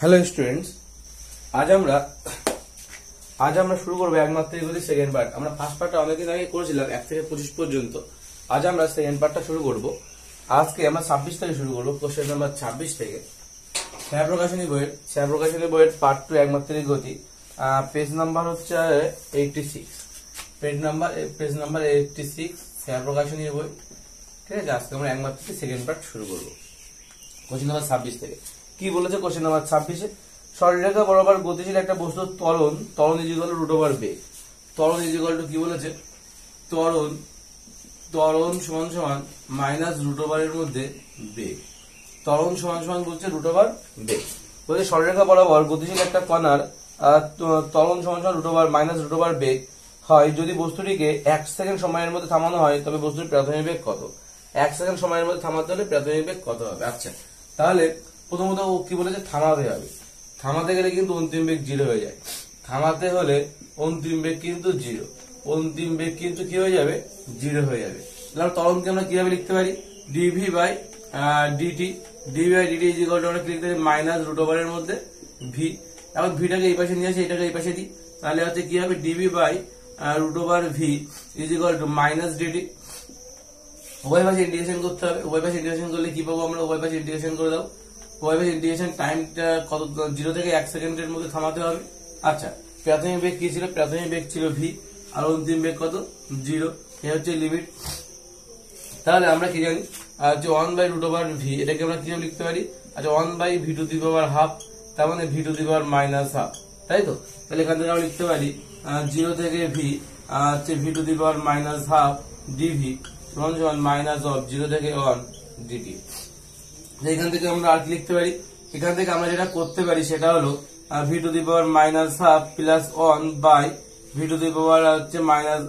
Hello students, আজ আমরা শুরু করবো একমাত্রিক গতি সেকেন্ড পার্ট। আমরা ফার্স্ট পার্টটা অনেকদিন আগে করেছিলাম 1 থেকে 25 পর্যন্ত। আজ আমরা সেকেন্ড পার্টটা শুরু করব। আজকে আমরা 26 থেকে শুরু করবো, কোশ্চেন নাম্বার 26 থেকে। ছায়া প্রকাশনী বইয়ের পার্ট 2 একমাত্রিক গতি। পেজ নাম্বার হচ্ছে 86, পেজ নাম্বার 86 ছায়া প্রকাশনী বই। ঠিক আছে, আজকে আমরা একমাত্রিক সেকেন্ড পার্ট শুরু করবো কোশ্চেন নাম্বার 26 থেকে। কি বলেছে কোশ্চেন নাম্বার 26-এ? সরলরেখা বরাবর গতিশীল একটা বস্তুর ত্বরণ ইজিক্যাল টু রুট ওভার বেগ। ত্বরণ ইজিক্যাল টু কি বলেছে? ত্বরণ সমান সমান মাইনাস রুট ওভারের মধ্যে বেগ। ত্বরণ সমান সমান বলছে রুট ওভার বেগ। বলছে সরলরেখা বরাবর গতিশীল একটা কণার ত্বরণ সমান সমান root over minus root over বেগ হয় যদি বস্তুটিকে 1 সেকেন্ড সময়ের মধ্যে থামানো হয়, তবে বস্তুর প্রাথমিক বেগ কত? 1 সেকেন্ড সময়ের মধ্যে থামাতে হলে প্রাথমিক বেগ কত হবে? আচ্ছা, তাহলে প্রথমত ও কি বলেছে? থামাতে হবে। থামাতে গেলে কিন্তু অন্তিম বেগ 0 হয়ে যায়। থামাতে হলে অন্তিম বেগ কিন্তু 0, অন্তিম বেগ কিন্তু কি হয়ে যাবে? 0 হয়ে যাবে। তাহলে ত্বরণকে আমরা কিভাবে লিখতে পারি? Dv by dt is equal to আমরা কি লিখতে পারি? মাইনাস রুট ওভারের মধ্যে ভি। এখন ভিটাকে এই পাশে নিয়ে আসি, এটাকে এই পাশে দিই, তাহলে হচ্ছে কি হবে? Dv by root over v is equal to minus dt. উভয় পাশে ইন্টিগ্রেশন করতে হবে। উভয় পাশে ইন্টিগ্রেশন করলে কি পাবো আমরা? উভয় পাশে ইন্টিগ্রেশন করে দাও। উভয় পাশে ইন্টিগ্রেশন টাইমটা কত? 0 থেকে 1 সেকেন্ডের মধ্যে থামাতে হবে। আচ্ছা, প্রাথমিক বেগ কি ছিল? প্রাথমিক বেগ ছিল ভি, আর অন্তিম বেগ কত? 0। এই হচ্ছে লিমিট। তাহলে আমরা কি জানি যে 1 বাই রুট ওভার ভি, এটাকে আমরা কিভাবে লিখতে পারি? আচ্ছা, 1 by V to the power half, তার মানে v to the power minus half, তাই তো? তাহলে এখান থেকে আমরা লিখতে পারি 0 থেকে ভি হচ্ছে v to the power minus half dv সমান সমান মাইনাস অফ 0 থেকে 1 ডিটি। এখান থেকে আমরা আর কি লিখতে পারি? এখান থেকে আমরা যেটা করতে পারি সেটা হলো V to the power minus half plus 1 by V to the power হচ্ছে মাইনাস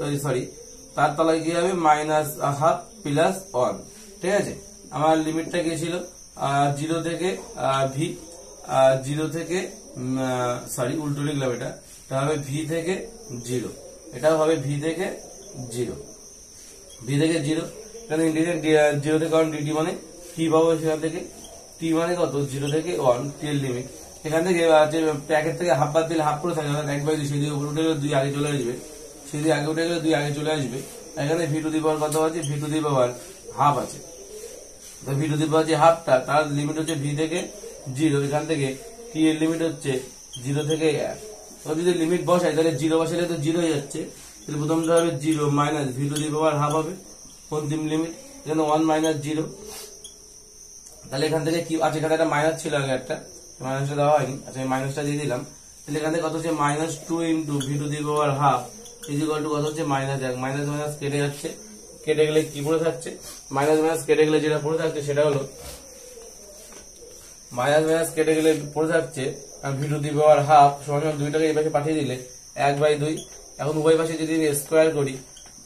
তার তলায় কি হবে? Minus half plus 1। ঠিক আছে, আমার লিমিটটা কি ছিল? 0 থেকে ভি, 0 থেকে উল্টো লিখলাম, এটা হবে ভি থেকে 0, এটা হবে ভি থেকে 0, এখানে ইন্টিগ্রেশন 0 থেকে 1 ডিটি মানে টি পাবো। সেখান থেকে টি মানে কত? 0 থেকে 1 টি এর লিমিট। এখান থেকে প্যাকেট থেকে হাফ বাদ দিলে হাফ করে থাকে, 1/2, সেদিকে উপরে উঠে গেলে 2 আগে চলে আসবে, সেদিকে আগে উঠে গেলে 2 আগে চলে আসবে। এখানে ভি টু দি পাওয়ার কত আছে? V to the power half আছে। তো ভি টু দি পাওয়ার যে হাফটা, তার লিমিট হচ্ছে ভি থেকে 0। এখান থেকে টি এর লিমিট হচ্ছে 0 থেকে 1। তো যদি লিমিট বসাই তাহলে 0 বসাইলে তো 0 হয়ে যাচ্ছে। তাহলে প্রথমটা হবে 0 minus V to the power half হবে অন্তিম লিমিট। এখানে 1 মাইনাস 0। তাহলে এখান থেকে কি আছে? এখানে একটা মাইনাস ছিল আগে, একটা মাইনাসটা দেওয়া হয়নি। আচ্ছা, এই মাইনাসটা দিয়ে দিলাম। তাহলে এখান থেকে কত হচ্ছে? Minus 2 into V to the power half is equal to কত হচ্ছে? মাইনাস 1। মাইনাস মাইনাস কেটে যাচ্ছে, কেটে গেলে কি পড়ে থাকছে? মাইনাস মাইনাস কেটে গেলে যেটা পড়ে থাকছে সেটা হলো V to the power half সমান 2টাকে এই পাশে পাঠিয়ে দিলে 1/2। এখন উভয় পাশে যদি আমি স্কোয়ার করি,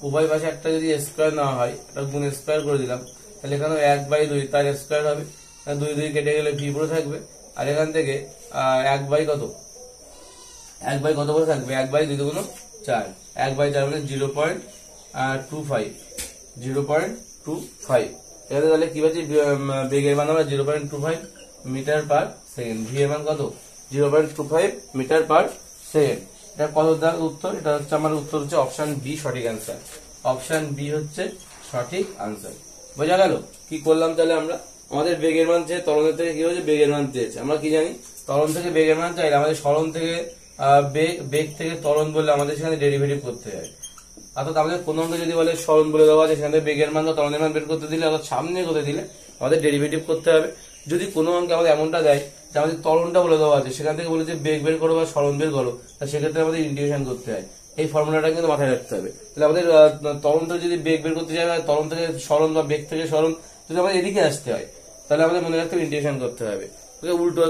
উভয় পাশে একটা যদি স্কোয়ার নেওয়া হয়, এটা গুণ স্কোয়ার করে দিলাম, তাহলে এখানে 1/2 তার স্কোয়ার হবে। 2 কেটে গেলে ভি পড়ে থাকবে। আর এখান থেকে 1/, কত 1/, কত করে থাকবে? 1/2 × 4, 1/4 মানে 0.25। এখানে তাহলে কি পাচ্ছি? বেগের মান আমরা 0.25 মিটার পার সেকেন্ড। ভি এর মান কত? 0.25 মিটার পার সেকেন্ড। এটা কত উত্তর? এটা হচ্ছে আমার উত্তর হচ্ছে অপশন বি সঠিক আনসার। অপশন বি হচ্ছে সঠিক আনসার। বোঝা গেল কি করলাম? তাহলে আমরা আমাদের বেগের মান চেয়ে ত্বরণের থেকে কি হয়েছে? বেগের মান চেয়েছে। আমরা কি জানি? ত্বরণ থেকে বেগের মান চাইলে আমাদের সরণ থেকে বেগ থেকে ত্বরণ বললে আমাদের সেখানে ডেরিভেটিভ করতে হয়। অর্থাৎ আমাদের কোন অঙ্কে যদি বলে সরণ বলে দেওয়া আছে, সেখানে বেগের মান বা ত্বরণের মান বের করতে দিলে, অর্থাৎ সামনে করতে দিলে আমাদের ডেরিভেটিভ করতে হবে। যদি কোনো অঙ্কে আমাদের এমনটা দেয় যে আমাদের ত্বরণটা বলে দেওয়া আছে, সেখান থেকে বলে যে বেগ বের করো বা সরণ বের করো, সেক্ষেত্রে আমাদের ইন্টিগ্রেশন করতে হয়। এই ফর্মুলাটা কিন্তু মাথায় রাখতে হবে। তাহলে আমাদের ত্বরণ থেকে যদি বেগ বের করতে চাই, ত্বরণ থেকে সরণ বা বেগ থেকে সরণ যদি আমাদের এদিকে আসতে হয়, তাহলে আমাদের মনে রাখতে হবে ইন্টিগ্রেশন করতে হবে।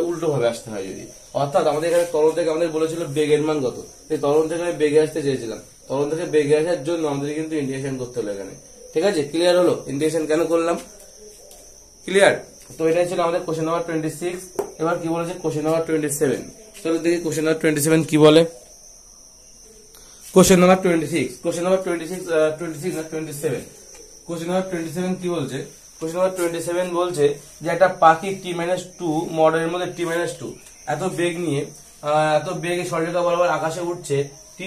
উল্টো ভাবে আসতে হয় যদি। অর্থাৎ আমাদের এখানে ত্বরণ থেকে আমাদের বলেছিল বেগের মান কত, এই ত্বরণ থেকে আমি বেগে আসতে চেয়েছিলাম। ত্বরণ থেকে বেগে আসার জন্য আমাদের কিন্তু ইন্টিগ্রেশন করতে হলো এখানে। ঠিক আছে, ক্লিয়ার হলো ইন্টিগ্রেশন কেন করলাম? ক্লিয়ার? তো এটাই ছিল আমাদের কোশ্চেন নাম্বার 26। এবার কি বলেছে কোশ্চেন নাম্বার 27। চলো দেখি কোশ্চেন নাম্বার 27 কি বলে। কোশ্চেন নাম্বার 26 কি বলছে? কোশ্চেন নাম্বার 27 বলছে যে একটা পাখি T-2 মডেলের মধ্যে T-2 এত বেগ নিয়ে এত বেগে সরলরেখা বরাবর আকাশে উঠছে, টি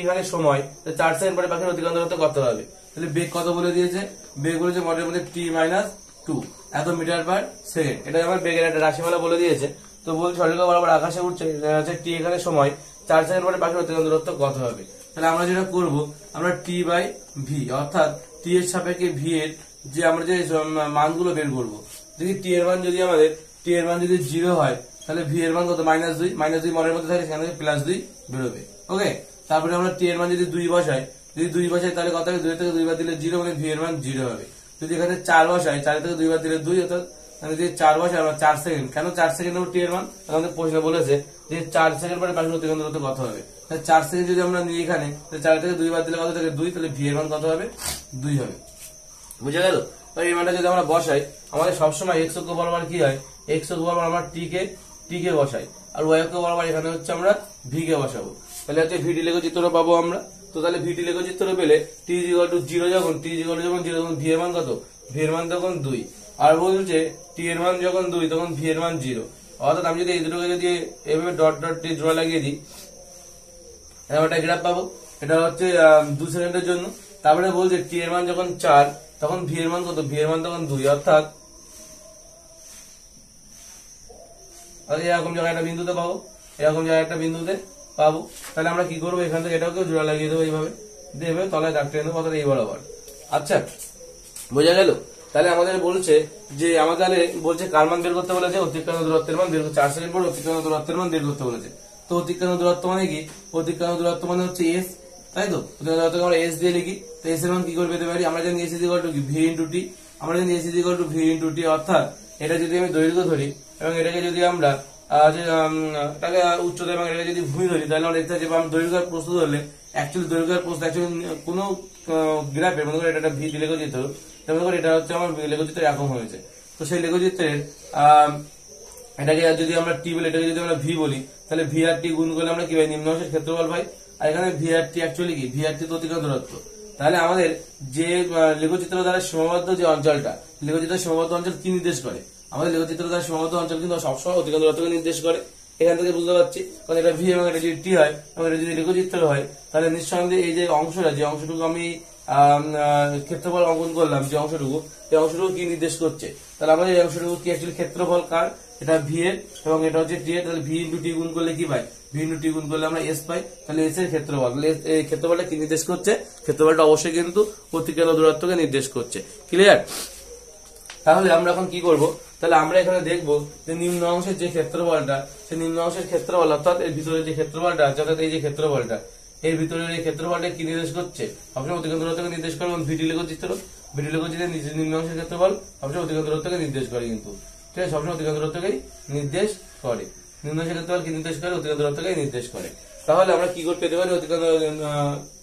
এখানে সময়, 4 সেকেন্ড পরে পাখির অতিক্রান্ত দূরত্ব কত হবে? তাহলে বেগ কত বলে দিয়েছে? বেগ বলেছে মডেলের মধ্যে t-2 এত মিটার পার সেকেন্ড। এটা আমার বেগের একটা রাশিমালা বলে দিয়েছে। তো বলছে সরলরেখা বরাবর আকাশে উঠছে, টি এখানে সময়, 4 সেকেন্ড পরে পাখির অতিক্রান্ত দূরত্ব কত হবে? তাহলে আমরা যেটা করব, আমরা t/v অর্থাৎ টি এর সাপেক্ষে ভি এর যে আমরা যে মানগুলো বের করবো। যদি টি এর মান যদি 0 হয়, তাহলে ভি এর মান কত? -2 মনের মধ্যে থাকে, সেখানে +2 বেরোবে। ওকে, তারপরে আমরা টি এর মান যদি 2 বসাই, তাহলে কত হবে? 2 থেকে 2 বার দিলে 0, মানে ভি এর মান 0 হবে। যদি এখানে 4 বসাই, 4 থেকে 2 বার দিলে 2, অর্থাৎ যদি 4 বসাই আমরা 4 সেকেন্ড, কেন 4 সেকেন্ড টি এর মান? আমাদের প্রশ্ন বলেছে যে 4 সেকেন্ড পরে পাখির অতিক্রান্ত দূরত্ব কত হবে। 4 সেকেন্ড যদি আমরা নিই এখানে, 4 থেকে 2 বার দিলে কত থাকে? 2, তাহলে ভি এর মান কত হবে? 2 হবে। বুঝে গেল? এই মানটা যদি আমরা বসাই, আমাদের সবসময় এক্স অক্ষ বরাবর কি হয়? এক্স অক্ষ বরাবর আমরা টি কে বসাই, আর ওয়াই অক্ষ বরাবর এখানে হচ্ছে আমরা ভি কে বসাবো। তাহলে হচ্ছে ভিডি লেখচিত্র পাবো আমরা। তো তাহলে ভিডি লেখচিত্র পেলে টি ইকুয়াল টু 0 যখন ভি এর মান কত? ভি এর মান তখন 2। আর বলছে টি এর মান যখন 2 তখন ভি এর মান 0। অর্থাৎ আমি যদি এই দুটোকে যদি এভাবে ডট জোড়া লাগিয়ে দিই, একটা গ্রাফ পাবো। এটা হচ্ছে 2 সেকেন্ডের জন্য। তারপরে বলছে টি এর মান যখন 4 তখন ভি এর মান কত? ভি এর মান তখন 2। অর্থাৎ এরকম জায়গায় একটা বিন্দুতে পাবো, তাহলে আমরা কি করবো? এখান থেকে এটাকে জোড়া লাগিয়ে দেবো, এইভাবে দেবে তলায় দাগ টেনে দেবো, অর্থাৎ এই বরাবর। আচ্ছা, বোঝা গেল? তাহলে আমাদের বলছে যে আমাদের বলছে কার মান বের করতে বলেছে? অতিক্রান্ত দূরত্বের মান বের করতে। 4 সেকেন্ড পর অতিক্রান্ত দূরত্বের মান বের করতে বলেছে। তো অতিক্রান্ত দূরত্ব মানে কি? অতিক্রান্ত দূরত্ব মানে হচ্ছে এস, তাই তো? অতিক্রান্ত আমরা এস দিয়ে লিখি। তো এস এর মান কি করে পেতে পারি? আমরা জানি S equal to V into টি। অর্থাৎ এটা যদি আমি দৈর্ঘ্য ধরি এবং এটাকে যদি আমরা উচ্চতা এবং এটাকে যদি ভূমি ধরি, তাহলে আমরা দেখতে পাচ্ছি দৈর্ঘ্য আর প্রস্থ ধরলে দৈর্ঘ্য আর প্রস্থ কোন গ্রাফে মনে করি এটা ভি লেখচিত্র, মনে করি এটা হচ্ছে আমার লেখচিত্রের এরকম হয়েছে। তো সেই লেখচিত্রের এটাকে যদি আমরা টি বলি, এটাকে যদি আমরা ভি বলি, তাহলে ভি আর টি গুণ করলে আমরা কি পাই? নিম্ন অংশের ক্ষেত্রফল পাই। আর এখানে ভি আর টি অ্যাকচুয়ালি কি? ভি আর টি তো অতিক্রান্ত দূরত্ব। তাহলে আমাদের যে লেখচিত্র দ্বারা সীমাবদ্ধ যে অঞ্চলটা, লেখচিত্রের সীমাবদ্ধ অঞ্চল কি নির্দেশ করে? আমাদের লেখচিত্র দ্বারা সীমাবদ্ধ অঞ্চল কিন্তু সবসময় অতিক্রান্ত দূরত্বকে নির্দেশ করে। এখান থেকে বুঝতে পারছি, কারণ এটা ভি এবং এটা যদি টি হয় এবং এটা যদি লেখচিত্র হয়, তাহলে নিঃসন্দেহে এই যে অংশটা, যে অংশটুকু আমি ক্ষেত্রফল অঙ্কন করলাম, যে অংশটুকু, এই অংশটুকু কি নির্দেশ করছে? তাহলে আমাদের এই অংশটুকু কি অ্যাকচুয়ালি ক্ষেত্রফল কার? এটা ভি এর এবং এটা হচ্ছে টি এর। তাহলে ভি ইন্টু টি গুণ করলে কি পাই? ভি ইন্টু টি গুণ করলে আমরা এস পাই। তাহলে এস এর ক্ষেত্রফল, এই ক্ষেত্রফলটা কি নির্দেশ করছে? ক্ষেত্রফলটা অবশ্যই কিন্তু অতিক্রান্ত দূরত্বকে নির্দেশ করছে। ক্লিয়ার? তাহলে আমরা এখন কি করব? তাহলে আমরা এখানে দেখবো যে নিম্ন অংশের যে ক্ষেত্রফলটা, সেই নিম্ন অংশের ক্ষেত্রফল অর্থাৎ এর ভিতরে যে ক্ষেত্রফলটা আছে, অর্থাৎ এই যে ক্ষেত্রফলটা, এর ভিতরে এই ক্ষেত্রফলটা কি নির্দেশ করছে? সবসময় অতিক্রান্ত দূরত্বকে নির্দেশ করে। ভিডি লেখচিত্রের নিম্ন অংশের ক্ষেত্রফল সবসময় অতিক্রান্ত দূরত্বকে নির্দেশ করে, কিন্তু ঠিক আছে, সবসময় অতিক্রান্ত দূরত্বকেই নির্দেশ করে। নিম্ন অংশের ক্ষেত্রফল কি নির্দেশ করে? অতিক্রান্ত দূরত্বকেই নির্দেশ করে। তাহলে আমরা কি করে পেতে পারি অতিক্রান্ত?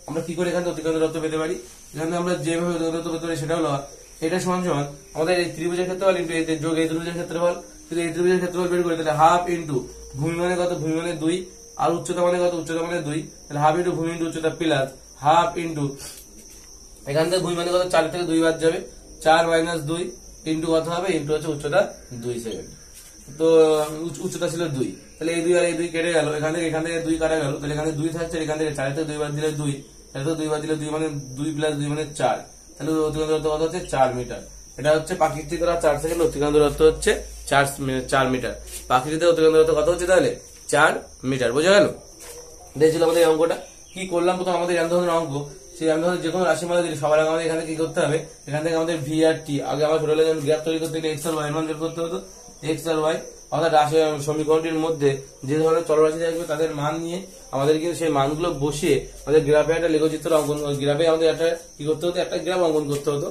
আমরা কি করে এখান থেকে অতিক্রান্ত দূরত্ব পেতে পারি? এখানে আমরা যেভাবে অতিক্রান্ত দূরত্ব পেতে পারি সেটা হলো এটা সমান সমান আমাদের এই ত্রিভুজের ক্ষেত্রফল ইন্টু এই যোগ এই ত্রিভুজের ক্ষেত্রফল। যদি এই ত্রিভুজের ক্ষেত্রফল বের করি, তাহলে হাফ ইন্টু ভূমি মানে কত? ভূমি মানে 2, আর উচ্চতা মানে কত? উচ্চতা মানে 2। তাহলে হাফ ইন্টু ভূমি ইন্টু উচ্চতা প্লাস হাফ ইন্টু এখান থেকে ভূমি মানে কত? 4 থেকে 2 বাদ যাবে, 4 - 2 ইন্টু কত হবে? ইন্টু হচ্ছে উচ্চতা 2 সেকেন্ড। তো উচ্চতা ছিল 2, তাহলে এই 2 আর এই 2 কেটে গেল, এখান থেকে 2 কাটা গেল, তাহলে এখানে 2 থাকছে, এখান থেকে 4 থেকে 2 বাদ দিলে 2, 4 থেকে 2 বাদ দিলে 2 মানে 2 + 2 মানে 4। তাহলে অতিক্রান্ত দূরত্ব কত হচ্ছে? 4 মিটার। এটা হচ্ছে প্রাকৃতিক দ্বারা 4 সেকেন্ড, অতিক্রান্ত দূরত্ব হচ্ছে 4 মিটার। প্রাকৃতিক অতিক্রান্ত দূরত্ব কত হচ্ছে? তাহলে 4 মিটার। বোঝা গেল? দেখছিল আমাদের এই অঙ্কটা কি করলাম? প্রথম আমাদের এম ধরনের অঙ্ক, সেই এম ধরনের যে কোনো রাশিমালা দিলে সবার আগে আমাদের এখানে কি করতে হবে? এখান থেকে আমাদের ভি আর টি, আগে আমার ছোটবেলায় যখন গ্রাফ তৈরি করতে গেলে এক্স আর ওয়াই মান বের করতে হতো। এক্স আর ওয়াই অর্থাৎ সমীকরণটির মধ্যে যে ধরনের চলরাশি থাকবে তাদের মান নিয়ে আমাদের কিন্তু সেই মানগুলো বসিয়ে আমাদের গ্রাফে একটা লেখচিত্র অঙ্কন, গ্রাফে আমাদের একটা কি করতে হতো? একটা গ্রাফ অঙ্কন করতে হতো,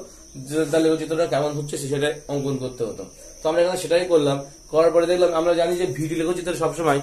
তার লেখচিত্রটা কেমন হচ্ছে সেটা অঙ্কন করতে হতো। তো আমরা এখানে সেটাই করলাম। করার পরে দেখলাম, আমরা জানি যে ভিডি লেখচিত্র সবসময়,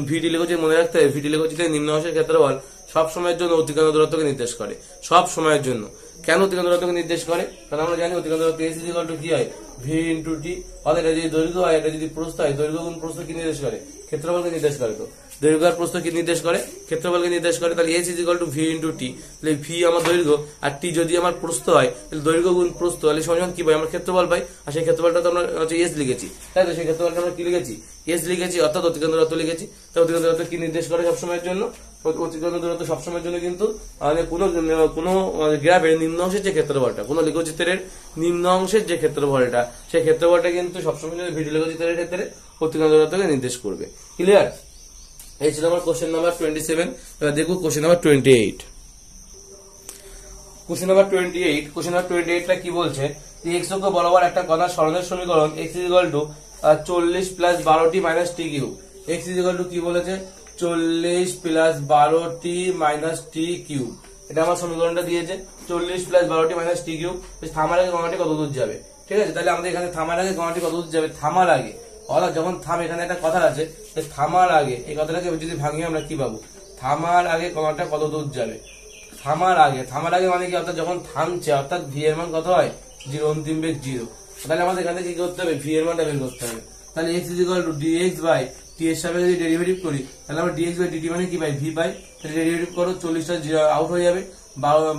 ভিডি লেখচিত্র মনে রাখতে হবে, ভিডি লেখচিত্রের নিম্ন অংশের ক্ষেত্রফল সব সময়ের জন্য অতিক্রান্ত দূরত্বকে নির্দেশ করে, সব সময়ের জন্য। কেন অতিক্রান্ত দূরত্বকে নির্দেশ করে? কারণ আমরা জানি অতিক্রান্ত দূরত্ব এস ইকুয়াল টু কি হয়? ভি ইন্টু টি। অর্থাৎ এটা যদি দৈর্ঘ্য হয়, এটা যদি প্রস্থ হয়, দৈর্ঘ্য গুণ প্রস্থ কি নির্দেশ করে? ক্ষেত্রফলকে নির্দেশ করে। তো দৈর্ঘ্য আর প্রস্থ কি নির্দেশ করে? ক্ষেত্রফলকে নির্দেশ করে। তাহলে S is equal to V into T. তাহলে ভি আমার দৈর্ঘ্য আর টি যদি আমার প্রস্থ হয়, তাহলে দৈর্ঘ্য গুণ প্রস্থ, তাহলে সমান কি পাই? আমরা ক্ষেত্রফল পাই। আর সেই ক্ষেত্রফলটা তো আমরা এস লিখেছি, তাই তো? সেই ক্ষেত্রফলটা আমরা কি লিখেছি? এস লিখেছি, অর্থাৎ অতিক্রান্ত দূরত্ব লিখেছি। তো অতিক্রান্ত দূরত্ব কি নির্দেশ করে সবসময়ের জন্য? অতিক্রান্ত দূরত্ব সবসময়ের জন্য কিন্তু কোনো গ্রাফের নিম্ন অংশের যে ক্ষেত্রফলটা, কোনো লেখচিত্রের নিম্ন অংশের যে ক্ষেত্রফলটা, সেই ক্ষেত্রফলটা কিন্তু সবসময় ভিডিও লেখচিত্রের ক্ষেত্রে অতিক্রান্ত দূরত্বকে নির্দেশ করবে। ক্লিয়ার? এই ছিল আমার কোশ্চেন নাম্বার 27। এবার দেখবো question number 28। Question number 28, question number 28টা কি বলছে? এক্স অক্ষ বরাবর একটা কণার সরণের সমীকরণ x = 40 + 12t - t cube. x = কি বলেছে? 40 + 12t - t কিউব। এটা আমার সমীকরণটা দিয়েছে, 40 + 12t - t কিউব। থামার আগে কণাটি কত দূর যাবে? ঠিক আছে, তাহলে আমাদের এখানে থামার আগে কণাটি কত দূর যাবে? থামার আগে, অর্থাৎ যখন থাম, এখানে একটা কথা আছে, থামার আগে, এই কথাটাকে যদি ভাঙি আমরা কি পাবো? থামার আগে কণাটা কত দূর যাবে? থামার আগে, থামার আগে মানে কি? অর্থাৎ যখন থামছে, অর্থাৎ ভি এর মান কত হয়? 0, অন্তিম বেগ 0। তাহলে আমাদের এখানে কি করতে হবে? ভি এর মানটা বের করতে হবে। তাহলে x = dx / t এর সাপেক্ষে যদি ডেরিভেটিভ করি, তাহলে আমরা dx / dt মানে কি পাই? ভি পাই। তাহলে ডেরিভেটিভ করো, 40টা আউট হয়ে যাবে,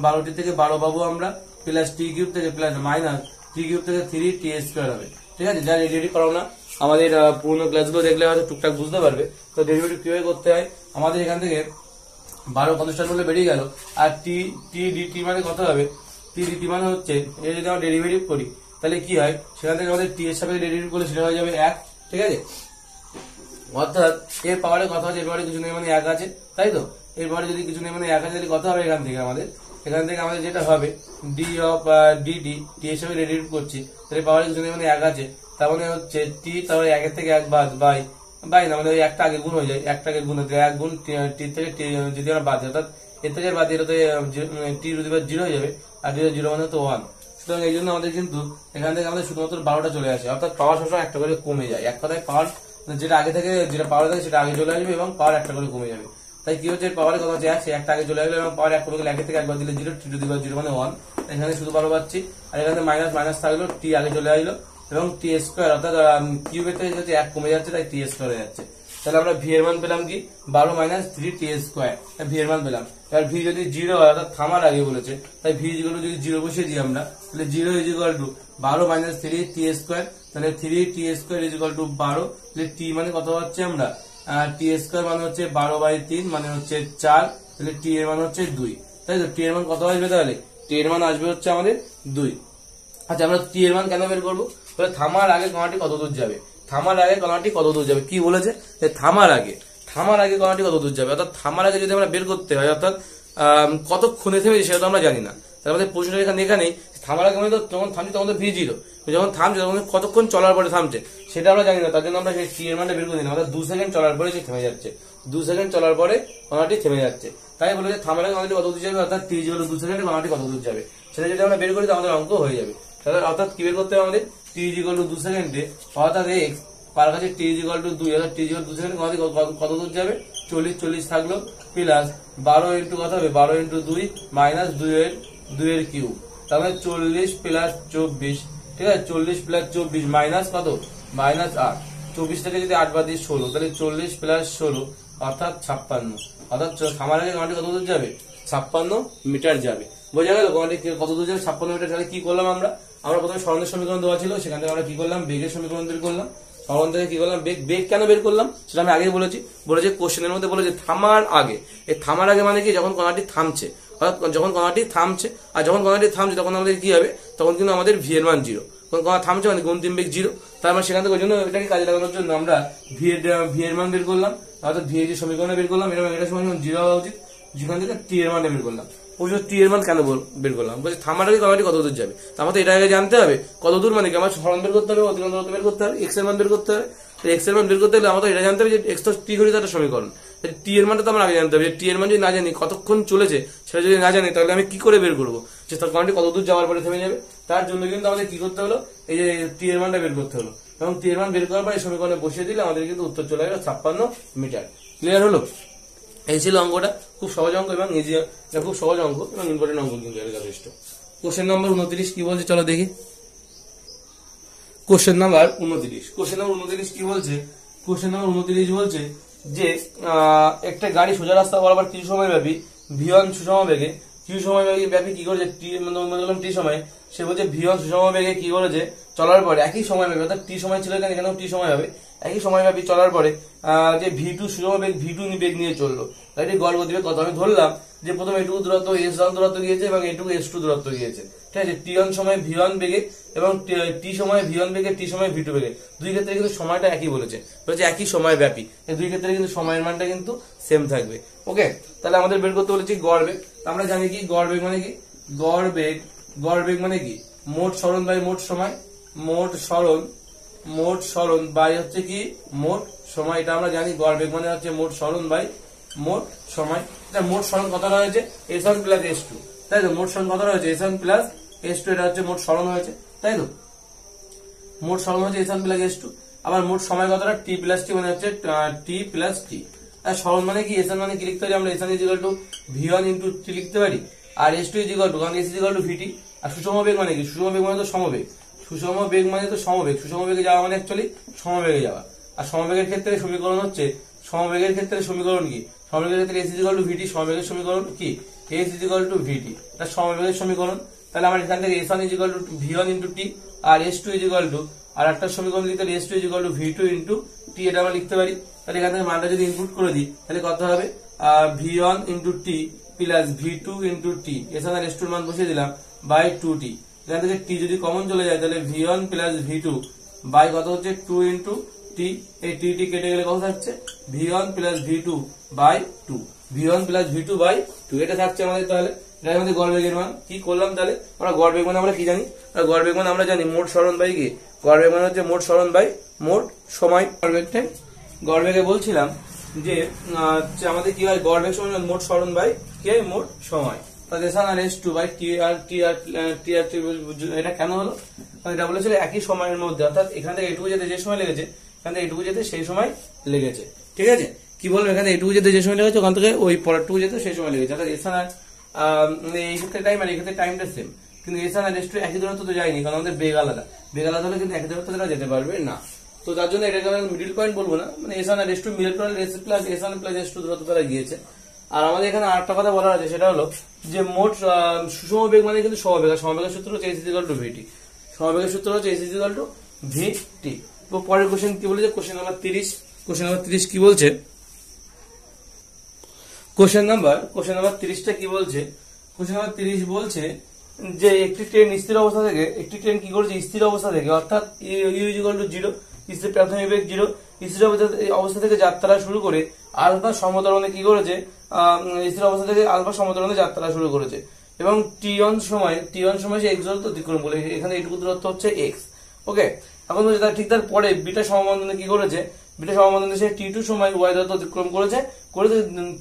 12টি থেকে 12 পাবো আমরা, প্লাস t কিউব থেকে প্লাস মাইনাস t কিউব থেকে 3t² হবে। ঠিক আছে, যা ডেরিভেটিভ করাও না, আমাদের পুরোনো ক্লাসগুলো দেখলে হয়তো টুকটাক বুঝতে পারবে। তো ডেরিভেটিভ কিভাবে করতে হয়? আমাদের এখান থেকে 12 কনস্ট্যান্ট বলে বেরিয়ে গেল, আর টি ডিটি মানে কত হবে? টি ডিটি মানে হচ্ছে, এটা যদি আমরা ডেরিভেটিভ করি তাহলে কি হয়? সেখান থেকে আমাদের টি এর সাপেক্ষে ডেরিভেটিভ করলে সেটা হয়ে যাবে 1। ঠিক আছে, অর্থাৎ এর পাওয়ারের কথা হচ্ছে, এর পাওয়ারে কিছু নেই মানে 1 আছে, তাই তো? এর পাওয়ারে যদি কিছু নেই মানে 1 আছে, তাহলে কত হবে? এখান থেকে আমাদের যেটা হবে ডি অফ ডিটি, টি এর সাপেক্ষে ডেরিভেটিভ করছি, তাহলে পাওয়ারে কিছু নেই মানে 1 আছে, তার মানে হচ্ছে টি, তারপরে 1 থেকে 1 বাদ বাই না, মানে ওই একটা আগে গুণ হয়ে যায়, একটাকে গুণ হতে 1 গুণ টি থেকে টি যদি আমরা বাদ দিই, অর্থাৎ এর থেকে বাদ দিলে তো টি টু দি পাওয়ার 0 হয়ে যাবে, আর 0 মানে তো 1। সুতরাং এই জন্য আমাদের কিন্তু এখান থেকে আমাদের শুধুমাত্র 12টা চলে আসে, অর্থাৎ পাওয়ার সবসময় একটা করে কমে যায়। এক কথায় পাওয়ার যেটা আগে থেকে, যেটা পাওয়ার থাকে সেটা আগে চলে আসবে এবং পাওয়ার একটা করে কমে যাবে। তাই কি হচ্ছে? পাওয়ারের কথা হচ্ছে 1, সে একটা আগে চলে আসবে এবং পাওয়ার 1 করে গেলে 1 থেকে 1 বাদ দিলে 0, টি টু দি পাওয়ার 0 মানে 1। এখানে শুধু 12 পাচ্ছি, আর এখানে মাইনাস মাইনাস থাকলো, টি আগে চলে আসলো এবং টি স্কোয়ার, অর্থাৎ কিউবের থেকে যেহেতু 1 কমে যাচ্ছে তাই টি স্কোয়ার হয়ে যাচ্ছে। তাহলে আমরা ভি এর মান পেলাম কি? 12 - 3t²। ভি এর মান পেলাম। এবার ভি যদি 0 হয়, অর্থাৎ থামার আগে বলেছে, তাই ভি যদি 0 বসিয়ে দিই আমরা, তাহলে 0 = 12 - 3t²। তাহলে 3t² = 12। তাহলে টি মানে কত হচ্ছে? আমরা t² মানে হচ্ছে 12/3 মানে হচ্ছে 4। তাহলে টি এর মান হচ্ছে 2, তাই তো? টি এর মান কত আসবে? তাহলে টি এর মান আসবে হচ্ছে আমাদের 2। আচ্ছা, আমরা টি এর মান কেন বের করবো? তাহলে থামার আগে কণাটি কত দূর যাবে? থামার আগে কণাটি কত দূর যাবে? কি বলেছে? থামার আগে কণাটি কত দূর যাবে, অর্থাৎ থামার আগে যদি আমরা বের করতে হয়, অর্থাৎ কতক্ষণে থেমেছে সেটা তো আমরা জানি না। তাহলে আমাদের প্রশ্নটা এখানেই, থামার আগে মানে তো যখন থামছে তখন তো ভি 0, যখন থামছে তখন কতক্ষণ চলার পরে থামছে সেটা আমরা জানি না। তার জন্য আমরা সেই টি এর মানটা বের করে দিলাম, অর্থাৎ 2 সেকেন্ড চলার পরে সে থেমে যাচ্ছে, 2 সেকেন্ড চলার পরে কণাটি থেমে যাচ্ছে। তাই বলে যে থামার আগে কণাটি কত দূর যাবে, অর্থাৎ টি 2 সেকেন্ডে কণাটি কত দূর যাবে সেটা যদি আমরা বের করি তো আমাদের অঙ্ক হয়ে যাবে। তাহলে অর্থাৎ কি বের করতে হবে আমাদের? টি 2 সেকেন্ডে, অর্থাৎ এক্স পার কাছে টি 2, অর্থাৎ টি 2 সেকেন্ড কত দূর যাবে? 40 থাকলো, প্লাস 12 ইন্টু কত হবে? 12 ইন্টু 2 মাইনাস 2 এর কিউব। তাহলে 40 + 24, ঠিক আছে? 40 + 24 মাইনাস কত? মাইনাস 8। 24 থেকে যদি 8 বাদ দিই 16, তাহলে 40 + 16 অর্থাৎ 56। অর্থাৎ থামার আগে কণাটি কত দূর যাবে? 56 মিটার যাবে। বোঝা গেল কণাটি কত দূর যাবে? 56 মিটার। তাহলে কি করলাম আমরা? প্রথমে সরণের সমীকরণ দেওয়া ছিল, সেখান থেকে আমরা কি করলাম? বেগের সমীকরণ বের করলাম। সরণ থেকে কি করলাম? বেগ কেন বের করলাম সেটা আমি আগেই বলেছি। কোশ্চেনের মধ্যে বলেছে থামার আগে। এই থামার আগে মানে কি? যখন কণাটি থামছে, অর্থাৎ যখন কণাটি থামছে, আর যখন কণাটি থামছে তখন আমাদের কি হবে? তখন কিন্তু আমাদের ভি এর মান 0। তখন কণা থামছে মানে অন্তিম বেগ 0। তার মানে সেখান থেকে ওই জন্য এটাকে কাজে লাগানোর জন্য আমরা ভি এর মান বের করলাম, অর্থাৎ ভি এর যে সমীকরণ বের করলাম, এটা সমান 0 হওয়া উচিত, যেখান থেকে টি এর মানটা বের করলাম। টি এর মান কেন বের করলাম? বলছি থামার আগে কণাটি কত দূর যাবে, আমাদের এটা আগে জানতে হবে। কত দূর মানে কি? আমার সরণ বের করতে হবে, অতিক্রান্ত দূরত্ব বের করতে হবে, এক্স এর মান বের করতে হবে। এক্স এর মান বের করতে হলে আমাদের এটা জানতে হবে যে এক্স তো টি ঘড়িতে একটা সমীকরণ, টি এর মানটা তো আমরা আগে জানতে হবে। টি এর মান যদি না জানি, কতক্ষণ চলেছে সেটা যদি না জানি, তাহলে আমি কি করে বের করবো যে তার কণাটি কত দূর যাওয়ার পরে থেমে যাবে? তার জন্য কিন্তু আমাদের কি করতে হলো? এই যে টি এর মানটা বের করতে হলো, এবং টি এর মান বের করার পর এই সমীকরণে বসিয়ে দিলে আমাদের কিন্তু উত্তর চলে গেল 56 মিটার। ক্লিয়ার হলো? এই ছিল অঙ্কটা। খুব সহজ অঙ্ক এবং ইজি, খুব সহজ অঙ্ক এবং ইম্পর্টেন্ট অঙ্ক কিন্তু যথেষ্ট। কোশ্চেন নম্বর 29 কি বলছে চলো দেখি। Question number 29। কোশ্চেন নাম্বার 29 কি বলছে? কোশ্চেন নাম্বার 29 বলছে যে একটা গাড়ি সোজা রাস্তা বরাবর কিছু সময় ব্যাপী v1 সুষম বেগে কিছু সময় ব্যাপী কি করেছে টি সময়, সে বলছে v1 সুষম বেগে কি করেছে চলার পরে একই সময় ব্যাপী, অর্থাৎ টি সময় ছিল এখানে, এখানেও টি সময় হবে, একই সময় ব্যাপী চলার পরে যে v2 সুষম বেগ v2 বেগ নিয়ে চললো, তাই গড় গতিবেগ কত? আমি ধরলাম যে প্রথম এটুকু দূরত্ব s1 দূরত্ব গিয়েছে এবং এটুকু s2 দূরত্ব গিয়েছে, ঠিক আছে, t1 সময় v1 বেগে এবং টি সময় v1 বেগে, টি সময় v2 বেগে, দুই ক্ষেত্রে কিন্তু সময়টা একই বলেছে একই সময় ব্যাপী, দুই ক্ষেত্রে কিন্তু সময়ের মানটা কিন্তু সেম থাকবে। ওকে, তাহলে আমাদের বের করতে বলেছি গড় বেগ। আমরা জানি কি গড় বেগ মানে কি? গড় বেগ মানে কি? মোট সরণ বাই মোট সময়, মোট সরণ বাই হচ্ছে কি মোট সময়, এটা আমরা জানি। গড় বেগ মানে হচ্ছে মোট সরণ বাই মোট সময়। মোট সরণ কত রয়েছে? s1 প্লাস s2, তাই তো? মোট সরণ কত রয়েছে? s1 প্লাস s2, এটা হচ্ছে মোট সরণ হয়েছে, তাই তো? মোট সরণ হচ্ছে s1 প্লাস s2। আবার মোট সময় কতটা? t প্লাস t, মানে হচ্ছে t প্লাস t। আর সরণ মানে কি? s1 মানে কি লিখতে পারি আমরা? s1 equal to v1 into t লিখতে পারি, আর s2 ইকুয়াল টু, কারণ s ইকুয়াল টু vt। আর সুষম বেগ মানে কি? সুষম বেগ মানে তো সমবেগ, সুষম বেগ মানে তো সমবেগ, সুষম বেগে যাওয়া মানে অ্যাকচুয়ালি সমবেগে যাওয়া। আর সমবেগের ক্ষেত্রে সমীকরণ হচ্ছে, সমবেগের ক্ষেত্রে সমীকরণ কি? সমবেগের ক্ষেত্রে s ইকুয়াল টু vt, সমবেগের সমীকরণ কি? s ইকুয়াল টু vt, এটা সমবেগের সমীকরণ। তাহলে আমরা এখান থেকে s1 equal to v1 into t, আর s2 ইকুয়াল টু, আর একটা সমীকরণ লিখতে হলে s2 equal two v2 into t, এটা আমরা লিখতে পারি। তাহলে এখান থেকে মানটা যদি ইনপুট করে দিই তাহলে কত হবে? v1 into t plus v2 into t, এখানে আর s2 এর মান বসিয়ে দিলাম, বাই 2t। এখান থেকে t যদি কমন চলে যায় তাহলে v1 প্লাস v2 বাই কত হচ্ছে? 2 ইন্টু t। এই t কেটে গেলে কত থাকছে? v1 plus v2 by 2, v1 plus v2 by 2, এটা থাকছে আমাদের। তাহলে এটা আমাদের গড় বেগের মান। কি করলাম তাহলে? আমরা গড় বেগ মানে আমরা কি জানি? গড় বেগ মানে আমরা জানি মোট সরণ বাই কি? গড় বেগ মানে হচ্ছে মোট সরণ বাই মোট সময়। গড় বেগে বলছিলাম যে আমাদের কি হয়? গড় বেগ সমান মোট সরণ বাই কি হয়? মোট সময়। s2 বাই t আর এটা কেন হলো? এটা বলেছিল একই সময়ের মধ্যে, অর্থাৎ এখান থেকে এটুকু যেতে যে সময় লেগেছে, এখান থেকে এটুকু যেতে সেই সময় লেগেছে, ঠিক আছে? কি বলবো? এখানে এটুকু যেতে যে সময় লেগেছে, ওখান থেকে ওই পরেরটুকু যেতে সেই সময় লেগেছে, অর্থাৎ এখানে এই ক্ষেত্রে টাইম আর এই ক্ষেত্রে টাইমটা সেম, কিন্তু s1 আর s2 একই দূরত্ব তো যায়নি, কারণ আমাদের বেগ আলাদা। বেগ আলাদা হলে কিন্তু একই দূরত্ব তারা যেতে পারবে না। তো তার জন্য এটাকে আমরা মিডল পয়েন্ট বলবো না, মানে s1 আর s2 middle point, s1 plus s2 দূরত্ব তারা গিয়েছে। আর আমাদের এখানে আরেকটা কথা বলার আছে, সেটা হলো যে মোট সুষম বেগ মানে কিন্তু সমবেগ, আর সমবেগের সূত্র হচ্ছে s ইকুয়াল টু vt, সমবেগের সূত্র হচ্ছে s ইকুয়াল টু vt। তো পরের কোশ্চেন কি বলেছে? Question number 30। কোশ্চেন নাম্বার 30 কি বলছে? কোশ্চেন নাম্বার 30টা কি বলছে? কোশ্চেন নাম্বার 30 বলছে যে একটি ট্রেন স্থির অবস্থা থেকে, একটি ট্রেন কি করেছে? স্থির অবস্থা থেকে, অর্থাৎ u ইকুয়াল টু 0, স্থির প্রাথমিক বেগ 0, স্থির অবস্থা থেকে যাত্রা শুরু করে আলফা সমতরণে কি করেছে? স্থির অবস্থা থেকে আলফা সমতরণে যাত্রা শুরু করেছে, এবং t1 সময় সে x দূরত্ব অতিক্রম বলে, এখানে এইটুকু দূরত্ব হচ্ছে x। ওকে, এখন বলছে তার ঠিক তার পরে বিটা সমবন্ধনে কি করেছে? বিটা সমবন্ধনে সে t2 সময় y দূরত্ব অতিক্রম করেছে,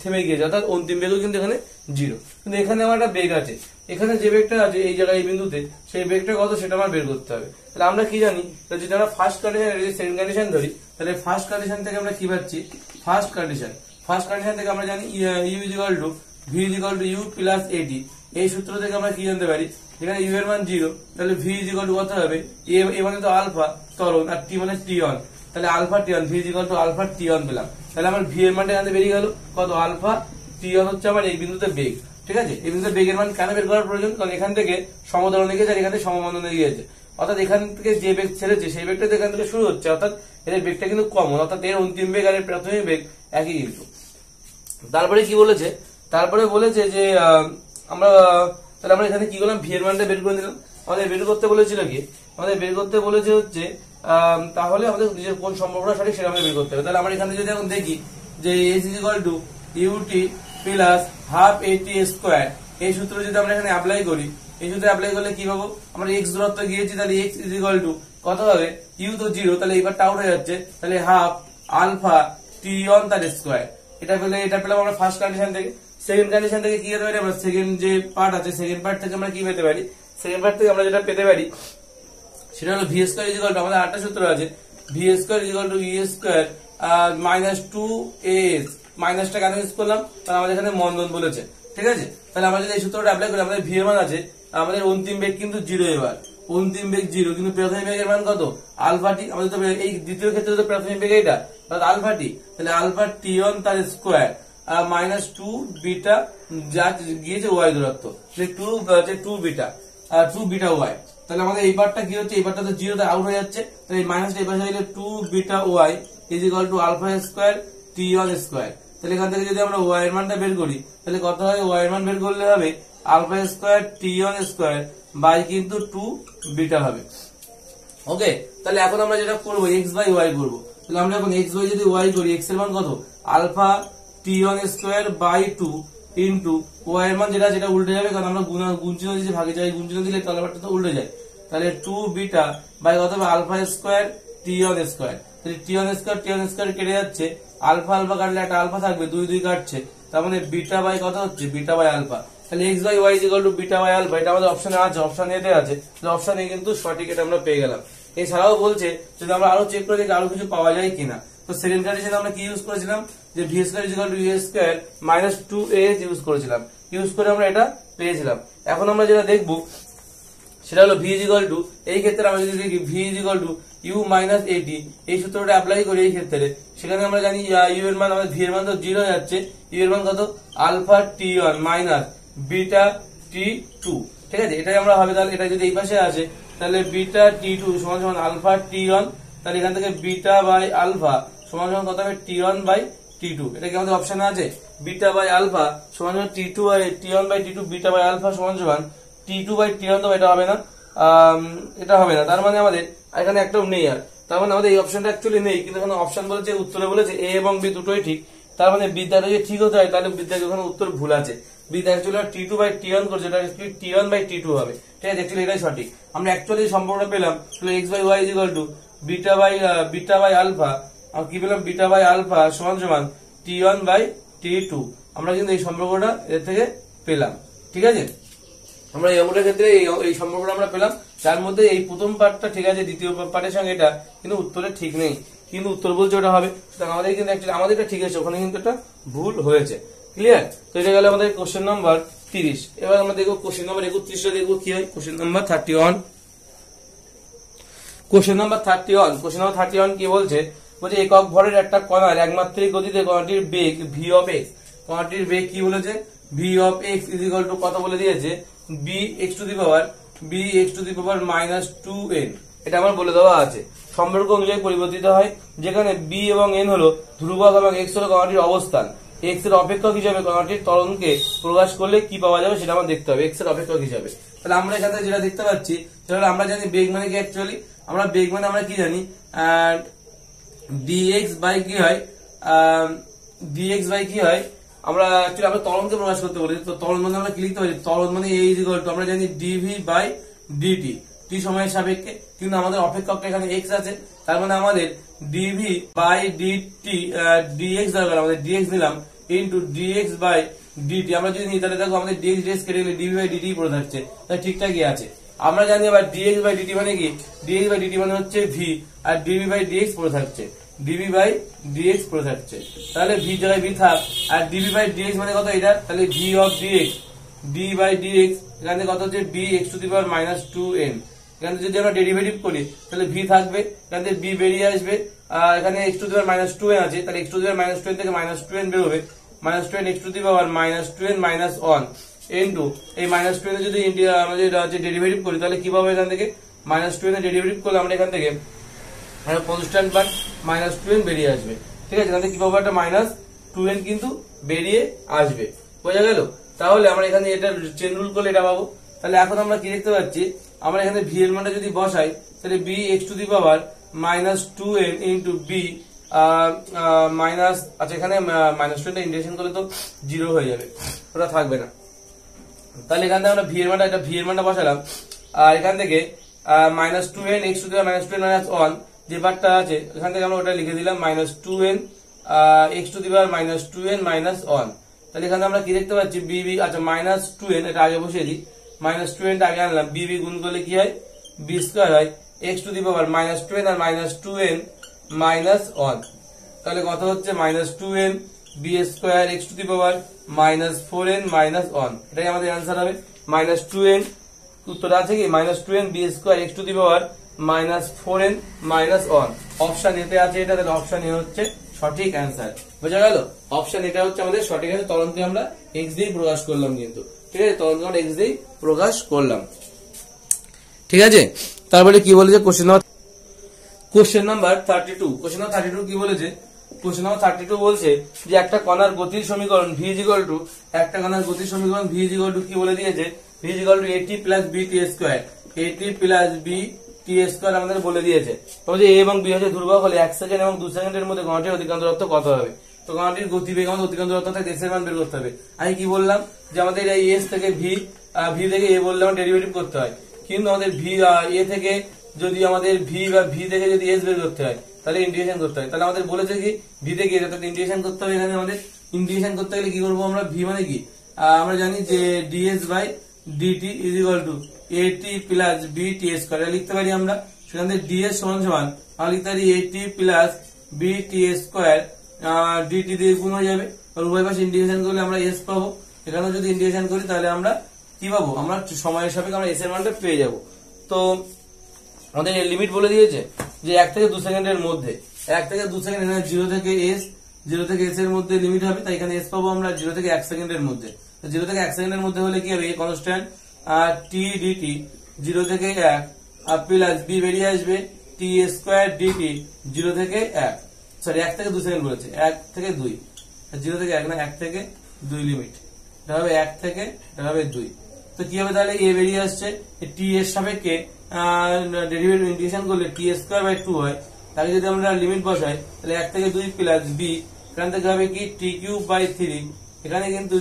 থেমে গিয়েছে, অর্থাৎ অন্তিম বেগও কিন্তু এখানে 0। কিন্তু এখানে আমার একটা বেগ আছে, এখানে যে বেগটা আছে এই জায়গায় এই বিন্দুতে, সেই বেগটা কত সেটা আমার বের করতে হবে। তাহলে আমরা কি জানি? যদি আমরা ফার্স্ট কন্ডিশন সেকেন্ড কন্ডিশন ধরি, তাহলে ফার্স্ট কন্ডিশন থেকে আমরা কি পাচ্ছি? ফার্স্ট কন্ডিশন থেকে আমরা জানি u equal to v equal two u plus at। এই সূত্র থেকে আমরা কি জানতে পারি? যেখানে u এর মান 0, তাহলে v ইকুয়াল টু কত হবে? a মানে তো আলফা ত্বরণ, আর t মানে t1, তাহলে alpha t1, v equal to alpha t1 পেলাম। তাহলে আমার v এর মানটা এখানে বেরিয়ে গেল কত? আলফা t1 হচ্ছে আমার এই বিন্দুতে বেগ, ঠিক আছে? এই বিন্দুতে বেগের মান কেন বের করার প্রয়োজন? কারণ এখান থেকে সমতরণে গিয়েছে আর এখান থেকে সমবন্ধনে গিয়েছে, অর্থাৎ এখান থেকে যে বেগ ছেড়েছে সেই বেগটা এখান থেকে শুরু হচ্ছে, অর্থাৎ এদের বেগটা কিন্তু কম, অর্থাৎ এর অন্তিম বেগ আর এর প্রাথমিক বেগ একই কিন্তু। তারপরে কি বলেছে? তারপরে বলেছে যে আমরা এখানে কি করলাম? ভি এর মানটা বের করে নিলাম। আমাদের বের করতে বলেছিল কি? আমাদের বের করতে বলেছে হচ্ছে তাহলে আমাদের নিজের কোন সম্পর্কটা সঠিক সেটা আমাদের বের করতে হবে। তাহলে আমরা এখানে যদি এখন দেখি যে s equal to ut plus half at square, এই সূত্র যদি আমরা এখানে অ্যাপ্লাই করি, এই সূত্রে অ্যাপ্লাই করলে কি পাবো? আমরা x দূরত্ব গিয়েছি, তাহলে x ইকুয়াল টু কত হবে? u তো 0, তাহলে এবারটা আউট হয়ে যাচ্ছে, তাহলে হাফ আলফা t1 তার স্কয়ার। এটা পেলাম আমরা ফার্স্ট কন্ডিশন থেকে। সেকেন্ড কন্ডিশন থেকে কি পেতে পারি? আমরা সেকেন্ড যে পার্ট আছে, সেকেন্ড পার্ট থেকে আমরা কি পেতে পারি? সেকেন্ড পার্ট থেকে আমরা যেটা পেতে পারি সেটা হলো ভি স্কয়ার ইকুয়াল টু, আমাদের আটটা সূত্র আছে, V square equal to E square minus 2s, মাইনাসটা কেন ইউজ করলাম? কারণ আমাদের এখানে মন্দন বলেছে, ঠিক আছে? তাহলে আমরা যদি এই সূত্রটা অ্যাপ্লাই করি, আমাদের ভি এর মান আছে, আমাদের অন্তিম বেগ কিন্তু 0, এবার অন্তিম বেগ 0, কিন্তু প্রাথমিক বেগের মান কত আলফা টি। আমাদের তো এই দ্বিতীয় ক্ষেত্রে তো প্রাথমিক বেগ এটা আলফা টি, তাহলে আলফা টি অন তার স্কোয়ার মাইনাস 2 বিটা যা গিয়েছে ওয়াই দূরত্ব, 2 বিটা 2 বিটা ওয়াই। তাহলে আমাদের এই পার্টটা কি হচ্ছে, এই পার্টটা তো 0 তে আউট হয়ে যাচ্ছে, তাহলে এই মাইনাসটা এই পাশে গেলে 2 beta y is equal to alpha square t on square. তাহলে এখান থেকে যদি আমরা ওয়াই এর মানটা বের করি তাহলে কত হয়, ওয়াই এর মান বের করলে হবে alpha square t on square by কিন্তু 2 বিটা হবে। ওকে, তাহলে এখন আমরা যেটা করবো এক্স বাই ওয়াই করবো। তাহলে আমরা এখন এক্স বাই যদি ওয়াই করি, এক্স এর মান কত alpha t on square by 2 into y এর মান যেটা উল্টে যাবে, কারণ আমরা গুণ চিহ্ন দিয়েছি ভাগে যায়, গুণ চিহ্ন দিলে তলাবারটা তো উল্টে যায়। তাহলে 2 বিটা বাই কত হবে alpha square t on square. তাহলে টি অন স্কোয়ার কেটে যাচ্ছে, আলফা আলফা কাটলে একটা আলফা থাকবে, 2 2 কাটছে, তার মানে বিটা বাই কত হচ্ছে বিটা বাই আলফা। তাহলে x by y is equal to beta by alpha, এটা আমাদের অপশনে আছে, অপশন এতে আছে, তাহলে অপশন এ কিন্তু সঠিক, এটা আমরা পেয়ে গেলাম। এছাড়াও বলছে যদি আমরা আরো চেক করে দেখি আরো কিছু পাওয়া যায় কিনা, তো সেকেন্ড কন্ডিশনে আমরা কি ইউজ করেছিলাম, যে V square is equal to you square minus 2a use করেছিলাম, ইউজ করে আমরা এটা পেয়েছিলাম। এখন আমরা যেটা দেখবো সেটা হলো ভি ইজ ইকুয়াল টু, এই ক্ষেত্রে আমরা যদি দেখি v is equal to u minus at, এই সূত্রটা অ্যাপ্লাই করি এই ক্ষেত্রে, সেখানে আমরা জানি ইউ এর মান, আমাদের ভি এর মান তো 0 যাচ্ছে, ইউ এর মান কত alpha t one minus beta t two, ঠিক আছে, এটাই আমরা হবে। তাহলে এটা যদি এই পাশে আসে তাহলে বিটা টি টু সমান সমান আলফা টি ওয়ান, তাহলে এখান থেকে বিটা বাই আলফা সমান সমান কত হবে t one by T two, এটা কি আমাদের অপশনে আছে, বিটা বাই আলফা সমান সমান T two by T one by T two, beta by alpha সমান সমান T two by T one, তো এটা হবে না, এটা হবে না, তার মানে আমাদের এখানে একটাও নেই, আর তার মানে আমাদের এই অপশনটা অ্যাকচুয়ালি নেই, কিন্তু এখানে অপশন বলেছে, উত্তরে বলেছে এ এবং বি দুটোই ঠিক, তার মানে বিদ্যাটা যদি ঠিক হতে হয় তাহলে বিদ্যার ওখানে উত্তর ভুল আছে, Vidya actually t two by T one করছে, এটা t one by T two হবে, ঠিক আছে, অ্যাকচুয়ালি এটাই সঠিক। আমরা অ্যাকচুয়ালি সম্পর্কটা পেলাম x by y is equal to beta by alpha, কি পেলাম বিটা বাই আলফা সমান সমান t one by T two, আমরা কিন্তু এই সম্পর্কটা এর থেকে পেলাম, ঠিক আছে। আমরা এই অঙ্কটার ক্ষেত্রে এই সম্পর্কটা আমরা পেলাম, যার মধ্যে এই প্রথম পার্টটা ঠিক আছে, দ্বিতীয় পার্টের সঙ্গে এটা কিন্তু উত্তরে ঠিক নেই, কিন্তু উত্তর বলছে ওটা হবে, আমাদের কিন্তু অ্যাকচুয়ালি আমাদের এটা ঠিক আছে, ওখানে কিন্তু একটা ভুল হয়েছে, ক্লিয়ার। তো এটা গেল আমাদের কোশ্চেন নাম্বার 30। এবার আমরা দেখবো কোশ্চেন নাম্বার 31 দেখবো কি হয়, কোশ্চেন নাম্বার 31। কোশ্চেন নাম্বার 31 কি বলছে, একক ভরের একটা কণার একমাত্রিক গতিতে কণাটির বেগ ভি অফ এক্স, কণাটির বেগ কি বলেছে v of x is equal to কত বলে দিয়েছে, b x to the power minus 2n, এটা আমার বলে দেওয়া আছে। সম্পর্ক অনুযায়ী পরিবর্তিত হয়, যেখানে বি এবং এন হলো ধ্রুবক এবং এক্স হলো কণাটির অবস্থান, এক্স এর অপেক্ষক হিসাবে কণাটির ত্বরণকে প্রকাশ করলে কি পাওয়া যাবে সেটা আমার দেখতে হবে, এক্স এর অপেক্ষক হিসাবে। তাহলে আমরা এখানে যেটা দেখতে পাচ্ছি সেটা আমরা জানি বেগ মানে কি, অ্যাকচুয়ালি আমরা বেগ মানে আমরা কি জানি dx বাই কি হয়, আমরা অ্যাকচুয়ালি আমরা ত্বরণকে প্রকাশ করতে বলি, তো ত্বরণ মানে আমরা কি লিখতে পারি, ত্বরণ মানে এই ইকুয়াল টু আমরা জানি dv বাই dt, টি সময়ের সাপেক্ষে, কিন্তু আমাদের অপেক্ষকটা এখানে x আছে, তার মানে আমাদের dv বাই dt dx দরকার, আমাদের dx নিলাম ইনটু dx বাই dt, আমরা যদি নিই তাহলে দেখো আমাদের dx কেটে গেলে dv বাই dt পড়ে থাকছে, তাহলে ঠিকঠাকই আছে। আমরা জানি আবার dx বাই dt মানে কি, dx বাই dt মানে হচ্ছে v, আর dv বাই dx পড়ে থাকছে, dv বাই dx পড়ে থাকছে, তাহলে v জায়গায় v থাক, আর dv বাই dx মানে কত এটা, তাহলে v of dx d by dx, এখানে কত হচ্ছে b x to the power minus 2n, এখানে যদি আমরা ডেরিভেটিভ করি তাহলে v থাকবে, এখান থেকে b বেরিয়ে আসবে, এখানে x to the power minus 2n আছে, তাহলে x to the power minus 2n থেকে মাইনাস 2n বেরোবে, minus 2n x to the power minus 2n minus 1 into এই মাইনাস 2n এর যদি আমাদের ডেরিভেটিভ করি তাহলে কি পাবো, এখান থেকে মাইনাস 2n এর ডেরিভেটিভ করলে আমরা এখান থেকে কনস্ট্যান্ট পার্ট মাইনাস 2n বেরিয়ে আসবে, ঠিক আছে, এখান থেকে কি পাবো একটা মাইনাস 2n কিন্তু বেরিয়ে আসবে, বোঝা গেল। তাহলে আমরা এখানে এটা চেন রুল করলে এটা পাবো। তাহলে এখন আমরা কি দেখতে পাচ্ছি, আমরা এখানে ভি এর মানটা যদি বসাই তাহলে b x to the power minus 2n into b minus, আচ্ছা এখানে মাইনাস 2 ইন্টিগ্রেশন করলে তো 0 হয়ে যাবে, ওটা থাকবে না, তাহলে এখান থেকে আমরা ভি এর মানটা বসালাম, আর এখান থেকে minus 2n x to the power minus 2n minus 1 যে পার্টটা আছে এখান থেকে আমরা ওটা লিখে দিলাম minus 2n x to the power minus 2n minus 1, তাহলে এখানে আমরা কি দেখতে পাচ্ছি বিবি, আচ্ছা মাইনাস 2n এটা আগে বসিয়ে দিই, মাইনাস 2n টা আগে আনলাম, বিবি গুণ করলে কি হয় বি স্কয়ার হয় x to the power minus 2n আর মাইনাস 2n মাইনাস 1, তাহলে কত হচ্ছে minus 2n b square x to the power minus 4n minus 1, এটাই আমাদের অ্যান্সার হবে, মাইনাস 2n উত্তরে আছে কি -2n b square x to the power -4n -1। Option এতে আছে এটা, তাহলে অপশন এ হচ্ছে সঠিক অ্যান্সার। বোঝা গেল? অপশন এটা হচ্ছে আমাদের সঠিক আছে। তরণকে আমরা x দিয়ে প্রকাশ করলাম, কিন্তু ঠিক আছে, তরণকে আমরা x দিয়ে প্রকাশ করলাম। ঠিক আছে, তারপরে কি বলেছে কোশ্চেন নাম্বার 32। কোশ্চেন নাম্বার 32 কি বলেছে? কোশ্চেন নাম্বার 32 বলছে যে একটা কণার গতির সমীকরণ v একটা কণার গতির সমীকরণ v কি বলে দিয়েছে? v at plus bt square, at plus bt square আমাদের বলে দিয়েছে। তবে a এবং b হচ্ছে ধ্রুবক হলে 1 সেকেন্ড এবং 2 সেকেন্ডের মধ্যে কণাটির অতিক্রান্ত দূরত্ব কত হবে? তো কণাটির গতিবেগ আমাদের অতিক্রান্ত দূরত্ব থেকে s এর মান বের করতে হবে। আমি কি বললাম যে আমাদের এই s থেকে v থেকে a বললাম ডেরিভেটিভ করতে হয়, কিন্তু আমাদের a থেকে যদি আমাদের v থেকে যদি s বের করতে হয় তাহলে ইন্টিগ্রেশন করতে হয়। তাহলে আমাদের বলেছে কি v থেকে a অর্থাৎ ইন্টিগ্রেশন করতে হবে। এখানে আমাদের ইন্টিগ্রেশন করতে গেলে কি করব আমরা? v মানে কি আমরা জানি যে ds by dt is equal to at plus bt square লিখতে পারি আমরা। সেখান থেকে ds সমান সমান আমরা লিখতে পারি at plus bt square dt দিয়ে গুণ হয়ে যাবে, আর উভয় পাশে ইন্টিগ্রেশন করলে আমরা s পাবো। এখানে যদি ইন্টিগ্রেশন করি তাহলে আমরা কি পাবো? আমরা সময়ের সাপেক্ষে আমরা s এর মানটা পেয়ে যাব। তো আমাদের লিমিট বলে দিয়েছে যে 1 থেকে 2 সেকেন্ডের মধ্যে, 1 থেকে 2 সেকেন্ড, এখানে 0 থেকে s এর মধ্যে লিমিট হবে, তাই এখানে s পাবো আমরা 0 থেকে 1 সেকেন্ডের মধ্যে। 0 থেকে 1 সেকেন্ডের মধ্যে হলে কি হবে? a কনস্ট্যান্ট t dt 0 থেকে 1 প্লাস b বেরিয়ে আসবে t স্কয়ার dt 0 থেকে 1, সরি 1 থেকে 2 সেকেন্ড বলেছে, 1 থেকে 2, 0 থেকে 1 না 1 থেকে 2 লিমিট, এটা হবে 1 থেকে এটা হবে 2। তো কি হবে তাহলে? a বেরিয়ে আসছে, t এর সাপেক্ষে ডেরিভেটিভ ইন্টিগ্রেশন করলে t স্কয়ার বাই 2 হয়। তাকে যদি আমরা লিমিট বসাই তাহলে 1 থেকে 2 প্লাস b, এখান থেকে হবে কি t কিউব বাই 3, এখানে কিন্তু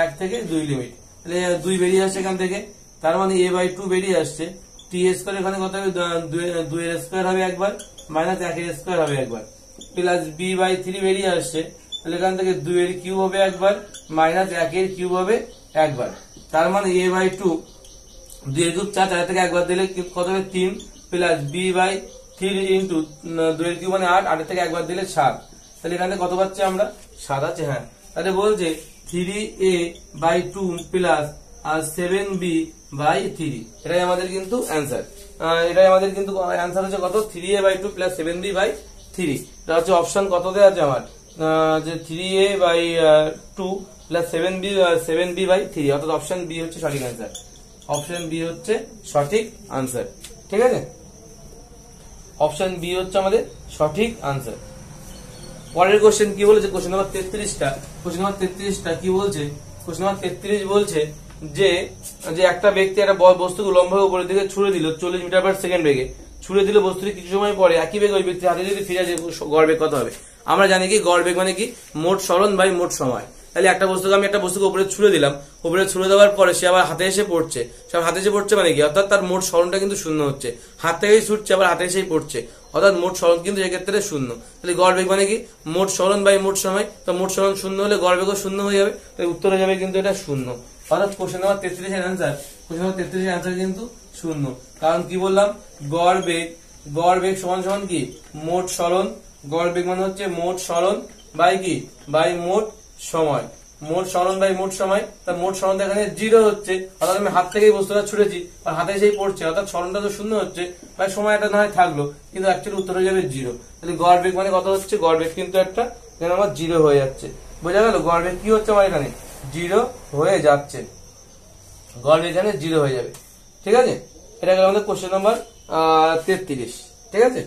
1 থেকে 2 লিমিট, তাহলে 2 বেরিয়ে আসছে এখান থেকে, তার মানে a বাই 2 বেরিয়ে আসছে। t স্কয়ার এখানে কত হবে? 2 এর স্কয়ার হবে একবার, মাইনাস 1 এর স্কয়ার হবে একবার, প্লাস b বাই 3 বেরিয়ে আসছে, তাহলে এখান থেকে 2 এর কিউব হবে একবার, মাইনাস 1 এর কিউব হবে একবার, তার মানে a বাই 2 2 এর কিউব 4, 4 থেকে একবার দিলে কত হবে? 3 প্লাস b বাই 3 ইন্টু 2 এর কিউব মানে 8, 8 থেকে একবার দিলে 7, তাহলে এখানে কত পাচ্ছি আমরা? 7 আছে। হ্যাঁ, তাহলে বলছে 3a by 2 plus 7b by 3, এটাই আমাদের কিন্তু অ্যান্সার। এটাই আমাদের কিন্তু অ্যান্সার হচ্ছে কত? 3a by 2 plus 7b by 3। এটা হচ্ছে অপশন কততে আছে আমার? যে 3a by 2 plus 7b by 3, অর্থাৎ অপশন বি হচ্ছে সঠিক অ্যান্সার। অপশন বি হচ্ছে সঠিক আনসার। ঠিক আছে, অপশন বি হচ্ছে আমাদের সঠিক আনসার। পরের কোশ্চেন কি বলেছে? কোশ্চেন নাম্বার 33টা। কোশ্চেন নাম্বার 33টা কি বলছে? কোশ্চেন নাম্বার 33 বলছে যে একটা ব্যক্তি একটা বস্তুকে উল্লম্বভাবে উপরের দিকে ছুড়ে দিল 40 মিটার পার সেকেন্ড বেগে, ছুড়ে দিল বস্তুটি কিছু সময় পরে একই বেগে ওই ব্যক্তির হাতে যদি ফিরে আসে গড় বেগ কত হবে? আমরা জানি কি গড় বেগ মানে কি? মোট সরণ বাই মোট সময়। তাহলে একটা বস্তুকে উপরে ছুড়ে দিলাম, উপরে ছুড়ে দেওয়ার পরে সে আবার হাতে এসে পড়ছে, সব হাতে এসে পড়ছে মানে কি? অর্থাৎ তার মোট সরণটা কিন্তু শূন্য হচ্ছে, হাত থেকেই ছুটছে আবার হাতে এসেই পড়ছে, অর্থাৎ মোট সরণ কিন্তু এক্ষেত্রে শূন্য। তাহলে গড় বেগ মানে কি? মোট সরণ বাই মোট সময়। তো মোট সরণ শূন্য হলে গড় বেগও শূন্য হয়ে যাবে, তাই উত্তর হয়ে যাবে কিন্তু এটা শূন্য। অর্থাৎ কোশ্চেন নাম্বার 33 এর অ্যান্সার, কোশ্চেন নাম্বার 33 এর অ্যান্সার কিন্তু শূন্য। কারণ কি বললাম? গড় বেগ সমান সমান কি? মোট সরণ। গড় বেগ মানে হচ্ছে মোট সরণ বাই কি? বাই মোট সময়। মোট সরণ বাই মোট সময়, তার মোট সরণটা এখানে 0 হচ্ছে, অর্থাৎ আমি হাত থেকেই বস্তুটা ছুড়েছি আর হাতে এসেই পড়ছে, অর্থাৎ সরণটা তো শূন্য হচ্ছে, বাই সময়টা না হয় থাকলো, কিন্তু অ্যাকচুয়ালি উত্তর হয়ে যাবে 0। তাহলে গড় বেগ মানে কত হচ্ছে? গড় বেগ কিন্তু একটা এখানে আমার 0 হয়ে যাচ্ছে। বোঝা গেল? গড় বেগ কি হচ্ছে আমার এখানে? 0 হয়ে যাচ্ছে, গড় বেগ এখানে 0 হয়ে যাবে। ঠিক আছে, এটা গেল আমাদের কোশ্চেন নাম্বার 33। ঠিক আছে,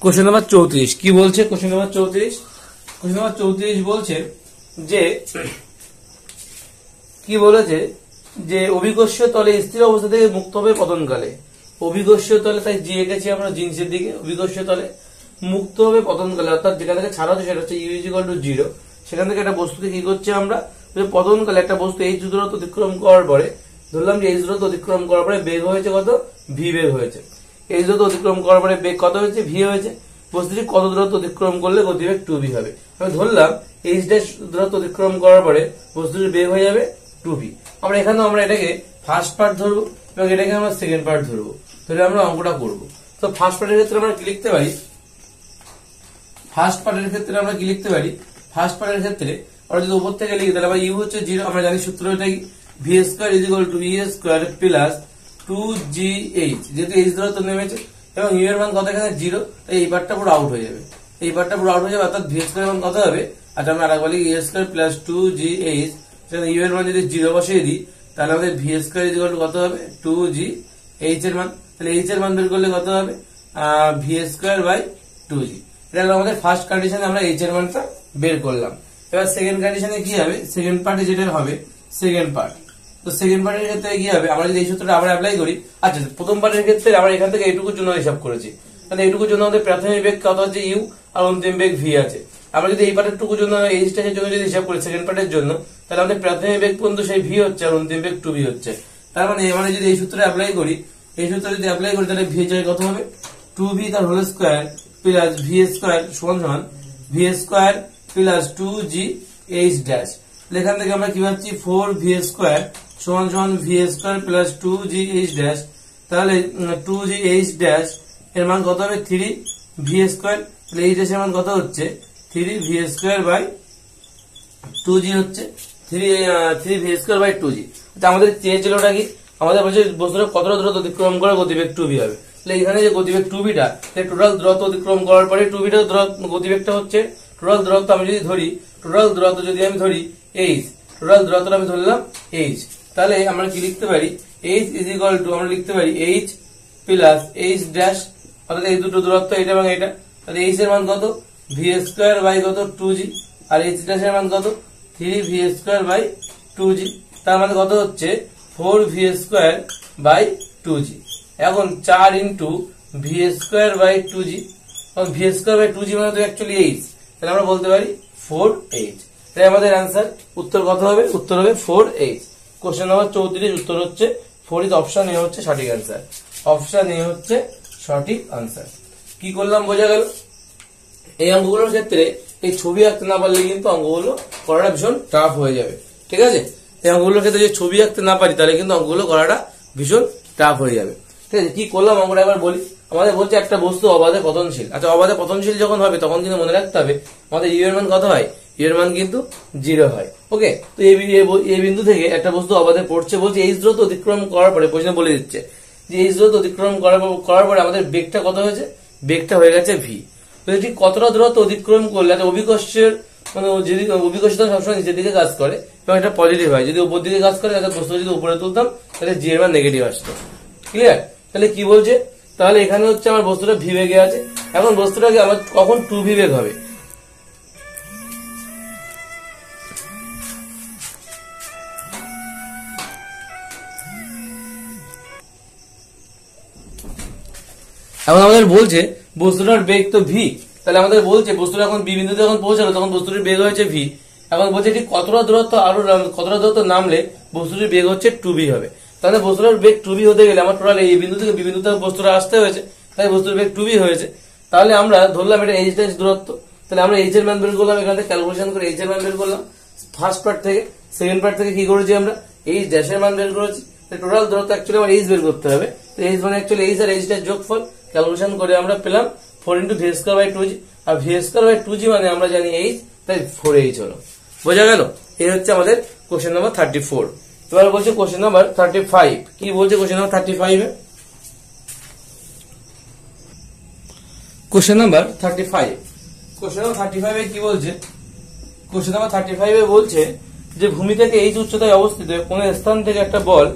কোশ্চেন নাম্বার 34 কি বলছে? কোশ্চেন নাম্বার 34 বলছে যে কি বলেছে যে অভিকর্ষীয় তলে স্থির অবস্থা থেকে মুক্ত হবে পতনকালে। অভিকর্ষীয় তলে, তাই জি এঁকেছি আমরা জিন্সের দিকে, অভিকর্ষীয় তলে মুক্ত হবে পতনকালে, অর্থাৎ যেখান থেকে ছাড়া হচ্ছে সেটা হচ্ছে ইউ ইজ ইকুয়াল টু 0। সেখান থেকে একটা বস্তুকে কি করছে আমরা? পতনকালে একটা বস্তু এই দূরত্ব অতিক্রম করার পরে, ধরলাম যে এই দূরত্ব অতিক্রম করার পরে বেগ হয়েছে কত? ভি বেগ হয়েছে। এই দূরত্ব অতিক্রম করার পরে বেগ কত হয়েছে? ভি হয়েছে। বস্তুটি কত দূরত্ব অতিক্রম করলে গতিবেগ 2v হবে? আমি ধরলাম এই দূরত্ব অতিক্রম করার পরে বস্তুটির বেগ হয়ে যাবে 2v। আমরা এটাকে ফার্স্ট পার্ট ধরবো এবং এটাকে আমরা সেকেন্ড পার্ট ধরবো, ধরে আমরা অঙ্কটা করবো। তো ফার্স্ট পার্টের ক্ষেত্রে আমরা কি লিখতে পারি? ফার্স্ট পার্টের ক্ষেত্রে আমরা যদি উপর থেকে লিখি তাহলে আবার ইউ হচ্ছে 0, আমরা জানি সূত্রটা কি V square is equal two E square plus 2gh, যেহেতু এইচ দূরত্ব নেমেছে এবং ইউ এর মান কত এখানে 0, তাই এই পার্টটা পুরো আউট হয়ে যাবে, এই পার্টটা পুরো আউট হয়ে যাবে, অর্থাৎ ভি স্কয়ার এর মান কত হবে, আচ্ছা আমরা আরেকবার লিখি ই স্কয়ার প্লাস 2gh, সেখানে ইউ এর মান যদি 0 বসিয়ে দিই তাহলে আমাদের V square is equal to কত হবে 2gh এর মান, তাহলে এইচ এর মান বের করলে কত হবে ভি স্কয়ার বাই 2g। এটা হলো আমাদের ফার্স্ট কন্ডিশনে আমরা এইচ এর মানটা বের করলাম। এবার সেকেন্ড কন্ডিশনে কি হবে, সেকেন্ড পার্টে যেটা হবে সেকেন্ড পার্ট, তো সেকেন্ড পার্টের ক্ষেত্রে কি হবে, আমরা যদি এই সূত্রটা আবার অ্যাপ্লাই করি, আচ্ছা প্রথম পার্টের ক্ষেত্রে আমরা এখান থেকে এইটুকুর জন্য হিসাব করেছি, তাহলে এইটুকুর জন্য আমাদের প্রাথমিক বেগ কত হচ্ছে ইউ আর অন্তিম বেগ ভি আছে। আমরা যদি এই পার্টের টুকুর জন্য এইচ এর জন্য যদি হিসাব করি সেকেন্ড পার্টের জন্য, তাহলে আমাদের প্রাথমিক বেগ পর্যন্ত সেই ভি হচ্ছে আর অন্তিম বেগ 2v হচ্ছে। তার মানে এবারে যদি এই সূত্রে অ্যাপ্লাই করি, এই সূত্রে যদি অ্যাপ্লাই করি তাহলে ভি এর কত হবে 2v তার whole square plus v square সমান সমান V square plus 2gh dash. এখান থেকে আমরা কি পাচ্ছি 4v স্কয়ার সমান সমান V square plus 2gh dash, তাহলে 2gh ড্যাশ এর মান কত হবে 3v স্কয়ার, তাহলে এই ড্যাশের মান কত হচ্ছে 3v স্কয়ার বাই 2g হচ্ছে 3v স্কয়ার বাই 2g। আচ্ছা আমাদের চেয়েছিল ওটা কি, আমাদের বলছে বস্তুটা কতটা দূরত্ব অতিক্রম করে গতিবেগ 2v হবে, তাহলে এখানে যে গতিবেগ 2vটা টোটাল দূরত্ব অতিক্রম করার পরে 2vটার গতিবেগটা হচ্ছে টোটাল দূরত্ব আমি যদি ধরি, টোটাল দূরত্ব যদি আমি ধরি h, টোটাল দূরত্বটা আমি ধরলাম h, তাহলে আমরা কি লিখতে পারি h ইজ ইকুয়াল টু আমরা লিখতে পারি h প্লাস h ড্যাশ, অর্থাৎ এই দুটো দূরত্ব এটা এবং এটা, তাহলে h এর মান কত ভি স্কয়ার বাই কত 2g আর h ড্যাশ এর মান কত 3v স্কয়ার বাই 2g, তার মানে কত হচ্ছে 4v স্কয়ার বাই 2g। এখন 4 into v square by 2g, এবং ভি স্কয়ার বাই 2g মানে তো অ্যাকচুয়ালি h, তাহলে আমরা বলতে পারি 4h। তাই আমাদের आंसर উত্তর কত হবে, উত্তর হবে 4h। কোশ্চেন নাম্বার 34 উত্তর হচ্ছে 4 ইজ অপশন এ হচ্ছে সঠিক आंसर, অপশন এ হচ্ছে সঠিক आंसर। কি করলাম বোঝা গেল। এই অঙ্কগুলোর ক্ষেত্রে এই ছবি আঁকতে না পারলে কিন্তু অঙ্কগুলো করাটা ভীষণ টাফ হয়ে যাবে, ঠিক আছে। এই অঙ্কগুলোর ক্ষেত্রে যদি ছবি আঁকতে না পারি তাহলে কিন্তু অঙ্কগুলো করাটা ভীষণ টাফ হয়ে যাবে, ঠিক আছে। কি করলাম অঙ্কটা একবার বলি। আমাদের বলছে একটা বস্তু অবাধে পতনশীল, আচ্ছা অবাধে পতনশীল যখন হবে তখন কিন্তু মনে রাখতে হবে আমাদের ইউ এর মান কত হয়, ইউ এর মান কিন্তু 0 হয়, ওকে। তো এই বিন্দু থেকে একটা বস্তু অবাধে পড়ছে, বলছে এইচ দূরত্ব অতিক্রম করার পরে প্রশ্ন বলে দিচ্ছে যে এইচ দূরত্ব অতিক্রম করার পরে আমাদের বেগটা কত হয়েছে, বেগটা হয়ে গেছে ভি। তো এটি কতটা দূরত্ব অতিক্রম করলে একটা অভিকর্ষের মানে যদি অভিকর্ষিত সবসময় নিচের দিকে কাজ করে এবং এটা পজিটিভ হয়, যদি উপর দিকে কাজ করে তাহলে বস্তু যদি উপরে তুলতাম তাহলে জি এর মান নেগেটিভ আসতো, ক্লিয়ার। তাহলে কি বলছে, তাহলে এখানে হচ্ছে আমার বস্তুটা ভি বেগে আছে, এখন বস্তুটাকে আমার কখন 2v বেগ হবে, এখন আমাদের বলছে বস্তুটার বেগ তো ভি, তাহলে আমাদের বলছে বস্তুটা এখন বি বিন্দুতে যখন পৌঁছালো তখন বস্তুটির বেগ হয়েছে ভি। এখন বলছে ঠিক কতটা দূরত্ব আরো কতটা দূরত্ব নামলে বস্তুটির বেগ হচ্ছে 2v হবে, তাহলে বস্তুটার বেগ 2v হতে গেলে আমার টোটাল এই বিন্দু থেকে বি বিন্দুতে বস্তুটা আসতে হয়েছে, তাই বস্তুর বেগ 2v হয়েছে। তাহলে আমরা ধরলাম এটা h ড্যাশ দূরত্ব, তাহলে আমরা h এর মান বের করলাম, এখান থেকে ক্যালকুলেশন করে h এর মান বের করলাম ফার্স্ট পার্ট থেকে। সেকেন্ড পার্ট থেকে কি করেছি আমরা h ড্যাশ এর মান বের করেছি, টোটাল দূরত্ব অ্যাকচুয়ালি আমার h বের করতে হবে, তো h মানে অ্যাকচুয়ালি h আর h ড্যাশ যোগফল, ক্যালকুলেশন করে আমরা পেলাম 4 into v square by 2g, আর ভি স্কয়ার বাই 2g মানে আমরা জানি h, তাই 4h হলো, বোঝা গেল। এই হচ্ছে আমাদের কোশ্চেন নাম্বার 34। এবার বলছে কোশ্চেন নাম্বার 35, কি বলছে কোশ্চেন নাম্বার 35 এ, কোশ্চেন নাম্বার 35, কোশ্চেন নাম্বার 35 এ কি বলছে, কোশ্চেন নাম্বার 35 এ বলছে যে ভূমি থেকে এই উচ্চতায় অবস্থিত কোন স্থান থেকে একটা বল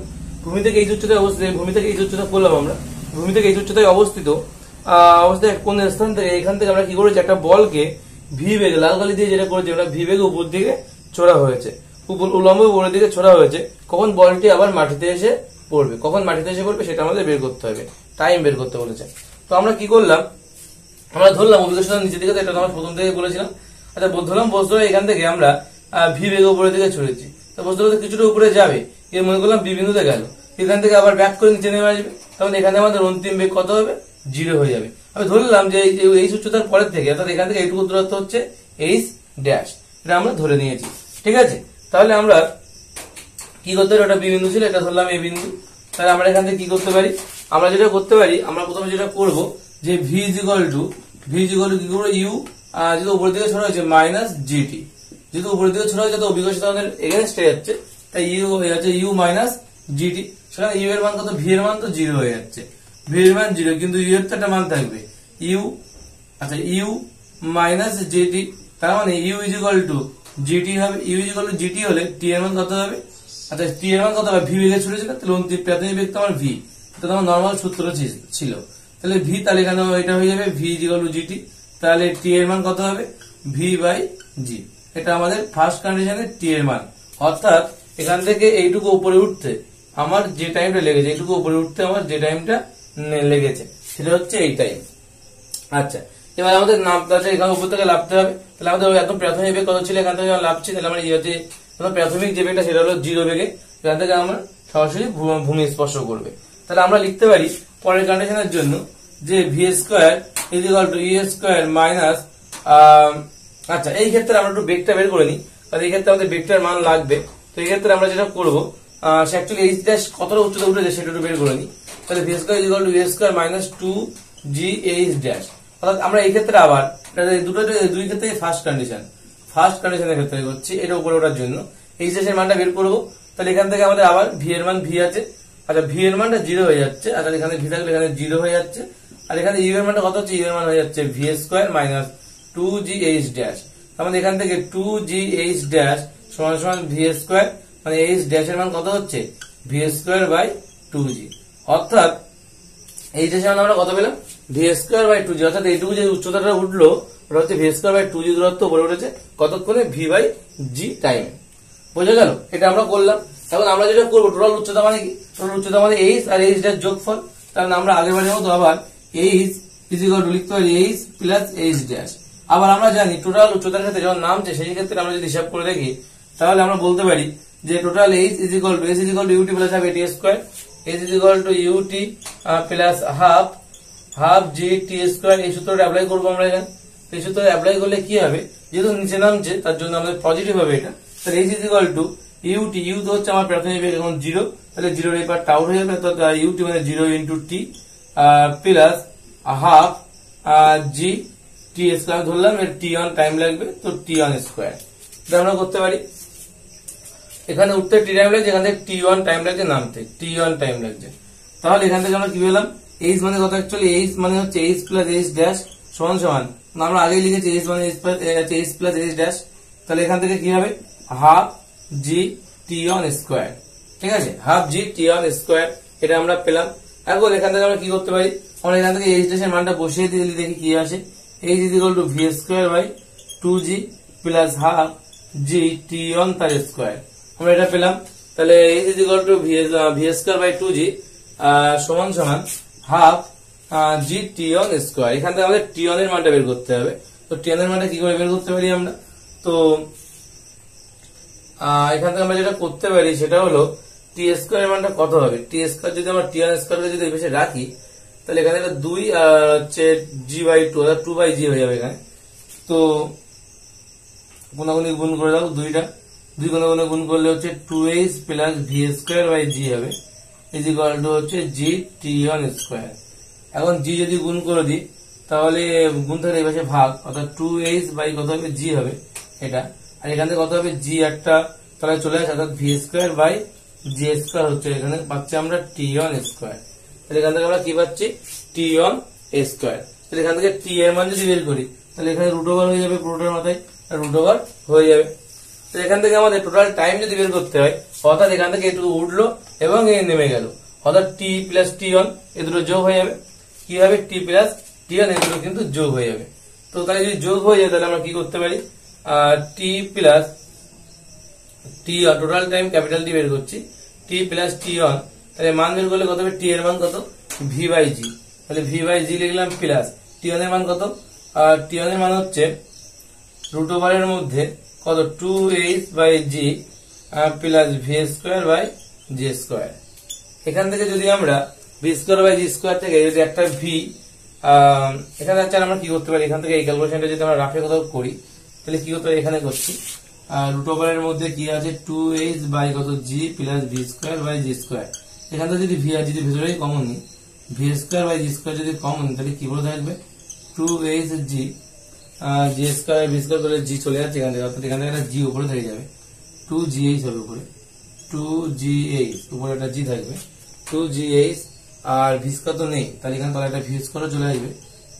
ভূমি থেকে এই উচ্চতায় অবস্থিত, ভূমি থেকে এই উচ্চতা করলাম আমরা, ভূমি থেকে এই উচ্চতায় অবস্থিত অবস্থায় কোন স্থান থেকে এখান থেকে আমরা কি করেছি একটা বলকে ভি বেগে লাল কালি দিয়ে যেটা করেছি ওটা ভি বেগে উপর দিকে ছোড়া হয়েছে, উলম্ব উপরের দিকে ছোড়া হয়েছে, কখন বলটি আবার মাটিতে এসে পড়বে, কখন মাটিতে এসে পড়বে সেটা আমাদের বের করতে হবে, টাইম বের করতে বলেছে। তো আমরা কি করলাম, আমরা ধরলাম অভিকর্ষতা নিচের দিকে, এটা আমরা প্রথম থেকে বলেছিলাম। আচ্ছা ধরলাম বস্তুটা এখান থেকে আমরা ভি বেগে উপরের দিকে ছড়েছি, তো বস্তুটা কিছুটা উপরে যাবে, এর মনে করলাম বি বিন্দুতে গেল, এখান থেকে আবার ব্যাক করে নিচে নেমে আসবে, তখন এখানে আমাদের অন্তিম বেগ কত হবে 0 হয়ে যাবে। আমি ধরলাম যে এই উচ্চতার পরের থেকে অর্থাৎ এখান থেকে এইটুকু দূরত্ব হচ্ছে h ড্যাশ, এটা আমরা ধরে নিয়েছি, ঠিক আছে। তাহলে আমরা কি করতে পারি, ওটা বি বিন্দু ছিল, এটা ধরলাম এই বিন্দু, তাহলে আমরা এখান থেকে কি করতে পারি, আমরা যেটা করতে পারি, আমরা প্রথমে যেটা করব যে ভি ইজ ইকুয়াল টু কি করবো ইউ যেটা উপরের দিকে ছড়া হয়েছে মাইনাস জিটি, যেহেতু উপরের দিকে ছোট হয়ে যাতে অভিকর্ষ ত্বরণের এগেনস্টে যাচ্ছে, তাই ইউ হয়ে যাচ্ছে ইউ মাইনাস জিটি। সেখানে ইউ এর মান কত, ভি এর মান তো 0 হয়ে যাচ্ছে, ভি এর মান 0, কিন্তু ইউ এর তো একটা মান থাকবে ইউ, আচ্ছা ইউ মাইনাস জিটি, তার মানে U is equal to GT হবে। U is equal to GT হলে টি এর মান কত হবে, আচ্ছা টি এর মান কত হবে, ভি বেগে ছুটেছিল, তাহলে অন্তিম প্রাথমিক বেগ তো আমার ভি, এটা তো আমার নর্মাল সূত্র ছিল, তাহলে ভি, তাহলে এখানে এটা হয়ে যাবে V is equal to GT, তাহলে টি এর মান কত হবে, ভি বাই জি। এটা আমাদের ফার্স্ট কন্ডিশনে টি এর মান। অর্থাৎ এখান থেকে এইটুকু উপরে উঠতে আমার যে টাইমটা লেগেছে, এইটুকু উপরে উঠতে আমার যে টাইমটা লেগেছে সেটা হচ্ছে এই টাইম। আচ্ছা, এবার আমাদের নামতে আছে, এখানে উপর থেকে লাভতে হবে, তাহলে আমাদের একদম প্রাথমিক বেগ কত ছিল, এখান থেকে লাভছি, তাহলে আমরা ইয়েতে প্রাথমিক যে বেগটা সেটা হলো 0 বেগে, এখান থেকে আমরা সরাসরি ভূমি স্পর্শ করবে। তাহলে আমরা লিখতে পারি পরের কন্ডিশনের জন্য যে v square is equal to you square minus, আচ্ছা এই ক্ষেত্রে আমরা একটু বেগটা বের করে নিই, কারণ এই ক্ষেত্রে আমাদের বেগটার মান লাগবে। তো এই ক্ষেত্রে আমরা যেটা করবো, সে অ্যাকচুয়ালি এইচ ড্যাশ কতটা উচ্চতা উঠেছে সেটা একটু বের করে নিই। তাহলে v square is equal to you square minus 2g h dash. অর্থাৎ আমরা এই ক্ষেত্রে আবার দুই ক্ষেত্রে ফার্স্ট কন্ডিশনের ক্ষেত্রে করছি, এটা উপরে ওঠার জন্য এইচ ড্যাশ এর মানটা বের করবো। তাহলে এখান থেকে আমাদের আবার ভি এর মান ভি আছে, আচ্ছা ভি এর মানটা 0 হয়ে যাচ্ছে, আর এখানে ভি থাকলে এখানে 0 হয়ে যাচ্ছে, আর এখানে ইউ এর মানটা কত হচ্ছে, ইউ এর মান হয়ে যাচ্ছে V square minus 2g h dash. আমাদের এখান থেকে 2g এইচ ড্যাশ সমান সমান ভি স্কোয়ার, মানে এইচ ড্যাশ এর মান কত হচ্ছে, ভি স্কোয়ার বাই 2g। অর্থাৎ এইচ ড্যাশ এর মান আমরা কত পেলাম, ভি স্কোয়ার বাই 2g। অর্থাৎ এইটুকু যে উচ্চতাটা উঠলো ওটা হচ্ছে ভি স্কোয়ার বাই 2g দূরত্ব উপরে উঠেছে, কতক্ষণে, ভি বাই জি টাইমে। বোঝা গেল? এটা আমরা করলাম। এখন আমরা যেটা করবো, টোটাল উচ্চতা মানে কি, টোটাল উচ্চতা মানে এইচ আর এইচ ড্যাশ যোগফল। কারণ আমরা আগের বারের মতো আবার এইচ ইজ ইকুয়াল টু লিখতে পারি এইচ প্লাস এইচ ড্যাশ। আবার আমরা জানি টোটাল উচ্চতার ক্ষেত্রে যখন নামছে সেই ক্ষেত্রে আমরা যদি হিসাব করে দেখি, তাহলে আমরা বলতে পারি যে total H is equal to H is equal to UT plus half এটি square, H is equal to UT plus half G T square. এই সূত্রটা অ্যাপ্লাই করবো আমরা এখানে। এই সূত্র অ্যাপ্লাই করলে কি হবে, যেহেতু নিচে নামছে তার জন্য আমাদের পজিটিভ হবে এটা। তাহলে h is equal to u t, u তো হচ্ছে আমার প্রাথমিক বেগ এখন 0, তাহলে 0 এর পার্ট আউট হয়ে যাবে, অর্থাৎ ইউটি মানে 0 ইন্টু টি প্লাস হাফ জি টি স্কোয়ার ধরলাম, এর টি অন টাইম লাগবে, তো টি অন স্কোয়ার। এটা আমরা করতে পারি। এখানে উঠতে টি টাইম লাগছে, এখান থেকে টি ওয়ান টাইম লাগছে, নামতে টি ওয়ান টাইম লাগছে। তাহলে এখান থেকে আমরা কি পেলাম, এইচ মানে কত, অ্যাকচুয়ালি এইচ মানে হচ্ছে এইচ প্লাস এইচ ড্যাশ সমান সমান, আমরা আগেই লিখেছি এইচ মানে এইচ প্লাস এইচ ড্যাশ। তাহলে এখান থেকে কি হবে, half G t on square. ঠিক আছে, half G t on square, এটা আমরা পেলাম। এখন এখান থেকে আমরা কি করতে পারি, আমরা এখান থেকে এইচ ড্যাশ এর মানটা বসিয়ে দিলে দেখি কি আসে, h is equal to v square by 2g plus half G t on তার স্কোয়ার, আমরা এটা পেলাম। তাহলে h is equal to v square by 2g সমান সমান half G t on square. এখান থেকে আমাদের টি অন এর মানটা বের করতে হবে। তো টি অন এর মানটা কি করে বের করতে পারি আমরা, তো এখান থেকে আমরা যেটা করতে পারি সেটা হলো টি স্কোয়ার এর মানটা কত হবে, টি স্কোয়ার যদি আমরা টি অন স্কোয়ারকে যদি এই পাশে রাখি, তাহলে এখানে 2 হচ্ছে জি বাই 2, অর্থাৎ 2 বাই জি হয়ে যাবে এখানে। তো কোনাগুনি গুণ করে দাও, 2 কোনাগুনি গুণ করলে হচ্ছে 2h plus V square by G হবে, ইজ ইকুয়াল টু হচ্ছে জি টি অন স্কোয়ার। এখন জি যদি গুণ করে দিই, তাহলে গুণ থাকলে এই পাশে ভাগ, অর্থাৎ 2h বাই কত হবে, জি হবে এটা, আর এখান থেকে কত হবে, জি একটা তাহলে চলে আসে, অর্থাৎ v square by g square হচ্ছে, এখানে পাচ্ছি আমরা টি অন স্কোয়ার। তাহলে এখান থেকে আমরা কি পাচ্ছি, টি অন স্কোয়ার। তাহলে এখান থেকে টি এর মান যদি বের করি, তাহলে এখানে রুট ওভার হয়ে যাবে, পুরোটার মাথায় রুট ওভার হয়ে যাবে। তো এখান থেকে আমাদের টোটাল টাইম যদি বের করতে হয়, অর্থাৎ এখান থেকে এটুকু উঠলো এবং এ নেমে গেল, অর্থাৎ টি প্লাস টি অন এ দুটো যোগ হয়ে যাবে। কি হবে, টি প্লাস টি অন এ দুটো কিন্তু যোগ হয়ে যাবে। তো তাহলে যদি যোগ হয়ে যায়, তাহলে আমরা কি করতে পারি, T plus T on, total time capital T বের করছি, টি প্লাস টি অন, তাহলে মান বের করলে কত হবে, টি এর মান কত, ভি বাই জি। তাহলে ভি বাই জি লিখলাম, প্লাস টি অন এর মান কত, টি অন এর মান হচ্ছে রুট ওভারের মধ্যে কত, 2h by G plus V square by g square. এখান থেকে যদি আমরা V square by g square থেকে যদি একটা ভি এখানে আছে, আমরা কি করতে পারি, এখান থেকে এই ক্যালকুলেশনটা যদি আমরা রাফে কোথাও করি, তাহলে কি করতে পারি, এখানে করছি রুট ওভারের মধ্যে কি আছে, 2h বাই কত g plus V square by g square. এখান থেকে যদি ভি আর যদি ভেতরেই কমন নিই, v square by g square যদি কমন নিই, তাহলে কি বলে থাকবে, 2h g g square v square করে জি চলে যাচ্ছে এখান থেকে, অর্থাৎ এখান থেকে একটা জি উপরে থেকে যাবে, 2gh হবে উপরে, 2gh উপরে একটা জি থাকবে, 2gh আর ভি স্কোয়ার তো নেই, তাহলে এখানে তাহলে একটা ভি স্কোয়ার চলে আসবে,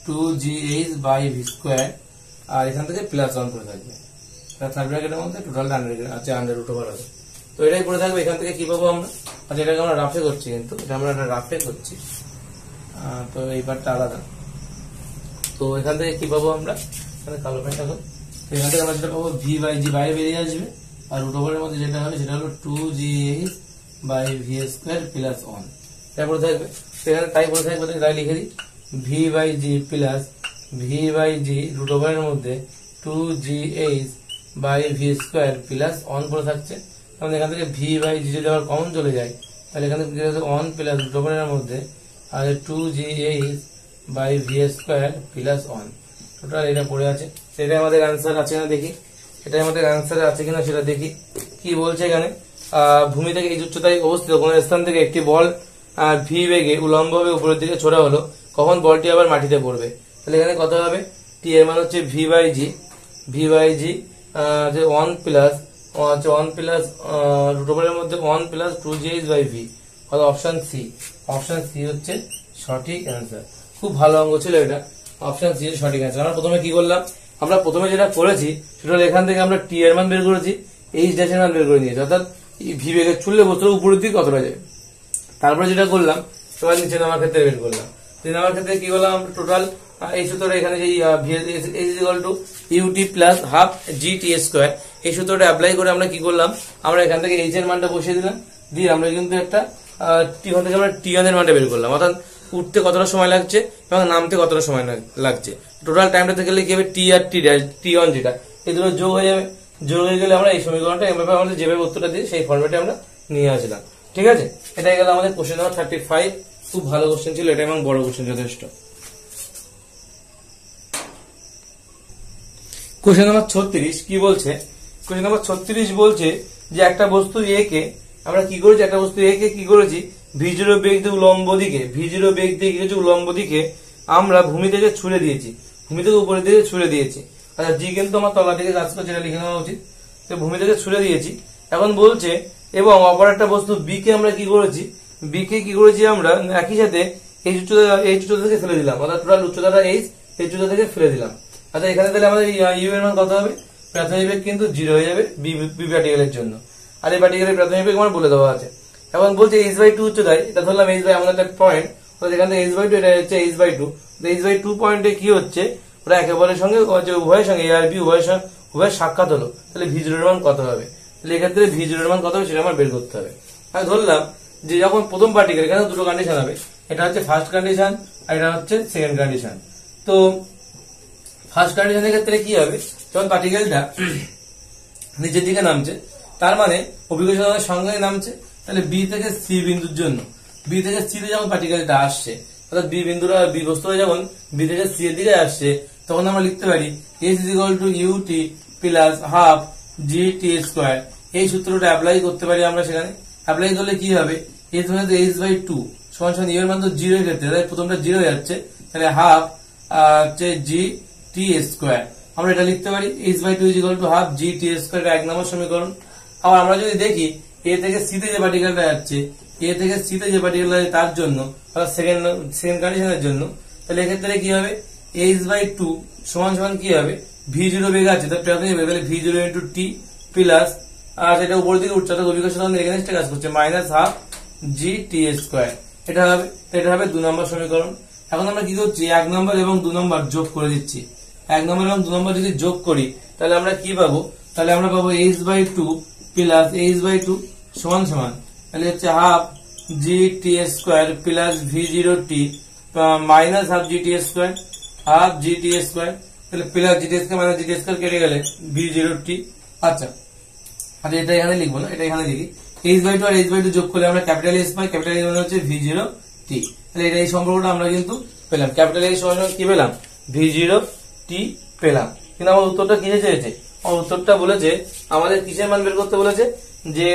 2gh বাই ভি স্কোয়ার, আর এখান থেকে প্লাস 1 করে থাকবে, থার্ড ব্র্যাকেটের মধ্যে টোটাল আন্ডার রুট ওভার হবে। তো এটাই পড়ে থাকবে। এখান থেকে কি পাবো আমরা, আচ্ছা এটাকে আমরা রাফে করছি, কিন্তু এটা আমরা একটা রাফে করছি, তো এই পার্টটা আলাদা। তো এখান থেকে কি পাবো আমরা, এখানে কালো পেনটা হবে, তো এখান থেকে আমরা যেটা পাবো ভি বাই জি বাইরে বেরিয়ে আসবে, আর রুট ওভারের মধ্যে যেটা হবে সেটা হলো 2gh by v square plus 1, এটা পড়ে থাকবে। সেখানে তাই পড়ে থাকবে, তাই লিখে দিই v by G plus v by g root ওভারের মধ্যে 2gh by v square plus 1 পড়ে থাকছে। কারণ এখান থেকে ভি বাই জি যদি আবার কমন চলে যায়, তাহলে এখান থেকে 1 প্লাস রুট ওভারের মধ্যে আর 2gh by v square plus 1, total এটা পড়ে আছে। সেটা আমাদের আনসার আছে কিনা দেখি, এটা আমাদের আনসার আছে কিনা সেটা দেখি। কি বলছে এখানে, ভূমি থেকে এই উচ্চতায় অবস্থিত কোন স্থান থেকে একটি বল ভি বেগে উলম্বভাবে উপরের দিকে ছোড়া হলো, কখন বলটি আবার মাটিতে পড়বে। তাহলে এখানে কত হবে, টি এর মান হচ্ছে ভি বাই জি যে 1 প্লাস রুট ওভারের মধ্যে 1 plus 2gh by v, option c হচ্ছে সঠিক অ্যান্সার। খুব ভালো অঙ্ক ছিল এটা, অপশন সি সঠিক অ্যান্সার। আমরা প্রথমে কি করলাম, আমরা প্রথমে যেটা করেছি সেটা হলো এখান থেকে আমরা টি এর মান বের করেছি, এইচ ড্যাশ এর মান বের করে নিয়েছি, অর্থাৎ ভি বেগের চুললে বস্তুর উপরের দিকে কতটা যাবে। তারপরে যেটা করলাম, এবার নিচে নামার ক্ষেত্রে বের করলাম। নিচে নামার ক্ষেত্রে কি করলাম, টোটাল এই সূত্রটা এখানে যে ইউটি প্লাস হাফ জি টি স্কোয়ার, এই সূত্রটা অ্যাপ্লাই করে আমরা কি করলাম, আমরা এখান থেকে এইচ এর মানটা বসিয়ে দিলাম, দিয়ে আমরা কিন্তু একটা টি থেকে আমরা টি এর মানটা বের করলাম, অর্থাৎ উঠতে কতটা সময় লাগছে এবং নামতে কতটা সময় লাগছে। টোটাল টাইমটা থেকে গেলে কি হবে, টি আর টি অন যেটা, এই দুটো যোগ হয়ে যাবে, যোগ হয়ে গেলে আমরা এই সমীকরণটা এভাবে আমাদের যেভাবে উত্তরটা দিয়ে সেই ফর্মেটে আমরা নিয়ে আসলাম। ঠিক আছে, এটাই গেল আমাদের কোশ্চেন নাম্বার 35। খুব ভালো কোশ্চেন ছিল এটা এবং বড় কোশ্চেন যথেষ্ট। কোশ্চেন নাম্বার 36 কি বলছে, কোশ্চেন নাম্বার 36 বলছে যে একটা বস্তু এ কে আমরা কি করেছি, একটা বস্তু এ কে কি করেছি, v0 বেগ দিয়ে উলম্ব দিকে আমরা ভূমি থেকে ছুড়ে দিয়েছি, ভূমি থেকে উপরের দিকে ছুড়ে দিয়েছি। আচ্ছা জি কিন্তু আমার তলা দিকে কাজ করছে, এটা লিখে নেওয়া উচিত। তো ভূমি থেকে ছুড়ে দিয়েছি, এখন বলছে এবং অপর একটা বস্তু বি কে আমরা কি করেছি, আমরা একই সাথে এই উচ্চতা থেকে ফেলে দিলাম, অর্থাৎ টোটাল উচ্চতাটা এই উচ্চতা থেকে ফেলে দিলাম। আচ্ছা এখানে তাহলে আমাদের ইউ এর মান কত হবে, প্রাথমিক বেগ কিন্তু 0 হয়ে যাবে বি পার্টিকেলের জন্য, আর এই পার্টিকেলের প্রাথমিক বেগ আমার বলে দেওয়া আছে। এখন বলছে h/2 উচ্চতায়, এটা ধরলাম h বাই আমাদের একটা পয়েন্ট, এখান থেকে h/2 এটা হচ্ছে h/2, h/2 পয়েন্টে কি হচ্ছে, ওরা একেবারের সঙ্গে উভয়ের সঙ্গে এ আর বি উভয়ের সাক্ষাৎ হলো, তাহলে v0 এর মান কত হবে, তাহলে এক্ষেত্রে v0 এর মান কত হবে সেটা আমার বের করতে হবে। আমি ধরলাম যে যখন প্রথম পার্টিকেল, এখানে দুটো কন্ডিশন হবে, এটা হচ্ছে ফার্স্ট কন্ডিশন আর এটা হচ্ছে সেকেন্ড কন্ডিশন। তো ফার্স্ট কন্ডিশনের ক্ষেত্রে কি হবে, যখন পার্টিকেলটা নিচের দিকে নামছে, তার মানে অভিকর্ষণের সঙ্গে নামছে, তাহলে বি থেকে সি বিন্দুর জন্য, বি থেকে সি তে যখন পার্টিকেলটা আসছে, অর্থাৎ বি বস্তুটা যখন বি থেকে সি এর দিকে আসছে, তখন আমরা লিখতে পারি h = ut প্লাস হাফ জি টি স্কোয়ার। এই সূত্রটা অ্যাপ্লাই করতে পারি আমরা, সেখানে অ্যাপ্লাই করলে কি হবে, h/2 সমান ইউ এর মান তো 0 এর ক্ষেত্রে, তাই প্রথমটা 0 হয়ে যাচ্ছে, তাহলে হাফ জি টি স্কোয়ার। আমরা এটা লিখতে পারি h/2 = হাফ জি টি স্কোয়ার, এক নম্বর সমীকরণ। আবার আমরা যদি দেখি এ থেকে সি তে যে পার্টিকেলটা যাচ্ছে, তার জন্য সেকেন্ড কন্ডিশনের জন্য, তাহলে এক্ষেত্রে কি হবে, h/2 সমান কি হবে, v0 বেগ আছে, তাহলে v0 × t প্লাস, আর এটা উপর দিকে উঠছে, অভিকর্ষণ এগেইনস্টে কাজ করছে, মাইনাস হাফ জি টি স্কোয়ার। এটা হবে 2 নম্বর সমীকরণ। এখন আমরা কি করছি, 1 নম্বর এবং 2 নম্বর যোগ করে দিচ্ছি। 1 নম্বর এবং 2 নম্বর যদি যোগ করি, তাহলে আমরা কি পাবো, তাহলে আমরা পাবো h/2 প্লাস h/2 সমান তাহলে হচ্ছে হাফ জি টি স্কোয়ার প্লাস v0 টি মাইনাস হাফ জি টি স্কোয়ার, তাহলে প্লাস জি টি স্কোয়ার মাইনাস জি টি স্কোয়ার কেটে গেলে v0 টি। আচ্ছা এটা এখানে লিখবো না, এটা এখানে লিখি, h/2 আর h/2 যোগ করলে আমরা ক্যাপিটাল এস পাই, ক্যাপিটাল এস মানে হচ্ছে v0 টি। তাহলে এটা এই সম্পর্কটা আমরা কিন্তু পেলাম, ক্যাপিটাল এস সমান কি পেলাম, v0 টি পেলাম। কিন্তু আমার উত্তরটা কিসে চেয়েছে, আমার উত্তরটা বলেছে আমাদের কিসের মান বের করতে বলেছে, যে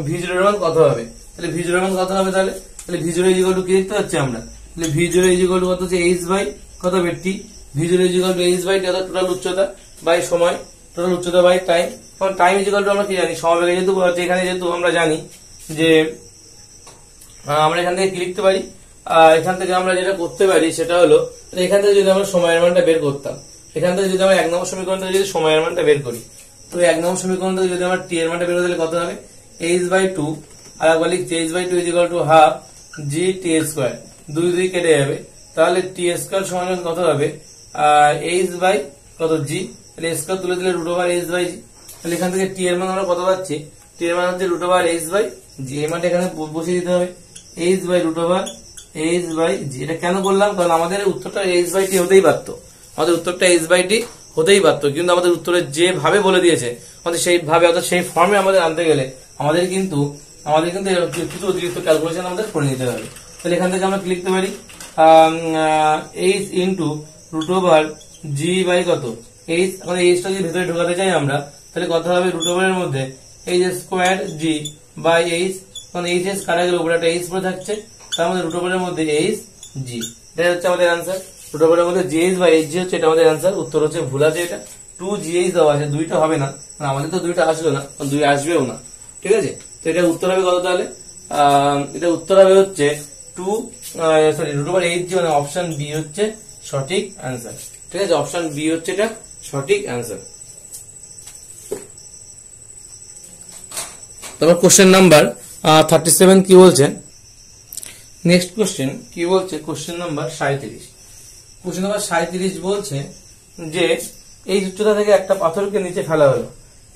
v0 এর মান কত হবে। তাহলে v0 এর মান কত হবে, তাহলে v0 = কি দেখতে পাচ্ছি আমরা, তাহলে v0 = কত হচ্ছে h বাই কত হবে t, v0 equal to h by t অর্থাৎ টোটাল উচ্চতা বাই সময়, টোটাল উচ্চতা বাই টাইম। এখন টাইম ইকুয়াল টু আমরা কি জানি, সমবেগে যেহেতু এখানে যেহেতু আমরা জানি যে আমরা এখান থেকে কি লিখতে পারি, এখান থেকে আমরা যেটা করতে পারি সেটা হলো এখান থেকে যদি আমরা সময়ের মানটা বের করতাম, এখান থেকে যদি আমরা 1 নম্বর সমীকরণ থেকে যদি সময়ের মানটা বের করি, তো 1 নম্বর সমীকরণ থেকে যদি আমরা t এর মানটা বের করতে কত হবে, h বাই 2, আর একবার লিখছি h by 2 is equal to half G T square, 2 কেটে যাবে, তাহলে টি স্কোয়ার সমান কত হবে, h বাই কত জি, তাহলে স্কোয়ার তুলে দিলে রুট ওভার h বাই জি, তাহলে এখান থেকে টি এর মান আমরা কত পাচ্ছি, টি এর মান হচ্ছে root over h by G, এই মানটা এখানে বসিয়ে দিতে হবে, h by root over h by G. এটা কেন করলাম, কারণ আমাদের উত্তরটা h বাই টি হতেই পারতো, আমাদের উত্তরটা h বাই টি হতেই পারতো, কিন্তু আমাদের উত্তরে যেভাবে বলে দিয়েছে আমাদের সেইভাবে অর্থাৎ সেই ফর্মে আমাদের আনতে গেলে আমাদের কিন্তু কিছু অতিরিক্ত ক্যালকুলেশন আমাদের করে নিতে হবে। তাহলে এখান থেকে আমরা কি লিখতে পারি, h into root over g by কত h, এখন এইচটা যদি ভেতরে ঢোকাতে চাই আমরা তাহলে কত হবে, রুট ওভারের মধ্যে h square g by h, কারণ h এস কাটা গেলে উপরে একটা h পড়ে থাকছে, তার মধ্যে রুট ওভারের মধ্যে h জি, এটা হচ্ছে আমাদের আনসার। রুট ওভারের মধ্যে gh বাই h জি হচ্ছে এটা আমাদের আনসার। উত্তর হচ্ছে ভুল আছে, এটা 2gh দেওয়া আছে, 2টা হবে না, আমাদের তো 2টা আসলো না, 2 আসবেও না, ঠিক আছে। তো এটা উত্তর হবে কত তাহলে, এটা উত্তর হবে হচ্ছে রুট ওভার h জি, মানে অপশন বি হচ্ছে সঠিক আনসার, ঠিক আছে, অপশন বি হচ্ছে এটা সঠিক আনসার। তারপর কোশ্চেন নাম্বার 37 কি বলছে, নেক্সট কোশ্চেন কি বলছে, কোশ্চেন নাম্বার 37। কোশ্চেন নাম্বার 37 বলছে যে এই উচ্চতা থেকে একটা পাথরকে নিচে ফেলা হলো,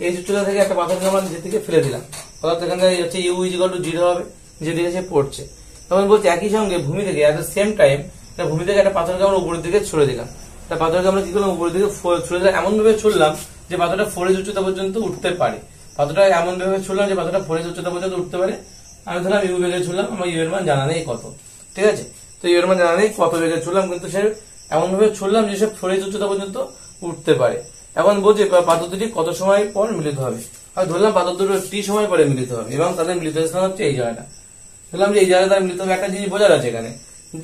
এই উচ্চতা থেকে একটা পাথরকে আমরা নিচে থেকে ফেলে দিলাম, অর্থাৎ এখান থেকে হচ্ছে ইউ ইকুয়াল টু 0 হবে, যেদিকে সে পড়ছে। তখন বলছে একই সঙ্গে ভূমি থেকে এট দ্য সেম টাইম ভূমি থেকে একটা পাথরকে আমরা উপরের দিকে ছুড়ে দিলাম, তা পাথরকে আমরা কি করলাম, উপরের দিকে ছুড়ে দিলাম, এমন ভাবে ছুড়লাম যে পাথরটা 4 ইঞ্চি উচ্চতা পর্যন্ত উঠতে পারে, পাথরটা এমন ভাবে ছুড়লাম যে পাথরটা 4 ইঞ্চি উচ্চতা পর্যন্ত উঠতে পারে। আমি ধরলাম ইউ বেগে ছুড়লাম, আমার ইউ এর মান জানা নেই কত, ঠিক আছে, তো ইউ এর মান জানা নেই কত বেগে ছুড়লাম, কিন্তু সে এমন ভাবে ছুড়লাম যে সে 4 ইঞ্চি উচ্চতা পর্যন্ত উঠতে পারে। এখন বলছে পাথর দুটি কত সময় পর মিলিত হবে, আমি ধরলাম পাথর দুটো টি সময় পরে মিলিত হবে এবং তাদের মিলিত স্থান হচ্ছে এই জায়গাটা, ধরলাম যে এই জায়গায় তারা মিলিত হবে। একটা জিনিস বোঝার আছে এখানে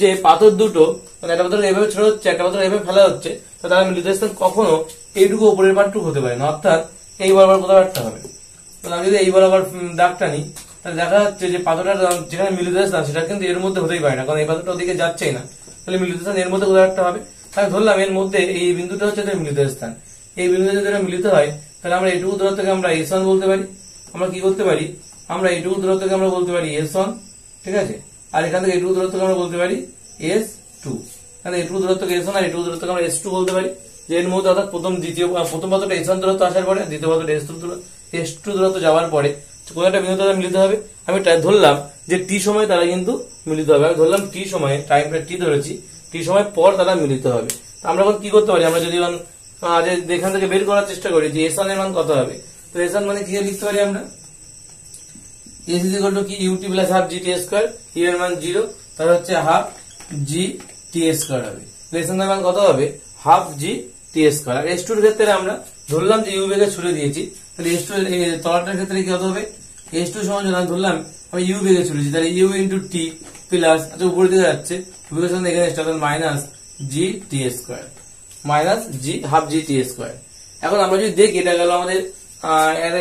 যে পাথর দুটো, মানে একটা পাথর এভাবে ছোড়া হচ্ছে, একটা পাথর এভাবে ফেলা হচ্ছে, তো তারা মিলিত স্থান কখনো এইটুকু উপরের পার্টটুকু হতে পারে না, অর্থাৎ এই বরাবর কোথাও একটা হবে। তো আমি যদি এই বরাবর দাগটা নিই তাহলে দেখা যাচ্ছে যে পাথরটা যেখানে মিলিত স্থান সেটা কিন্তু এর মধ্যে হতেই পারে না, কারণ এই পাথরটা ওদিকে যাচ্ছেই না, তাহলে মিলিত স্থান এর মধ্যে কোথাও একটা হবে। আমি ধরলাম এর মধ্যে এই বিন্দুটা হচ্ছে মিলিত স্থান, এই বিন্দুতে যদি মিলিত হয় তাহলে আমরা এইটুকু দূরত্বকে আমরা s1 বলতে পারি। আমরা কি করতে পারি, আমরা এইটুকু দূরত্বকে আমরা বলতে পারি s1, ঠিক আছে, আর এখান থেকে এইটুকু দূরত্বকে আমরা বলতে পারি s2, মানে এইটুকু দূরত্বকে s1 আর এইটুকু দূরত্বকে আমরা s2 বলতে পারি। যে এর মধ্যে অর্থাৎ প্রথম পাথরটা s1 দূরত্ব আসার পরে দ্বিতীয় পাথরটা s2 দূরত্ব যাওয়ার পরে কোন একটা বিন্দু তারা মিলিত হবে। আমি ধরলাম যে টি সময় তারা কিন্তু মিলিত হবে, আমি ধরলাম টি সময়ে, টাইমটা টি ধরেছি, টি সময় পর তারা মিলিত হবে। আমরা এখন কি করতে পারি, আমরা যদি এখান থেকে বের করার চেষ্টা করি যে s1 এর মান কত হবে, তো s1 মানে কি লিখতে পারি আমরা, s is equal to কি ut প্লাস হাফ জি টি স্কয়ার, u এর মান 0, তাহলে হচ্ছে হাফ জি টি স্কয়ার হবে। s1 এর মান কত হবে, হাফ জি টি স্কয়ার। আর s2 এর ক্ষেত্রে আমরা ধরলাম যে u বেগে ছুড়ে দিয়েছি, তাহলে s2 এর তলাটার ক্ষেত্রে কি হতে হবে, s2 সমান আমি ধরলাম আমি u বেগে ছুড়েছি, তাহলে u ইনটু টি প্লাস, আচ্ছা উপরে দিকে যাচ্ছে বেগের সঙ্গে এখানে স্টার্ট মাইনাস জি টি স্কয়ার, মাইনাস জি হাফ জি টি স্কয়ার। এখন আমরা যদি দেখি এটা গেল আমাদের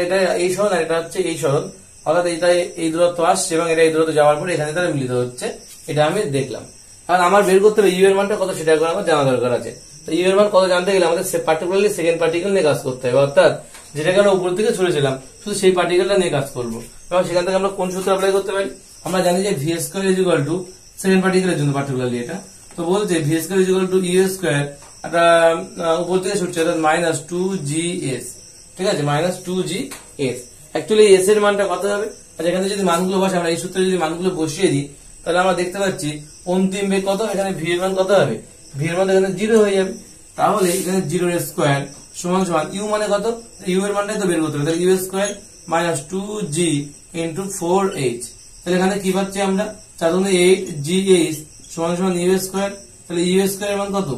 এটা এই সরণ আর এটা হচ্ছে এই সরণ, অর্থাৎ এটা এই দূরত্ব আসছে এবং এটা এই দূরত্ব যাওয়ার পরে এখানে তারা মিলিত হচ্ছে, এটা আমি দেখলাম। কারণ আমার বের করতে হবে ইউ এর মানটা কত সেটা আমার জানা দরকার আছে। তো ইউ এর মান কত জানতে গেলে আমাদের পার্টিকুলারলি সেকেন্ড পার্টিকেল নিয়ে কাজ করতে হবে, অর্থাৎ যেটাকে আমরা উপর থেকে ছুড়েছিলাম শুধু সেই পার্টিকেলটা নিয়ে কাজ করবো। এবং সেখান থেকে আমরা কোন সূত্র অ্যাপ্লাই করতে পারি, আমরা জানি যে V square is equal to second পার্টিকেলের জন্য পার্টিকুলারলি এটা, তো বলছে V square is equal to you square, একটা উপর থেকে ছুটছে অর্থাৎ মাইনাস 2gs, ঠিক আছে, মাইনাস 2gs। অ্যাকচুয়ালি এস এর মানটা কত হবে, আর এখানে যদি মানগুলো বসে আমরা এই সূত্রে যদি মানগুলো বসিয়ে দিই তাহলে আমরা দেখতে পাচ্ছি অন্তিম বেগ কত, এখানে ভি এর মান কত হবে, ভি এর মান এখানে 0 হয়ে যাবে, তাহলে এখানে 0 এর স্কয়ার সমান সমান ইউ মানে কত, ইউ এর মানটাই তো বের করতে হবে, তাহলে you square minus 2g into 4h, তাহলে এখানে কি পাচ্ছি আমরা 4×8gh সমান সমান ইউ স্কয়ার, তাহলে ইউ স্কয়ার এর মান কত,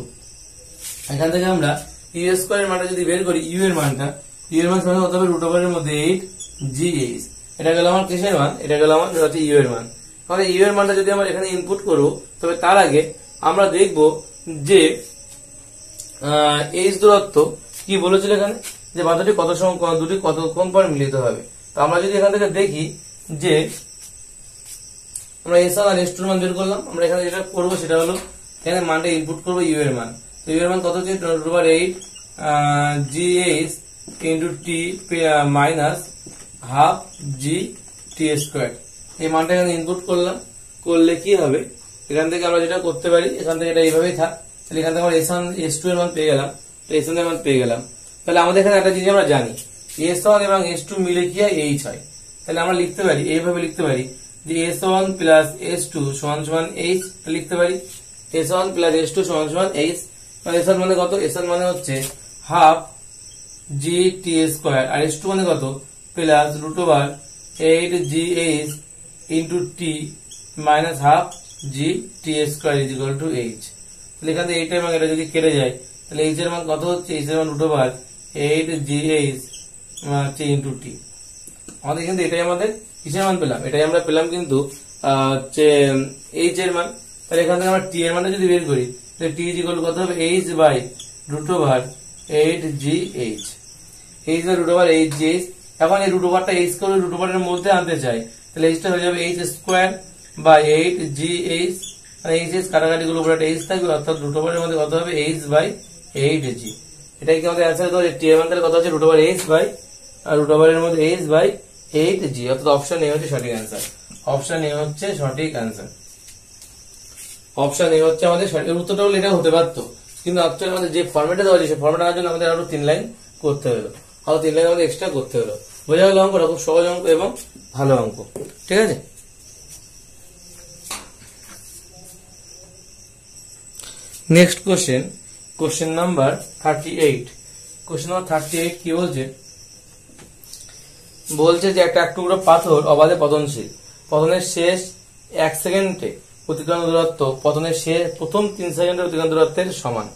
এখান থেকে আমরা ইউ স্কয়ার এর মানটা যদি বের করি ইউ এর মানটা, ইউ এর মান সমান কত হবে, রুট ওভারের মধ্যে 8gh, এটা গেল আমার কিসের মান, এটা গেল আমার হচ্ছে ইউ এর মান। তাহলে ইউ এর মানটা যদি আমরা এখানে ইনপুট করব, তবে তার আগে আমরা দেখব যে এইচ দূরত্ব কি বলেছিল এখানে, যে বাধাটি কত সময় দুটি কতক্ষণ পর মিলিত হবে। তো আমরা যদি এখান থেকে দেখি যে আমরা S1 আর S2 এর মান বের করলাম, আমরা এখানে যেটা করবো সেটা হলো এখানে মানটা ইনপুট করবো ইউ এর মান। তো ইউ এর মান কত হচ্ছে 10⁸ GH into T minus half জি টি স্কোয়ার। এই মানটা এখানে ইনপুট করলাম, করলে কি হবে এখান থেকে আমরা যেটা করতে পারি, এখান থেকে এটা এইভাবেই থাক, তাহলে এখান থেকে আমরা S1 S2 এর মান পেয়ে গেলাম, তো S1 এর মান পেয়ে গেলাম। তাহলে আমাদের এখানে একটা জিনিস আমরা জানি, S1 এবং S2 মিলে কি হয় H হয়। তাহলে আমরা লিখতে পারি এইভাবে লিখতে পারি যে S1 প্লাস S2 সমান সমান H লিখতে পারি, S1 প্লাস S2 সমান সমান H। S1 মানে কত, S1 মানে হচ্ছে হাফ জি টি স্কোয়ার, আর S2 মানে কত plus √8GH into T minus half G T square is equal to H। তাহলে এখান থেকে এইটা এবং এটা যদি কেটে যায় তাহলে H এর মান কত হচ্ছে, H এর মান √8GH ইন্টু টি। আমাদের কিন্তু এটাই আমাদের কিসের মান পেলাম, এটাই আমরা পেলাম কিন্তু H এর মান। তাহলে এখান থেকে আমরা টি এর মানটা যদি বের করি তাহলে টি ইজ ইকুয়াল টু কত হবে, H by √8GH, H by √8GH। এখন এই √8টা H করে √8 এর মধ্যে আনতে চাই, তাহলে H টা হয়ে যাবে H স্কোয়ার বাই 8GH, মানে H কাটাকাটি গুলো উপরে H থাকবে, অর্থাৎ √8 এর মধ্যে কত হবে H বাই 8G। এটাই কি আমাদের অ্যান্সার, টি এর মান তাহলে কত হচ্ছে √8 বাই √8 এর মধ্যে H বাই 8G, অর্থাৎ অপশন এ হচ্ছে সঠিক অ্যান্সার। অপশন এ হচ্ছে সঠিক অ্যান্সার, অপশন এ হচ্ছে আমাদের সঠিক উত্তরটা। হলে এটা হতে পারতো, কিন্তু অ্যাকচুয়ালি আমাদের যে ফর্মেটে দেওয়া আছে সেই ফর্মেট আনার জন্য আমাদের আরো 3 লাইন করতে হলো, আরো 3 লাইন আমাদের এক্সট্রা করতে হলো। বোঝা গেল অঙ্কটা খুব সহজ অঙ্ক এবং ভালো অঙ্ক, ঠিক আছে। Next question, question number 38। Question number 38 কি বলছে, বলছে যে একটা টুকরো পাথর অবাধে পতনশীল, পতনের শেষ 1 সেকেন্ডে অতিক্রান্ত দূরত্ব পতনের শেষ প্রথম 3 সেকেন্ডের অতিক্রান্ত দূরত্বের সমান।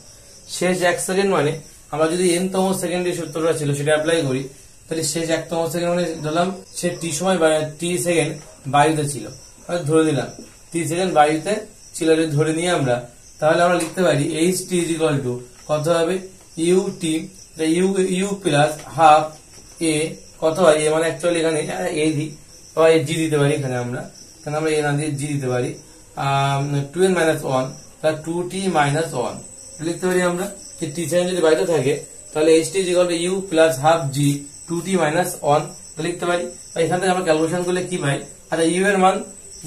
শেষ 1 সেকেন্ড মানে আমরা যদি n-তম সেকেন্ডের সূত্রটা ছিল সেটা অ্যাপ্লাই করি, তাহলে শেষ 1তম সেকেন্ড মানে ধরলাম সে টি সময় টি সেকেন্ড বায়ুতে ছিল, ধরে দিলাম টি সেকেন্ড বায়ুতে ছিল, ধরে নিয়ে আমরা তাহলে আমরা লিখতে পারি HT ইজ ইকুয়াল টু কত হবে UT, ইউ প্লাস হাফ এ কত হয়, এ মানে অ্যাকচুয়ালি এখানে এ দিই বা জি দিতে পারি, এখানে আমরা এ না দিয়ে জি দিতে পারি, 2n মাইনাস 1 তাহলে 2t মাইনাস 1 লিখতে পারি আমরা। যে টি সেকেন্ড যদি বাইরে থাকে তাহলে HT is equal to u plus half g 2t minus 1 লিখতে পারি। এখান থেকে আমরা ক্যালকুলেশন করলে কি পাই, আচ্ছা ইউ এর মান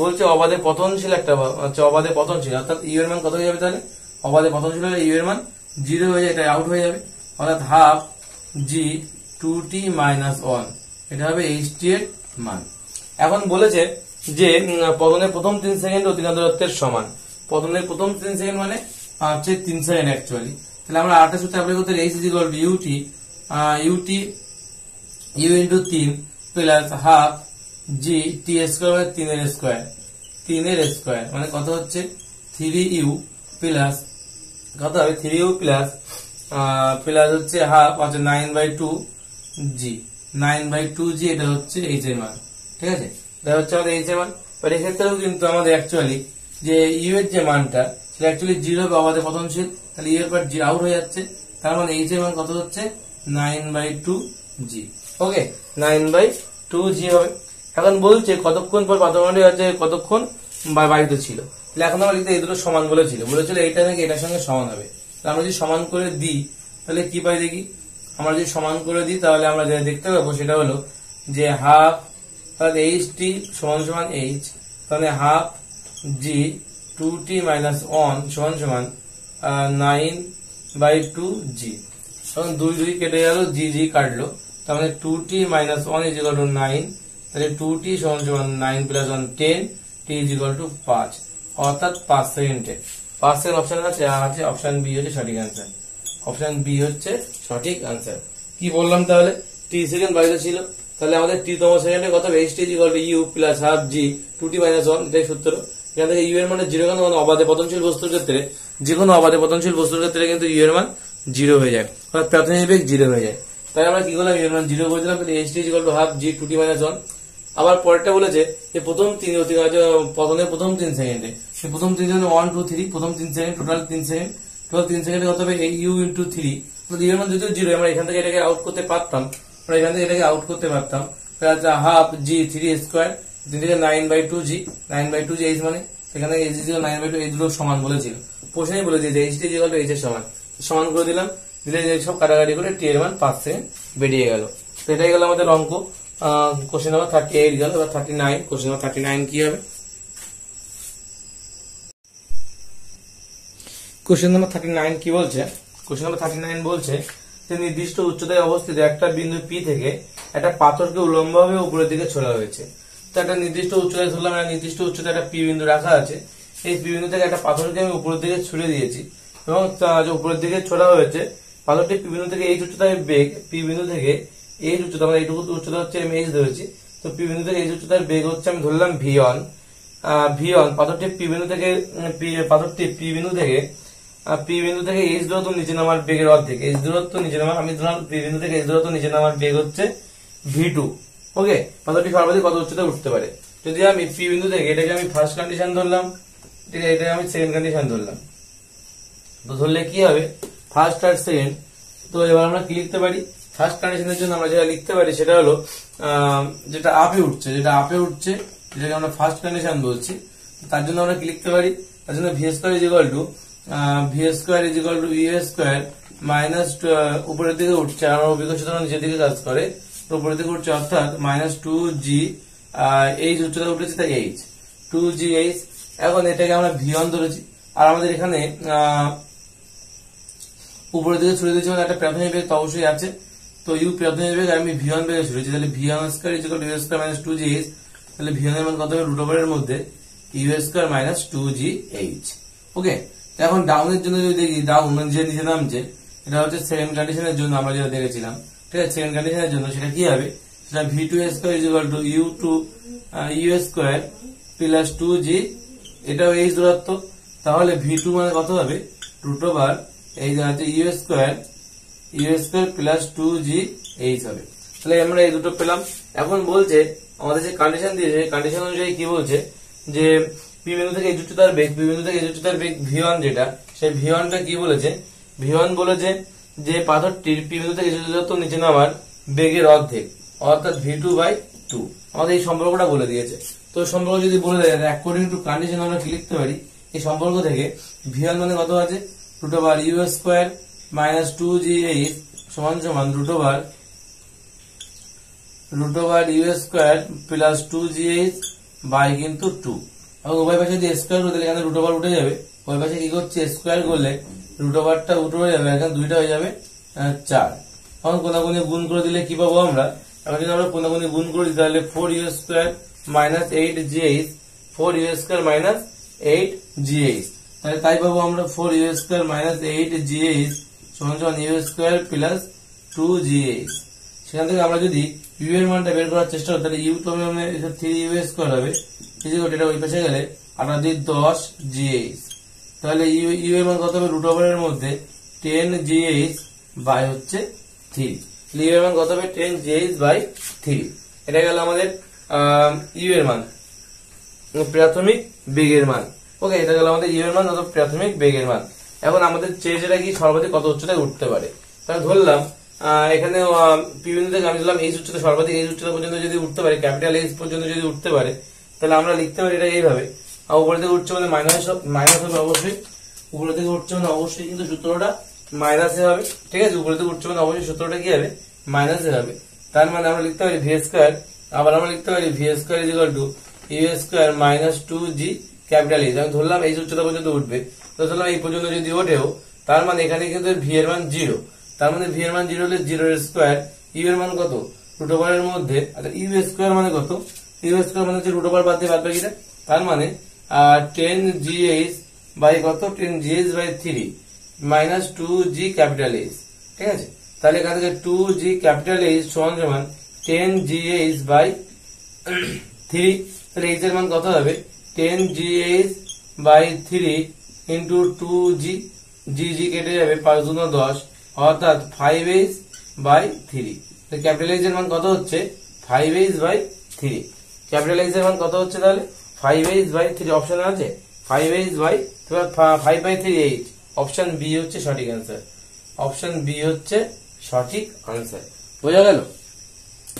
বলছে অবাধে পতনশীল একটা, আচ্ছা অবাধে পতনশীল, অর্থাৎ ইউ এর মান কত হয়ে যাবে, তাহলে অবাধে পতনশীল হলে ইউ এর মান 0 হয়ে যায়, এটা আউট হয়ে যাবে, অর্থাৎ হাফ জি 2t মাইনাস 1 এটা হবে HT এর মান। এখন বলেছে যে পতনের প্রথম 3 সেকেন্ড অতিক্রান্ত দূরত্বের সমান, পতনের প্রথম 3 সেকেন্ড মানে হচ্ছে 3 সেকেন্ড অ্যাকচুয়ালি। তাহলে আমরা আরেকটা সূত্র অ্যাপ্লাই করতে H is equal to UT u into 3 plus half G T square মানে 3 এর স্কোয়ার মানে কত হচ্ছে 3u প্লাস কত হবে 3u প্লাস প্লাস হচ্ছে হাফ আছে 9/2g 9/2g, এটা হচ্ছে h এর মান, ঠিক আছে, এটা হচ্ছে আমাদের h এর মান। বাট এক্ষেত্রেও কিন্তু আমাদের অ্যাকচুয়ালি যে ইউ এর যে মানটা সেটা অ্যাকচুয়ালি 0 হবে, অবাধে পতনশীল, তাহলে ইউ এর পর জি আউট হয়ে যাচ্ছে, তার মানে h এর মান কত হচ্ছে 9/2g, ওকে 9/2g হবে। এখন বলছে কতক্ষণ পর পারমাণবিক আছে কতক্ষণ বায়ুতে ছিল, তাহলে এখন আমরা লিখতে এই দুটো সমান বলেছিল এইটা নাকি এটার সঙ্গে সমান হবে। আমরা যদি সমান করে দিই তাহলে কি পাই দেখি, আমরা যদি সমান করে দিই তাহলে আমরা যেটা দেখতে পাবো সেটা হলো যে হাফ তাহলে HT সমান সমান H, তাহলে হাফ জি 2t মাইনাস 1 সমান সমান 9/2g। তখন 2 কেটে গেল, জি কাটলো, তার মানে 2t minus 1 is equal two 9, তাহলে 2t সমান সমান 9 plus 1 10, t is equal two 5, অর্থাৎ 5 সেকেন্ডে। 5 সেকেন্ড অপশন আছে, আর আছে অপশন বি হচ্ছে সঠিক অ্যান্সার, অপশন বি হচ্ছে সঠিক অ্যান্সার। কি বললাম তাহলে টি সেকেন্ড বাইরে ছিল, তাহলে আমাদের টি-তম সেকেন্ডে কত হবে HT is equal to u plus half g 2t minus 1, এটাই সূত্র। এখান থেকে ইউ এর মানে 0 কেন, অবাধে পতনশীল বস্তুর ক্ষেত্রে যে কোনো অবাধে পতনশীল বস্তুর ক্ষেত্রে কিন্তু ইউ এর মান 0 হয়ে যায়, অর্থাৎ প্রাথমিক বেগ 0 হয়ে যায়। তাই আমরা কি করলাম, ইউ এর মান 0 করে দিলাম, তাহলে HT is equal to half g 2t minus 1। আবার পরেরটা বলেছে যে প্রথম 3 পতনের প্রথম 3 সেকেন্ডে, প্রথম 3 সেকেন্ড 1 2 3, প্রথম 3 সেকেন্ড টোটাল 3 সেকেন্ড, টোটাল 3 সেকেন্ডে কত হবে এই ইউ ইন্টু 3, ইউ এর মান যদিও 0, আমরা এখান থেকে এটাকে আউট করতে পারতাম, হাফ জি 3 স্কোয়ার 3 থেকে 9/2 জি, 9/2 জি এইচ, মানে এখানে এইচ ছিল 9/2, এই দুটো সমান বলেছিল, প্রশ্নেই বলে দিয়েছে H T equal to H এর সমান করে দিলাম, দিলে সব কাটাকাটি করে টি এর মান 5 সেকেন্ড বেরিয়ে গেল। তো এটাই গেল আমাদের অঙ্ক। কোশ্চেন নাম্বার 38 গেল, এবার 39, কোশ্চেন নাম্বার 39 কি হবে? কোশ্চেন নাম্বার 39 কি বলছে? কোশ্চেন নাম্বার 39 বলছে যে নির্দিষ্ট উচ্চতায় অবস্থিত একটা বিন্দু পি থেকে একটা পাথরকে উল্লম্বভাবে উপরের দিকে ছোড়া হয়েছে। তো একটা নির্দিষ্ট উচ্চতায় ধরলাম, একটা নির্দিষ্ট উচ্চতায় একটা পি বিন্দু রাখা আছে, এই পি বিন্দু থেকে একটা পাথরকে আমি উপরের দিকে ছুড়ে দিয়েছি এবং যে উপরের দিকে ছোড়া হয়েছে পাথরটি পি বিন্দু থেকে এই উচ্চতায় বেগ, পি বিন্দু থেকে এই উচ্চতা, মানে এইটুকু উচ্চতা হচ্ছে আমি এইচ ধরেছি, তো পি বিন্দু থেকে এই উচ্চতার বেগ হচ্ছে আমি ধরলাম v1, পাথরটি পি বিন্দু থেকে এইচ দূরত্ব নিচে নামার বেগের অর্ধেক, এইচ দূরত্ব নিচে নামার, আমি ধরলাম পি বিন্দু থেকে এইচ দূরত্ব নিচে নামার বেগ হচ্ছে v2। ওকে, পাথরটি সর্বাধিক কত উচ্চতায় উঠতে পারে? যদি আমি পি বিন্দু থেকে এটাকে আমি ফার্স্ট কন্ডিশন ধরলাম, ঠিক আছে, এটাকে আমি সেকেন্ড কন্ডিশন ধরলাম, তো ধরলে কি হবে ফার্স্ট আর সেকেন্ড। তো এবার আমরা কি লিখতে পারি? ফার্স্ট কন্ডিশনের জন্য আমরা যেটা লিখতে পারি সেটা হলো যেটা আপে উঠছে, যেটাকে আমরা ফার্স্ট কন্ডিশন বলছি, তার জন্য আমরা কি লিখতে পারি? তার জন্য v square is equal to you square minus, উপরের দিকে উঠছে, আমার অভিজ্ঞ সূত্র নিচের দিকে কাজ করে, তো উপরের দিকে উঠছে অর্থাৎ -2g, এইচ উচ্চতা উঠেছে তাই এইচ 2gh। এখন এটাকে আমরা v1 ধরেছি, আর আমাদের এখানে উপরের দিকে ছুড়ে দিয়েছি, মানে একটা প্রাথমিক বেগ তো অবশ্যই আছে, তো ইউ প্রাথমিক বেগ, আর আমি v1 বেগে ছুড়েছি, তাহলে v1 square is equal to you square minus 2gh, তাহলে v1 এর মান কত হবে? রুট ওভারের মধ্যে ইউ স্কয়ার মাইনাস 2gh। ওকে, এখন ডাউনের জন্য যদি দেখি, ডাউন যে নিচে নামছে, এটা হচ্ছে সেকেন্ড কন্ডিশনের জন্য আমরা যেটা দেখেছিলাম, ঠিক আছে, সেকেন্ড কন্ডিশনের জন্য সেটা কি হবে? সেটা v2 square is equal to you square plus 2g, এটাও এইচ দূরত্ব, তাহলে v2 মানে কত হবে? রুট ওভার এই যে হচ্ছে ইউ স্কয়ার প্লাস 2gh হবে। তাহলে আমরা এই দুটো পেলাম। এখন বলছে আমাদের যে কন্ডিশন দিয়েছে, কন্ডিশন অনুযায়ী কি বলছে যে পি বিন্দু থেকে এই উচ্চতার বেগ, v1 যেটা, সেই v1 টা কি বলেছে? v1 বলেছে যে পাথরটির পি বিন্দু থেকে যত নিচে নামার বেগের অর্ধেক, অর্থাৎ v2/2, আমাদের এই সম্পর্কটা বলে দিয়েছে। তো সম্পর্ক যদি বলে দেয়, অ্যাকর্ডিং টু কন্ডিশন আমরা কি লিখতে পারি? এই সম্পর্ক থেকে v1 মানে কত আছে? Root over u square minus 2gh সমান সমান root over u square plus 2gh by কিন্তু 2। এবং উভয় পাশে যদি স্কোয়ার করে দিলে এখানে রুট ওভার উঠে যাবে, ওই পাশে কি করছে স্কোয়ার করলে রুট ওভারটা উঠে হয়ে যাবে, এখানে দুইটা হয়ে যাবে 4। এখন কোনাকুনি গুণ করে দিলে কি পাবো আমরা? এখন যদি আমরা কোনাকুনি গুণ করি তাহলে 4u square minus 8gh, 4u square minus 8gh, তাহলে তাই পাবো আমরা 4u স্কোয়ার মাইনাস 8gh সমান সমান ইউ স্কোয়ার প্লাস 2gh। সেখান থেকে আমরা যদি ইউ এর মানটা বের করার চেষ্টা করি, তাহলে ইউ তো হবে 3u স্কোয়ার হবে, এটা ওই পাশে গেলে 10gh, তাহলে ইউ এর মান কত হবে? রুট ওভারের মধ্যে 10gh বাই হচ্ছে 3, ইউ এর মান কত হবে? 10gh by 3। এটা গেল আমাদের ইউ এর মান, প্রাথমিক বেগের মান। ওকে, এটা গেল আমাদের ইউ এর মান, প্রাথমিক বেগের মান। এখন আমাদের চেয়েছে কি সর্বাধিক কত উচ্চতায় উঠতে পারে। তাহলে ধরলাম এখানে পি বিন্দু থেকে আমি ধরলাম এইচ উচ্চতা, সর্বাধিক এইচ উচ্চতা পর্যন্ত যদি উঠতে পারে, ক্যাপিটাল এইচ পর্যন্ত যদি উঠতে পারে, তাহলে আমরা লিখতে পারি এটা এইভাবে, উপরে থেকে উঠছে মানে মাইনাস হবে অবশ্যই, উপরে থেকে উঠছে মানে অবশ্যই কিন্তু সূত্রটা মাইনাসে হবে, ঠিক আছে, উপরে থেকে উঠছে মানে অবশ্যই সূত্রটা কি হবে? মাইনাসে হবে। তার মানে আমরা লিখতে পারি ভি স্কোয়ার, আবার আমরা লিখতে পারি v square is equal to you square minus 2g capital h. আমি ধরলাম এই উচ্চতা পর্যন্ত উঠবে, তো ধরলাম এই পর্যন্ত যদি ওঠেও, তার মানে এখানে কিন্তু ভি এর মান 0, তার মানে ভি এর মান 0 হলে 0 এর স্কোয়ার, ইউ এর মান কত? রুট ওভারের মধ্যে, আচ্ছা ইউ স্কোয়ার মানে কত? ইউ স্কোয়ার মানে হচ্ছে রুট ওভার বাদ দিয়ে বাদ বাকিটা, তার মানে 10gh বাই কত? 10gh by 3 minus 2g capital H, ঠিক আছে। তাহলে এখান থেকে 2g ক্যাপিটাল এইচ সমান সমান 10gh বাই 3, তাহলে এইচ এর মান কত হবে? 10gh বাই 3 ইন্টু 2g, জি কেটে যাবে, 5 গুণ 10, অর্থাৎ 5h বাই 3। ক্যাপিটাল এইচ এর মান কত হচ্ছে? 5h by 3। ক্যাপিটাল এইচ এর মান কত হচ্ছে? তাহলে 5h বাই 3 অপশন আছে, 5h by 5/3h, option b হচ্ছে সঠিক অ্যান্সার। অপশন বি হচ্ছে সঠিক আনসার। বোঝা গেল?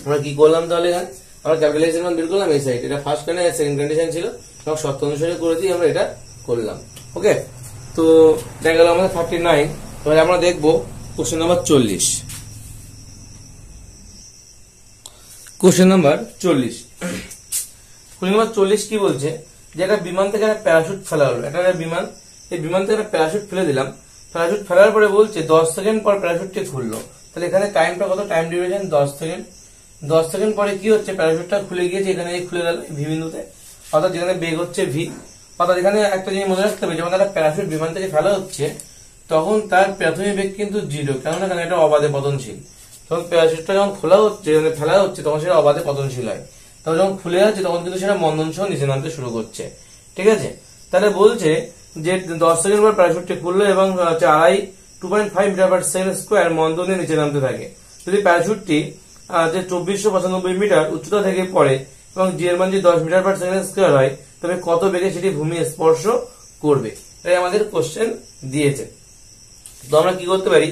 আমরা কি করলাম তাহলে? এখানে আমরা ক্যাপিটালাইজেশন মান বের করলাম এই সাইড, এটা ফার্স্ট কন্ডিশন সেকেন্ড কন্ডিশন ছিল, সব শর্ত অনুসারে করেছি আমরা এটা করলাম। ওকে, তো দেখা গেল আমাদের 39। এবারে আমরা দেখবো কোশ্চেন নাম্বার 40। কোশ্চেন নাম্বার 40 কি বলছে যে একটা বিমান থেকে একটা প্যারাশুট ফেলা হলো। একটা বিমান, এই বিমান থেকে একটা প্যারাশুট ফেলে দিলাম। প্যারাশুট ফেলার পরে বলছে 10 সেকেন্ড পর প্যারাশুটটি খুললো। তাহলে এখানে টাইমটা কত? Time duration 10 second. 10 সেকেন্ড পরে কি হচ্ছে? প্যারাশুটটা খুলে গিয়েছে, এখানে খুলে গেল ভি বিন্দুতে, অর্থাৎ যেখানে বেগ হচ্ছে ভি। অর্থাৎ এখানে একটা জিনিস মনে রাখতে হবে, যখন একটা প্যারাশুট বিমান থেকে ফেলা হচ্ছে তখন তার প্রাথমিক বেগ কিন্তু 0, কেননা এখানে এটা অবাধে পতনশীল। তখন প্যারাশুটটা যখন খোলা হচ্ছে, ফেলা হচ্ছে, তখন সেটা অবাধে পতনশীল হয়। তখন যখন খুলে যাচ্ছে তখন কিন্তু সেটা মন্দন সহ নিচে নামতে শুরু করছে। ঠিক আছে, তাহলে বলছে যে 10 সেকেন্ড পর প্যারাশুটটি খুললো এবং 2.5 মিটার পার সেকেন্ড স্কোয়ার মন্দনে নিচে নামতে থাকে। যদি প্যারাশুটটি যে 2495 মিটার উচ্চতা থেকে পড়ে এবং জি এর মান যদি 10 মিটার পার সেকেন্ড স্কোয়ার হয়, তবে কত বেগে সেটি ভূমি স্পর্শ করবে? এটাই আমাদের কোশ্চেন দিয়েছে। তো আমরা কি করতে পারি?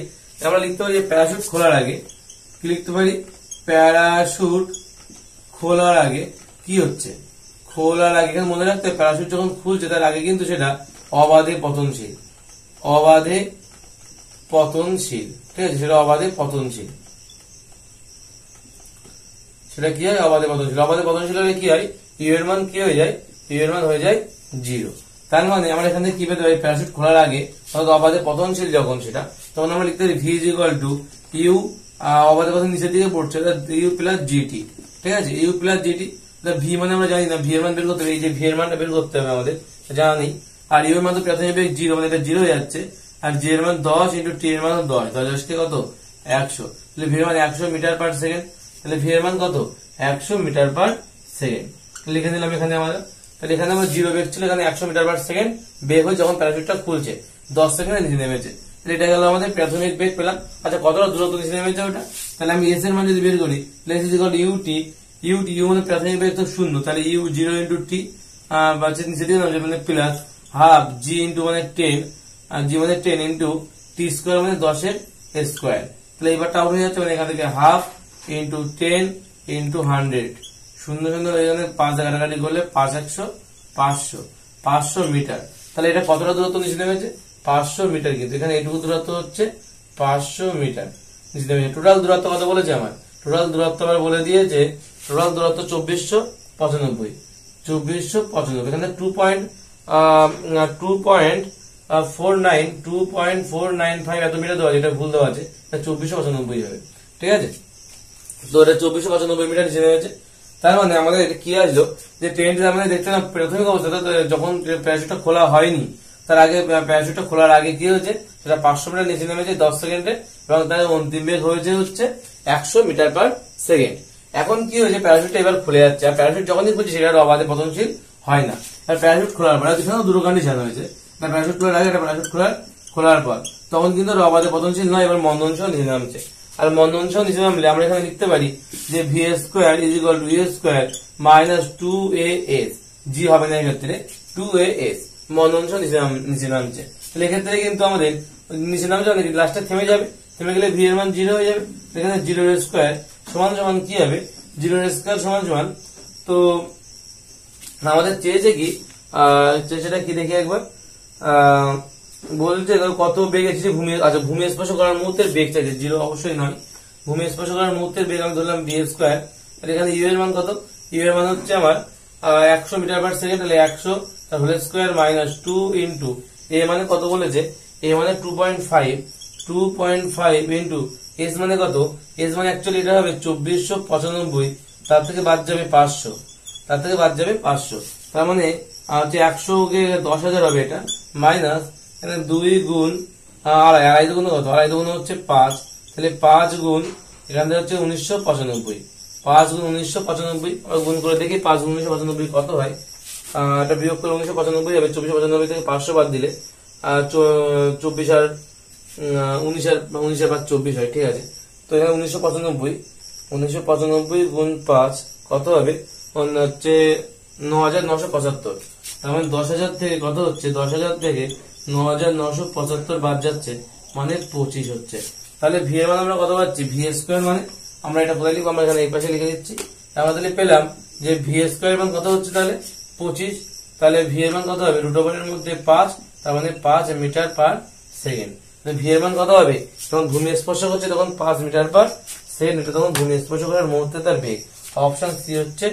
আমরা লিখতে পারি যে প্যারাশুট খোলার আগে, কি লিখতে পারি? প্যারাশুট খোলার আগে কি হচ্ছে? খোলার আগে এখানে মনে রাখতে হবে প্যারাশুট যখন খুলছে তার আগে কিন্তু সেটা অবাধে পতনশীল। অবাধে পতনশীল, ঠিক আছে, সেটা অবাধে পতনশীল। সেটা কি হয়? অবাধে পতনশীল। অবাধে পতনশীল হলে কি হয়? ইউ এর মান কি হয়ে যায়? ইউ এর মান হয়ে যায় 0। তার মানে আমরা এখান থেকে কি পেতে পারি? প্যারাশুট খোলার আগে অর্থাৎ অবাধে পতনশীল যখন সেটা, তখন আমরা লিখতে পারি v is equal to u, অবাধে পতন নিচের দিকে পড়ছে, ইউ প্লাস জিটি। ঠিক আছে, ইউ প্লাস জিটি। ভি মানে আমরা জানি না, ভি এর মান বের করতে হবে, এই যে ভি এর মানটা বের করতে হবে আমাদের, জানা নেই। আর ইউ এর মান তো প্রাথমিক বেগ 0, মানে এটা 0 হয়ে যাচ্ছে। আর জি এর মান 10 ইন্টু টি এর মান 10, 10 কে কত? 100। তাহলে ভি এর মান 100 মিটার পার সেকেন্ড। তাহলে ভি এর মান কত? 100 মিটার পার সেকেন্ড লিখে দিলাম এখানে আমরা। তাহলে এখানে আমার 0 বেগ ছিল, এখানে 100 মিটার পার সেকেন্ড বেগ হয়ে যখন প্যারাশুটটা খুলছে 10 সেকেন্ডে নিচে নেমেছে। তাহলে এটা গেল আমাদের প্রাথমিক বেগ পেলাম। আচ্ছা, কতটা দূরত্ব নিচে নেমেছে ওটা? তাহলে আমি এস এর মান যদি বের করি, s is equal to u t. U মানে প্রাথমিক বেগ তো 0, তাহলে ইউ 0 ইন্টু টি, নিচে দিয়ে নামছে মানে প্লাস হাফ জি ইন্টু মানে 10, আর জি মানে 10 ইন্টু টি স্কোয়ার মানে 10 এর স্কোয়ার। তাহলে এবারটা আউট হয়ে যাচ্ছে, মানে এখান থেকে হাফ ইন্টু 10 ইন্টু 100, 0 এখানে 5 কাটাকাটি করলে 5 100 500 মিটার। তাহলে এটা কতটা দূরত্ব নিচে নেমেছে? 500 মিটার। কিন্তু এখানে এটুকু দূরত্ব হচ্ছে 500 মিটার নিচে নেমেছে। টোটাল দূরত্ব কত বলেছে আমার? টোটাল দূরত্ব আবার বলে দিয়েছে, টোটাল দূরত্ব 2495। 2495, এখানে 2.495 এত মিটার দেওয়া আছে, এটা ভুল দেওয়া আছে, 2495 হবে। ঠিক আছে, তো এটা 2495 মিটার নিচে নেমেছে। তার মানে আমাদের কি আসলো যে ট্রেনটা আমাদের দেখতে না প্রাথমিক অবস্থা যখন প্যারাশুটটা খোলা হয়নি, তার আগে প্যারাশুটটা খোলার আগে কি হয়েছে? সেটা 500 মিটার নিচে নেমেছে 10 সেকেন্ডে এবং তার অন্তিম বেগ হয়েছে হচ্ছে 100 মিটার পার সেকেন্ড। এখন কি হয়েছে? প্যারাশুটটা এবার খুলে যাচ্ছে, আর প্যারাশুট যখনই খুলছে সেটা অবাধে পতনশীল হয় না। আর প্যারাশুট খোলার পর এখানেও দুটো কন্ডিশন হয়েছে, প্যারাশুট খোলার আগে একটা প্যারাশুট খোলার পর, তখন কিন্তু অবাধে পতনশীল নয়, এবার মন্দন সহ নিচে নামছে। আর মন্দন সহ নিচে নামলে আমরা এখানে লিখতে পারি যে v square is equal to you square minus 2as, g হবে না এক্ষেত্রে, 2as মন্দন সহ নিচে নামছে। তাহলে এক্ষেত্রে কিন্তু আমাদের নিচে নামছে, লাস্টে থেমে যাবে, থেমে গেলে ভি এর মান 0 হয়ে যাবে। এখানে 0 এর স্কোয়ার সমান সমান কি হবে? 0 এর স্কোয়ার সমান সমান, তো আমাদের চেয়েছে কি, সেটা কি দেখি একবার। বলছে কত বেগ আছে ভূমি, আচ্ছা ভূমি স্পর্শ করার মুহূর্তের বেগ চাইছে, 0 অবশ্যই নয়। ভূমি স্পর্শ করার মুহূর্তের বেগ আমি ধরলাম বি স্কোয়ার। এখানে ইউ এর মান কত? ইউ এর মান হচ্ছে আমার 100 মিটার পার সেকেন্ড, তাহলে 100 তার হোল স্কোয়ার মাইনাস 2 ইন্টু এ মানে কত বলেছে? এ মানে 2.5 ইন্টু এস মানে কত? এস মানে অ্যাকচুয়ালি এটা হবে 2495, তার থেকে বাদ যাবে 500, তার মানে হচ্ছে 100 কে 10,000 হবে এটা, মাইনাস এখানে 2 গুণ আড়াই দুগুণ কত? আড়াই দুগুণ হচ্ছে 5, তাহলে 5 গুণ এখান থেকে হচ্ছে 1995, 5 গুণ 1995 গুণ করে দেখি 5 গুণ 1995 কত হয়। এটা বিয়োগ করে 1995 হবে, 2495 থেকে 500 বাদ দিলে 24 আর 19 আর 24 হয়। ঠিক আছে, তো এখানে 1995 গুণ 5 কত হবে? হচ্ছে 9,975। তার মানে 10,000 থেকে কত হচ্ছে? 10,000 থেকে 9975 বাদ যাচ্ছে মানে 25 হচ্ছে। তাহলে ভি এর মান আমরা কত পাচ্ছি, ভি স্কোয়ার মানে আমরা এটা কোথায় লিখবো, আমরা এখানে এই পাশে লিখে দিচ্ছি। আমরা তাহলে পেলাম যে ভি স্কোয়ার মান কত হচ্ছে তাহলে 25। তাহলে ভি এর মান কত হবে, রুট ওভারের মধ্যে 5, তার মানে 5 মিটার পার সেকেন্ড। ভি এর মান কত হবে, যখন ভূমি স্পর্শ করছে তখন 5 মিটার পার সেকেন্ড, এটা তখন ভূমি স্পর্শ করার মুহূর্তে তার বেগ। অপশন সি হচ্ছে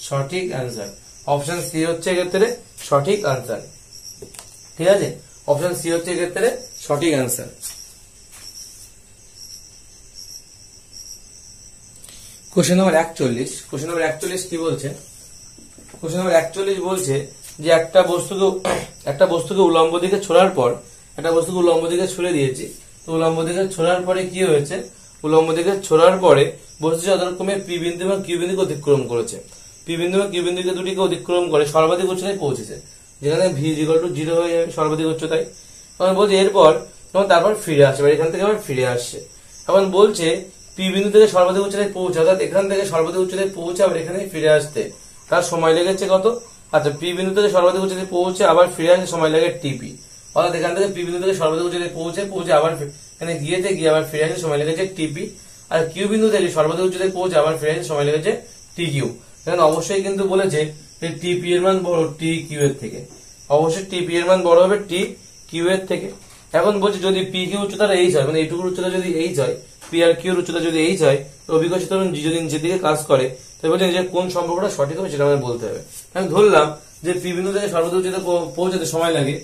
সঠিক অ্যান্সার। অপশন সি হচ্ছে এক্ষেত্রে সঠিক আনসার। ঠিক আছে, অপশন সি হচ্ছে এক্ষেত্রে সঠিক answer. Question number 41। Question number 41 কি বলছে, কোশ্চেন নম্বর 41 বলছে যে একটা বস্তুকে উলম্ব দিকে ছোড়ার পর, একটা বস্তুকে উলম্ব দিকে ছুড়ে দিয়েছি, তো উলম্ব দিকে ছোড়ার পরে কি হয়েছে, উলম্ব দিকে ছোড়ার পরে বস্তুটি যথাক্রমে পি বিন্দু এবং কিউ বিন্দুকে অতিক্রম করেছে। পি বিন্দু এবং কিউ বিন্দুকে দুটিকে অতিক্রম করে সর্বাধিক উচ্চতায় পৌঁছেছে, যেখানে ভি ইকুয়াল টু 0 হয়ে যাবে সর্বাধিক উচ্চতায়। তখন বলছে এরপর তারপর ফিরে আসে, এখান থেকে আবার ফিরে আসছে। এখন বলছে পি বিন্দু থেকে সর্বাধিক উচ্চতায় পৌঁছে, অর্থাৎ এখান থেকে সর্বাধিক উচ্চতায় পৌঁছে আবার এখানে ফিরে আসতে তার সময় লেগেছে কত, আচ্ছা পি বিন্দু থেকে সর্বাধিক উচ্চতায় পৌঁছে আবার ফিরে আসতে সময় লাগে টিপি, অর্থাৎ এখান থেকে পি বিন্দু থেকে সর্বাধিক উচ্চতায় পৌঁছে আবার এখানে গিয়ে আবার ফিরে আসতে সময় লেগেছে টিপি। আর কিউ বিন্দু থেকে সর্বাধিক উচ্চতায় পৌঁছে আবার ফিরে আসতে সময় লেগেছে টি কিউ। এখানে অবশ্যই কিন্তু বলেছে যে টিপি এর মান বড় টি কিউ এর থেকে, অবশ্যই টিপি এর মান বড় হবে টি কিউ এর থেকে। এখন বলছে যদি পি কিউ উচ্চতাটা এইচ হয়, মানে এইটুকুর উচ্চতা যদি এইচ হয়, পি আর কিউর উচ্চতা যদি এইচ হয়, তো অভিকর্ষিত জি যদি নিচের দিকে কাজ করে, তাই বলছেন যে কোন সম্পর্কটা সঠিক হবে সেটা আমাদের বলতে হবে। আমি ধরলাম যে পি বিন্দু থেকে সর্বাধিক উচ্চতা পৌঁছাতে সময় লাগে,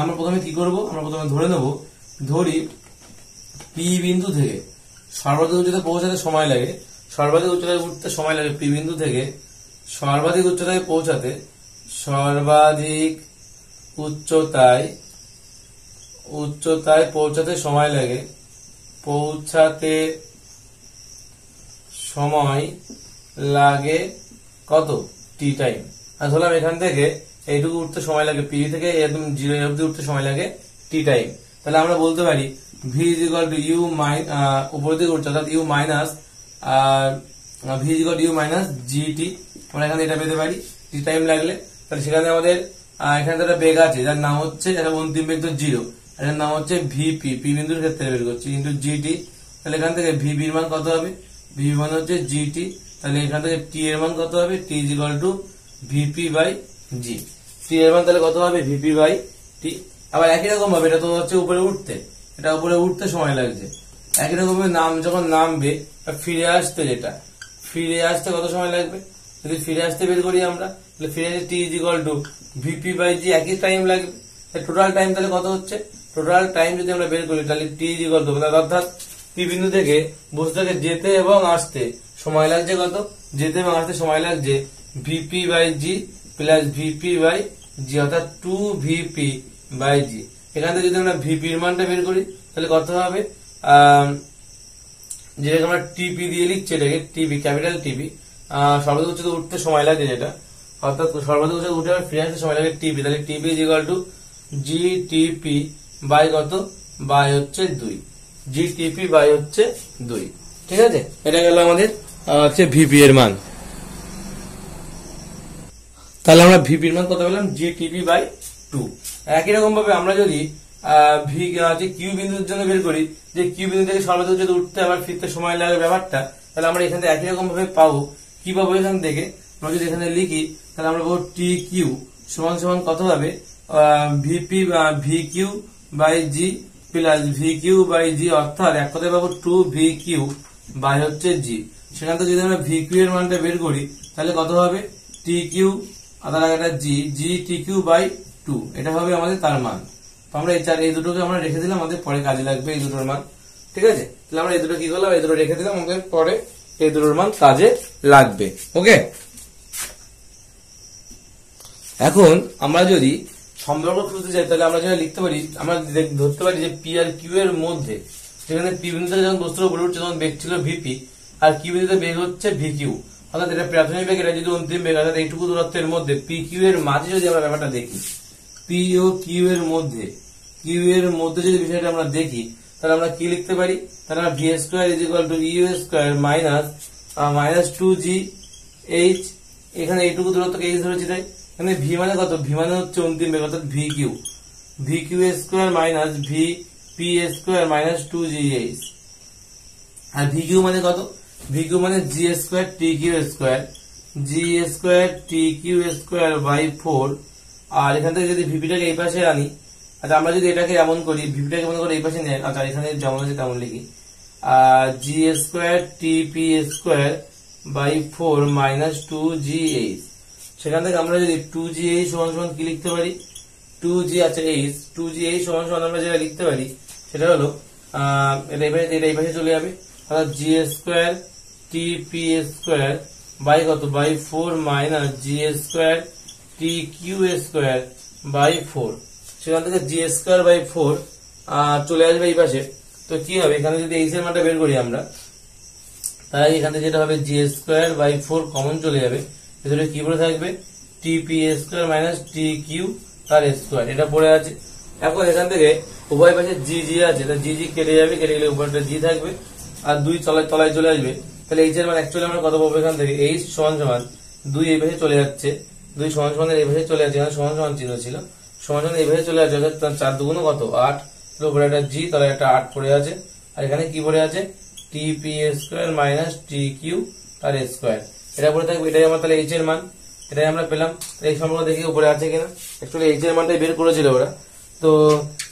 আমরা প্রথমে কি করব, আমরা প্রথমে ধরে নেব, ধরি পি বিন্দু থেকে সর্বাধিক উচ্চতায় পৌঁছাতে সময় লাগে, সর্বাধিক উচ্চতায় উঠতে সময় লাগে, পি বিন্দু থেকে সর্বাধিক উচ্চতায় পৌঁছাতে, সর্বাধিক উচ্চতায় পৌঁছাতে সময় লাগে, কত, টি টাইম। আর ধরলাম এখান থেকে এইটুকু উঠতে সময় লাগে, পি থেকে একদম 0 অব্দি উঠতে সময় লাগে টি টাইম। তাহলে আমরা বলতে পারি v is equal to u উপর দিকে উঠছে, অর্থাৎ u minus v is equal to u minus g t. আমরা এখানে এটা পেতে পারি টি টাইম লাগলে। তাহলে সেখানে আমাদের এখানে একটা বেগ আছে যার নাম হচ্ছে, অন্তিম বেগ তো 0, এটার নাম হচ্ছে ভিপি, পি বিন্দুর ক্ষেত্রে বের করছি, ইন্টু জিটি। তাহলে এখান থেকে ভিবির মান কত হবে, ভিবি মান হচ্ছে জিটি। তাহলে এখান থেকে টি এর মান কত হবে, T is equal to VP by G. T এর মান তাহলে কত হবে, ভিপি বাই টি। আবার একই রকম ভাবে এটা তো হচ্ছে উপরে উঠতে, এটা উপরে উঠতে সময় লাগছে, একই রকম ভাবে যখন নামবে ফিরে আসতে, যেটা ফিরে আসতে কত সময় লাগবে, যদি ফিরে আসতে বের করি আমরা, তাহলে ফিরে আসতে T is equal to VP by G, একই টাইম লাগবে। টোটাল টাইম তাহলে কত হচ্ছে, টোটাল টাইম যদি আমরা বের করি তাহলে টি ইজ ইকুয়াল টু, অর্থাৎ পি বিন্দু থেকে বস্তুটাকে যেতে এবং আসতে সময় লাগছে কত, যেতে এবং আসতে সময় লাগছে VP by G plus VP by G, অর্থাৎ 2 ভিপি বাই জি। এখান থেকে যদি আমরা ভিপি এর মানটা বের করি তাহলে কত হবে, যেটাকে আমরা টিপি দিয়ে লিখছি, এটাকে টিপি, ক্যাপিটাল টিপি, সর্বাধিক উচ্চতা উঠতে সময় লাগে যেটা, অর্থাৎ সর্বাধিক উচ্চতা উঠে ফিরে আসতে সময় লাগে টিপি। তাহলে t p is equal to g t p by কত, বাই হচ্ছে 2, জিটিপি বাই হচ্ছে 2। ঠিক আছে, এটা গেল আমাদের হচ্ছে ভিপি এর মান। তাহলে আমরা ভিপি এর মান কত পেলাম, জিটিপি বাই 2। একই রকম ভাবে আমরা যদি কিউ বিন্দুর জন্য বের করি, যে কিউ বিন্দু থেকে সর্বাধিক উচ্চতা উঠতে আবার ফিরতে সময় লাগে ব্যাপারটা, তাহলে আমরা এখান থেকে একই রকম ভাবে পাবো। কি পাবো এখান থেকে, আমরা যদি এখানে লিখি তাহলে আমরা পাবো টি কিউ সমান সমান কত হবে, VP V Q by G plus V Q by G, অর্থাৎ এক কথায় পাবো 2 ভি কিউ বাই হচ্ছে জি। সেখান থেকে যদি আমরা ভি কিউ এর মানটা বের করি তাহলে কত হবে, টি কিউ আদার একটা জি টি কিউ বাই 2, এটা হবে আমাদের তার মান। তো আমরা এই দুটোকে আমরা রেখে দিলাম, আমাদের পরে কাজে লাগবে এই দুটোর মান। ঠিক আছে, তাহলে আমরা এই দুটো কি করলাম, এই দুটো রেখে দিলাম, আমাদের পরে এই দুটোর মান কাজে লাগবে। ওকে, এখন আমরা যদি সম্পর্ক খুঁজতে চাই তাহলে আমরা যেটা লিখতে পারি, আমরা ধরতে পারি যে পি আর কিউ এর মধ্যে, যেখানে পি বিন্দু থেকে যখন বস্তুর উপরে উঠছে তখন বেগ ছিল ভিপি, আর কিউ বিন্দুতে বেগ হচ্ছে ভি কিউ, অর্থাৎ এটা প্রাথমিক বেগ, এটা যদি অন্তিম বেগ, অর্থাৎ এইটুকু দূরত্বের মধ্যে পি কিউ এর মাঝে যদি আমরা ব্যাপারটা দেখি, পি ও কিউ এর মধ্যে যদি বিষয়টা আমরা দেখি, তাহলে আমরা কি লিখতে পারি, তাহলে আমরা V square is equal to you square minus 2জি এইচ, এখানে এইটুকু দূরত্বকে এইচ ধরেছি, তাই এখানে ভি মানে কত, ভি মানে হচ্ছে অন্তিম বেগ অর্থাৎ V Q, V Q square minus V P square minus 2gh। আর ভি কিউ মানে কত? ভি কিউ মানে G square T Q square, G square T Q square by 4। আর এখান থেকে যদি ভিপিটাকে এই পাশে আনি, আচ্ছা আমরা যদি এটাকে এমন করি, ভিপিটাকে মনে করে এই পাশে নেন, আচ্ছা এখানে যেমন আছে তেমন লিখি, G square T P square by 4 minus 2gh। সেখান থেকে আমরা যদি 2gh সমান সমান কি লিখতে পারি, 2g, আচ্ছা এইচ 2gh সমান সমান আমরা যেটা লিখতে পারি সেটা হলো এটা এই পাশে চলে যাবে, অর্থাৎ G square T P square by কত, by 4 minus G square T Q square by 4। সেখান থেকে জি স্কোয়ার বাই 4 চলে আসবে এই পাশে। তো কি হবে, এখানে যদি এইচ এর মানটা বের করি আমরা, তাই এখানে যেটা হবে জি স্কোয়ার বাই 4 কমন চলে যাবে, ভেতরে কি পড়ে থাকবে, t P square minus t q তার স্কোয়ার, এটা পড়ে আছে। এখন এখান থেকে উভয় পাশে জি জি আছে, জি জি কেটে যাবে, কেটে গেলে উপরটা জি থাকবে আর 2 তলায় চলে আসবে। তাহলে এইচ এর মান অ্যাকচুয়ালি আমরা কত পাবো, এখান থেকে এইচ সমান সমান 2 এই পাশে চলে যাচ্ছে, 2 সমান সমান এই পাশে চলে যাচ্ছে, এখানে সমান সমান চিহ্ন ছিল, সমান সমান এই পাশে চলে যাচ্ছে, অর্থাৎ 4 দুগুণ কত 8, উপরে একটা জি তলায় একটা 8 পড়ে আছে। আর এখানে কি পড়ে আছে, t P square minus t q তার স্কোয়ার, এটা পড়ে থাকবে। এটাই আমার তাহলে এইচ এর মান, এটাই আমরা পেলাম। এই সম্পর্ক দেখি উপরে আছে কিনা, অ্যাকচুয়ালি এইচ এর মানটাই বের করেছিল ওরা। তো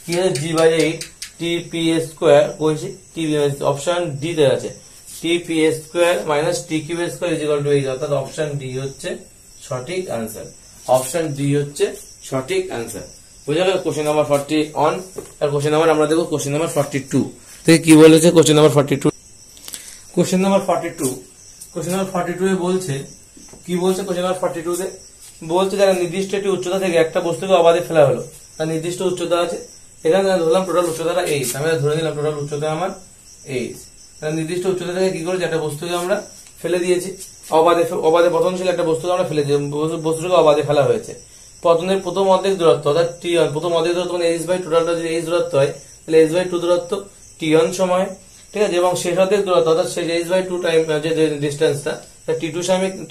কি আছে, g by 8 t P square করেছি, টি অপশন ডি তে আছে, t P square minus t Q square is equal to h, অর্থাৎ অপশন ডি হচ্ছে সঠিক আনসার। অপশন ডি হচ্ছে সঠিক আনসার। বুঝা গেল কোশ্চেন নাম্বার 41। আর কোশ্চেন নাম্বার আমরা দেখবো কোশ্চেন নাম্বার 42 থেকে কি বলেছে। Question number 42, question number 42, question number 42 এ বলছে কি বলছে, কোশ্চেন নাম্বার 42 তে বলছে যারা নির্দিষ্ট একটি উচ্চতা থেকে একটা বস্তুকে অবাধে ফেলা হলো, তার নির্দিষ্ট উচ্চতা আছে, এখানে ধরলাম টোটাল উচ্চতাটা এইচ, আমি ধরে নিলাম টোটাল উচ্চতা আমার এইচ। নির্দিষ্ট উচ্চতা থেকে কি করেছি, একটা বস্তুকে আমরা ফেলে দিয়েছি অবাধে পতনশীল একটা বস্তুকে আমরা ফেলে দিয়েছি, বস্তুটাকে অবাধে ফেলা হয়েছে। পতনের প্রথম অর্ধেক দূরত্ব অর্থাৎ টি1, প্রথম অর্ধেক দূরত্ব মানে এইচ বাই টোটালটা যদি এইচ দূরত্ব হয় তাহলে এইচ বাই 2 দূরত্ব টি1 সময়, ঠিক আছে। এবং শেষ অর্ধেক দূরত্ব অর্থাৎ শেষ এইচ বাই 2 টাইম যে ডিস্টেন্সটা টি2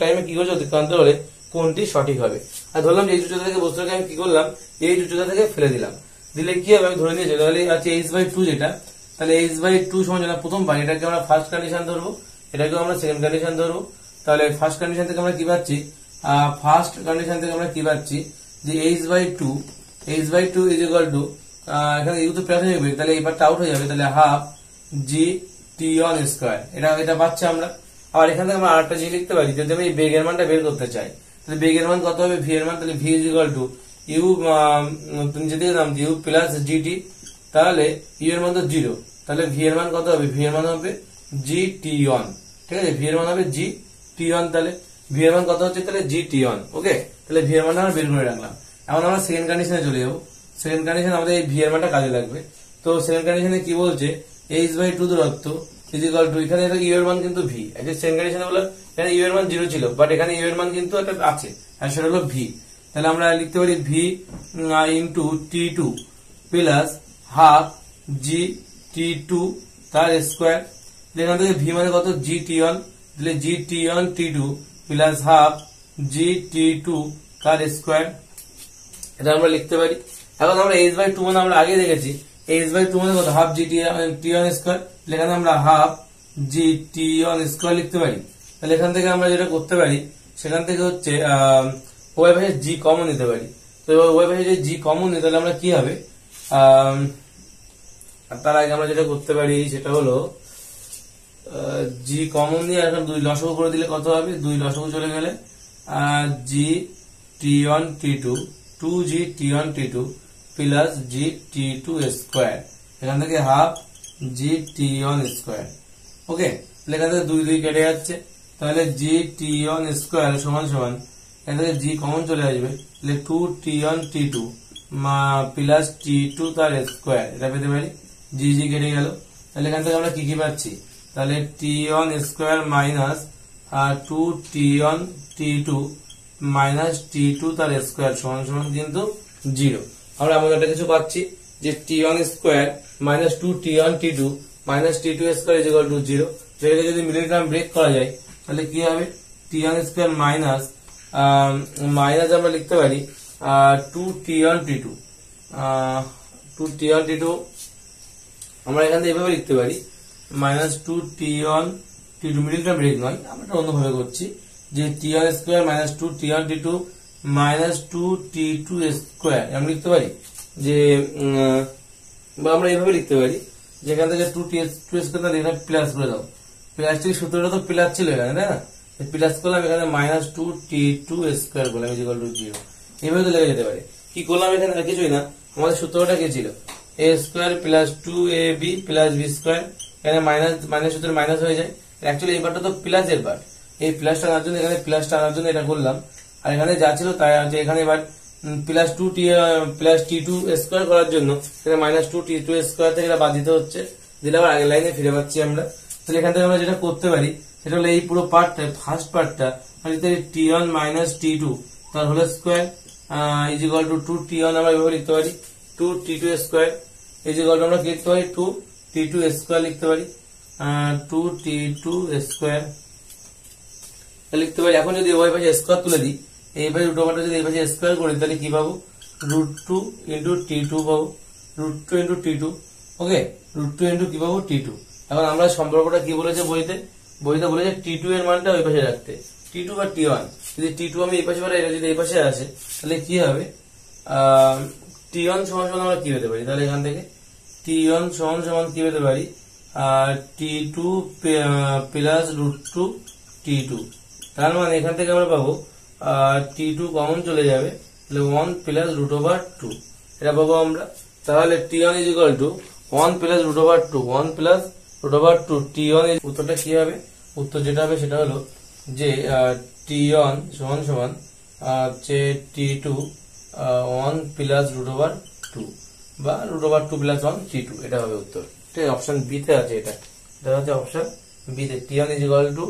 টাইমে কি করছে, অতিক্রান্ত হলে কোনটি সঠিক হবে। আর ধরলাম যে এই উচ্চতা থেকে বস্তুটাকে আমি কি করলাম, এই উচ্চতা থেকে ফেলে দিলাম, দিলে কি হবে আমি ধরে নিয়েছি, তাহলে আছে এইচ বাই 2 যেটা, তাহলে এইচ বাই 2 সমান প্রথম বার, এটাকে আমরা ফার্স্ট কন্ডিশন ধরবো, এটাকে আমরা সেকেন্ড কন্ডিশন ধরবো। তাহলে ফার্স্ট কন্ডিশন থেকে আমরা কি পাচ্ছি, ফার্স্ট কন্ডিশন থেকে আমরা কি পাচ্ছি যে h by 2 is equal to, এখানে ইউ তো প্লাস হয়ে যাবে, তাহলে এই পার্টটা আউট হয়ে যাবে, তাহলে half G t on square, এটা পাচ্ছি আমরা। আবার এখান থেকে আমরা আরেকটা জিনিস লিখতে পারি, যদি আমি এই বেগের মানটা বের করতে চাই, তাহলে বেগের মান কত হবে, ভি এর মান, তাহলে v is equal to u, তুমি যদি নাম ইউ প্লাস জিটি, তাহলে ইউ এর মান তো 0, তাহলে ভি এর মান কত হবে, ভি এর মান হবে জি টি অন, ঠিক আছে, ভি এর মান হবে জি টি অন, তাহলে ভি এর মান কত হচ্ছে, তাহলে জি টি অন, ওকে। তাহলে ভি এর মানটা আমরা বের করে রাখলাম। এখন আমরা সেকেন্ড কন্ডিশনে চলে যাবো। সেকেন্ড কন্ডিশন আমাদের এই ভি এর মানটা কাজে লাগবে। তো সেকেন্ড কন্ডিশনে কি বলছে, এইচ বাই 2 দূরত্ব ইজ ইকুয়াল টু, এখানে ইউ এর মান কিন্তু ভি, সেকেন্ড কন্ডিশনে বলে এখানে ইউ এর মান 0 ছিল, বাট এখানে ইউ এর মান কিন্তু একটা আছে, আর সেটা হলো ভি। তাহলে আমরা লিখতে পারি V into T two plus half জি টি টু তার স্কোয়ার। এখান থেকে ভি মানে কত, জি টি ওয়ান, তাহলে G T one T two plus half জি টি টু তার স্কোয়ার, এটা আমরা লিখতে পারি। এখন আমরা এইচ বাই 2 মানে আমরা আগে দেখেছি, এইচ বাই 2 মানে কত, হাফ জি টি ওয়ান স্কোয়ার, এখানে আমরা হাফ জি টি ওয়ান স্কোয়ার লিখতে পারি। তাহলে এখান থেকে আমরা যেটা করতে পারি, সেখান থেকে হচ্ছে ওয়াই পাশে জি কমন নিতে পারি। তো ওয়াই পাশে যদি জি কমন নিই তাহলে আমরা কি হবে, তার আগে আমরা যেটা করতে পারি সেটা হলো জি কমন নিয়ে এখন 2 লসাগু করে দিলে কত হবে, 2 লসাগু চলে গেলে G T one T two, 2g t1 t2 plus G T two square, এখান থেকে হাফ জি t1 স্কোয়ার, ওকে। এখান থেকে 2 2 কেটে যাচ্ছে, তাহলে জি t1 স্কোয়ার সমান সমান, এখান থেকে জি কমন চলে আসবে, তাহলে 2t1 t2 প্লাস t2 তার স্কোয়ার, এটা পেতে পারি, জি জি কেটে গেল। তাহলে এখান থেকে আমরা কি কি পাচ্ছি, তাহলে t1 square minus 2t1 t2 minus টি2 তার স্কোয়ার সমান সমান কিন্তু 0। আমরা এমন একটা কিছু পাচ্ছি যে টি1 square minus 2t1 t2 minus টি2 স্কোয়ার ইজ ইকুয়াল টু 0। যেটাকে যদি মিডল টার্ম ব্রেক করা যায় তাহলে কি হবে, টি1 স্কোয়ার মাইনাস আমরা লিখতে পারি 2t1 t2, 2t1t2 আমরা এখান থেকে এভাবে লিখতে পারি minus 2t1t2 middle term break নয়, আমরা এটা অন্যভাবে করছি যে t1 square minus 2t1t2 minus 2t2 square আমরা লিখতে পারি যে বা আমরা এইভাবে লিখতে পারি যেখান থেকে 2t2 স্কোয়ার এখানে প্লাস করে দাও, প্লাসটির সূত্রটা তো প্লাস ছিল এখানে, তাই না? প্লাস করলাম এখানে মাইনাস 2t2 স্কোয়ার করলাম ইকুয়াল টু 0, এইভাবে তো লেগে যেতে পারে। কি করলাম এখানে আর কিছুই না, আমাদের সূত্রটা কি ছিল a square plus 2ab plus b square, এখানে মাইনাস সূত্রে মাইনাস হয়ে যায়, অ্যাকচুয়ালি এই পার্টটা তো প্লাস এর পার্ট, এই প্লাসটা আনার জন্য এখানে প্লাসটা আনার জন্য এটা করলাম, আর এখানে যা ছিল তাই আছে। এখানে এবার plus 2t plus t2 square করার জন্য এখানে মাইনাস 2t2 স্কোয়ার থেকে এটা বাদ দিতে হচ্ছে, দিলে আবার আগের লাইনে ফিরে পাচ্ছি আমরা। তাহলে এখান থেকে আমরা যেটা করতে পারি সেটা হলো এই পুরো পার্টটা ফার্স্ট পার্টটা t1 মাইনাস t2 তার whole square is equal to 2t1 আমরা এভাবে লিখতে পারি 2t2 square is equal to আমরা কি লিখতে পারি 2t2 স্কোয়ার লিখতে পারি 2t2 স্কোয়ার লিখতে পারি। এখন যদি ওই পাশে স্কোয়ার তুলে দিই, এই পাশে রুট ওভারটা যদি এই পাশে স্কোয়ার করি তাহলে কি পাবো √2 ইন্টু t2 পাবো, √2 ইন্টু t2, ওকে, √2 ইন্টু কি পাবো t2। এখন আমরা সম্পর্কটা কি বলেছে বইতে বলেছে t2 এর মানটা ওই পাশে রাখতে, t2 বা t1 যদি t2 আমি এই পাশে এটা যদি এই পাশে আসে তাহলে কি হবে t1 সমান সমান আমরা কি পেতে পারি, তাহলে এখান থেকে t1 সমান সমান কি পেতে পারি t2 প্লাস √2 t2, তার মানে এখান থেকে আমরা পাবো t2 কমন চলে যাবে তাহলে 1 প্লাস √2 এটা পাবো আমরা। তাহলে t1 is equal two 1 plus √2 1 plus √2 t1 উত্তরটা কি হবে, উত্তর যেটা হবে সেটা হলো যে t1 সমান সমান যে t2 1 প্লাস √2 বা √2 প্লাস 1 t2 এটা হবে উত্তর। ঠিক আছে, অপশন বি তে আছে, এটা হচ্ছে অপশন বি তে t1 is equal to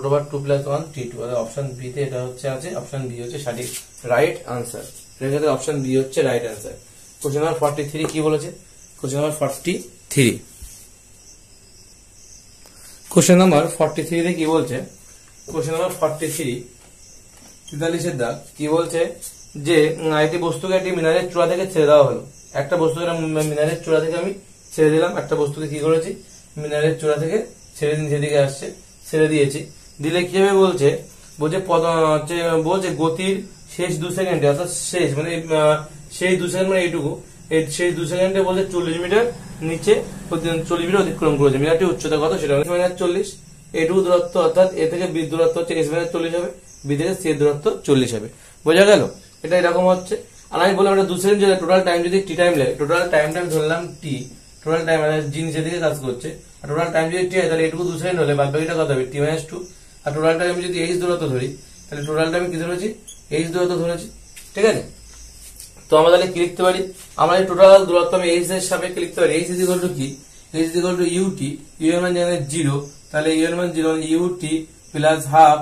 √2 plus 1 t2, option b তে এটা হচ্ছে আছে, অপশন বি হচ্ছে সঠিক রাইট আনসার। এক্ষেত্রে অপশন বি হচ্ছে রাইট আনসার। কোশ্চেন নাম্বার 43 কি বলেছে, কোশ্চেন নাম্বার 43 কোশ্চেন নাম্বার 43 তে কি বলছে, কোশ্চেন নাম্বার 43 43 এর দাগ কি বলছে যে একটি বস্তুকে একটি মিনারের চূড়া থেকে ছেড়ে দেওয়া হলো, একটা বস্তুকে মিনারের চূড়া থেকে আমি ছেড়ে দিলাম, একটা বস্তুকে কি করেছি মিনারের চূড়া থেকে ছেড়ে দিন সেদিকে আসছে ছেড়ে দিয়েছি, দিলে কি হবে বলছে বলছে গতির শেষ 2 সেকেন্ডে অর্থাৎ শেষ মানে সেই 2 সেকেন্ড মানে এইটুকু সেই 2 সেকেন্ডে বলছে 40 মিটার নিচে 40 মিটার অতিক্রম করেছে, মিটারটির উচ্চতা কত সেটা মানে 40, এইটুকু দূরত্ব অর্থাৎ এ থেকে বি দূরত্ব হচ্ছে s মাইনাস 40 হবে, বি থেকে সি এর দূরত্ব 40 হবে, বোঝা গেল? এটা এরকম হচ্ছে। আর আমি বললাম এটা 2 সেকেন্ড যদি টোটাল টাইম যদি টি টাইম লাগে, টোটাল টাইমটা আমি ধরলাম টি, টোটাল টাইম মানে জি নিচে দিকে কাজ করছে, আর টোটাল টাইম যদি টি হয় তাহলে এটুকু 2 সেকেন্ড হলে বাদ বাকিটা কত হবে টি মাইনাস 2, আর টোটাল টাইম আমি যদি এইচ দূরত্ব ধরি তাহলে টোটাল টাইম কি ধরেছি এইচ দূরত্ব ধরেছি, ঠিক আছে? তো আমরা তাহলে কি লিখতে পারি, আমরা এই টোটাল দূরত্ব আমি এইচ এর সাপেক্ষে লিখতে পারি, এইচ ইজ ইকুয়াল টু কি, h is equal to u t, u এর মান জানেন 0, তাহলে ইউ এর মান 0 ইউটি প্লাস হাফ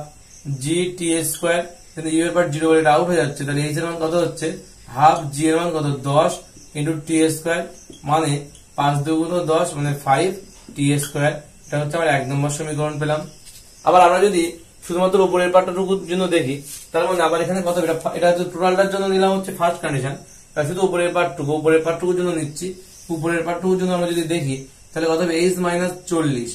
জি টি স্কোয়ার, কিন্তু ইউ এর পার্ট 0 বলে এটা আউট হয়ে যাচ্ছে, তাহলে এইচ এর মান কত হচ্ছে হাফ জি এর মান কত 10 ইন্টু টি স্কোয়ার মানে 5 2 10 মানে 5 টি স্কোয়ার, এটা হচ্ছে আমার 1 নম্বর সমীকরণ পেলাম। আবার আমরা যদি শুধুমাত্র উপরের পার্টটুকুর জন্য দেখি তার মানে আবার এখানে কত, এটা হচ্ছে টোটালটার জন্য নিলাম হচ্ছে ফার্স্ট কন্ডিশন, শুধু উপরের পার্টটুকুর জন্য নিচ্ছি, উপরের পার্টটুকুর জন্য আমরা যদি দেখি তাহলে কত হবে H minus 40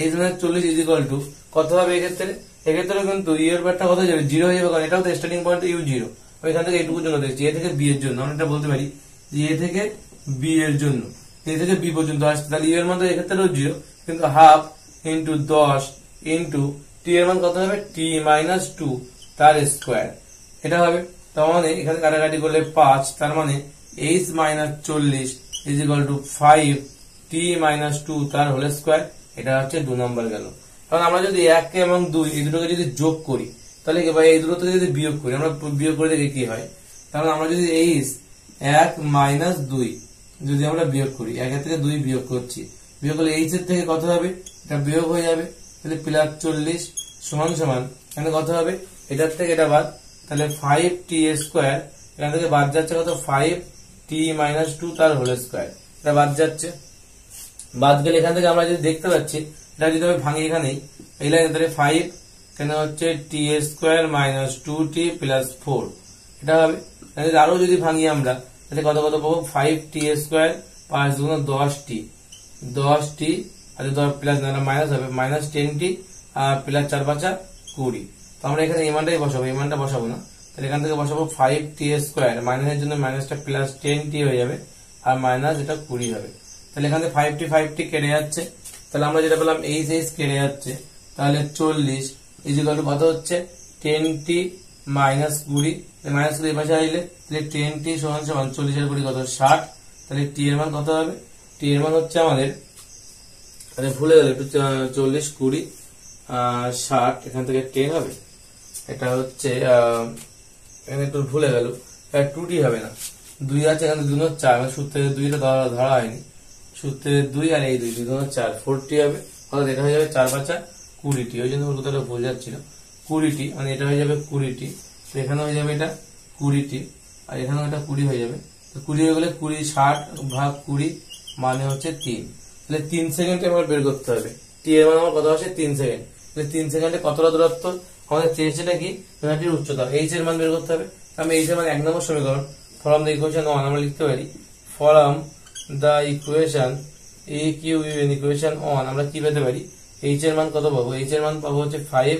is equal to কত হবে এক্ষেত্রে কিন্তু ইউ এর পার্টটা কত যাবে 0 হয়ে যাবে, কারণ এটাও তো স্টার্টিং পয়েন্ট ইউ 0, ওইখান থেকে এইটুকুর জন্য দেখছি এ থেকে বি এর জন্য আমরা এটা বলতে পারি যে এ থেকে বি এর জন্য এ থেকে বি পর্যন্ত আসছে, তাহলে ইউ এর মান তো এক্ষেত্রেও 0, কিন্তু হাফ ইন্টু 10 ইন্টু টি এর মান কত হবে টি মাইনাস 2 তার স্কোয়ার, এটা হবে। তার মানে এখানে কাটাকাটি করলে 5, তার মানে H minus 40 is equal two 5 T minus 2 তার হোল স্কোয়ার, এটা হচ্ছে 2 নম্বর গেল। কারণ আমরা যদি 1 এবং 2 এই দুটোকে যদি যোগ করি তাহলে কি ভাই এই দুটো থেকে যদি বিয়োগ করি, আমরা বিয়োগ করে দেখি কি হয়, তাহলে আমরা যদি এইচ 1 মাইনাস 2 যদি আমরা বিয়োগ করি, 1 থেকে 2 বিয়োগ করছি, বিয়োগ করলে এইচ এর থেকে কত হবে এটা বিয়োগ হয়ে যাবে, তাহলে প্লাস 40 সমান সমান এখানে কত হবে এটার থেকে এটা বাদ, তাহলে 5 টি স্কোয়ার এখান থেকে বাদ যাচ্ছে কত 5 টি মাইনাস 2 তার হোল স্কোয়ার, এটা বাদ যাচ্ছে, বাদ গেলে এখান থেকে আমরা যদি দেখতে পাচ্ছি এটা যদি আমি ভাঙি এখানেই এই লাইনে তাহলে 5 এখানে হচ্ছে টি স্কোয়ার মাইনাস 2 টি প্লাস 4 এটা হবে, আরো যদি ভাঙি আমরা তাহলে কত কত পাবো 5t² 5 গুণ 10t, 10t আর 10 প্লাস মাইনাস হবে মাইনাস 10t প্লাস 4 5 20। তো আমরা এখানে এই মানটাই বসাবো, এই মানটা বসাবো না, তাহলে এখান থেকে বসাবো 5t², মাইনাসের জন্য মাইনাসটা প্লাস 10t হয়ে যাবে আর মাইনাস এটা 20 হবে। তাহলে এখানে 5t কেটে যাচ্ছে, তাহলে আমরা যেটা পেলাম এই কেটে যাচ্ছে, তাহলে 40 ইজিক্যাল টু কত হচ্ছে 10t মাইনাস 20, মাইনাস 20 পাশে আসলে তাহলে 10t সমান সমান 40 এর 20 কত 60, তাহলে t এর মান কত হবে, t এর মান হচ্ছে আমাদের, তাহলে ভুলে গেল একটু 40 20 60, এখান থেকে 10 হবে, এটা হচ্ছে এখানে একটু ভুলে গেল 2t হবে না, 2 আছে এখানে 2 গুণ 4, মানে সূত্রে 2টা ধরা হয়নি, সূত্রে 2 আর এই 2 গুণ 4 4t হবে, অর্থাৎ এটা হয়ে যাবে 4 5 20t, ওই জন্য কথাটা ভুল যাচ্ছিল 20t, মানে এটা হয়ে যাবে 20t, তো এখানে হয়ে যাবে এটা 20t আর এখানেও এটা 20 হয়ে যাবে, তো 20 হয়ে গেলে 20 60 ভাগ 20 মানে হচ্ছে 3, তাহলে 3 সেকেন্ডে আমার বের করতে হবে, t এর মান আমার কত আসে 3 সেকেন্ড, তাহলে 3 সেকেন্ডে কতটা দূরত্ব আমাদের চেয়েছেটা কি মিনারটির উচ্চতা, h এর মান বের করতে হবে, আমি h এর মান 1 নম্বর সমীকরণ ফর্ম দ্য ইকুয়েশন 1 আমরা লিখতে পারি, ফর্ম দ্য ইকুয়েশন ইকুয়েশন 1 আমরা কি পেতে পারি, h এর মান কত পাবো, h এর মান পাবো হচ্ছে 5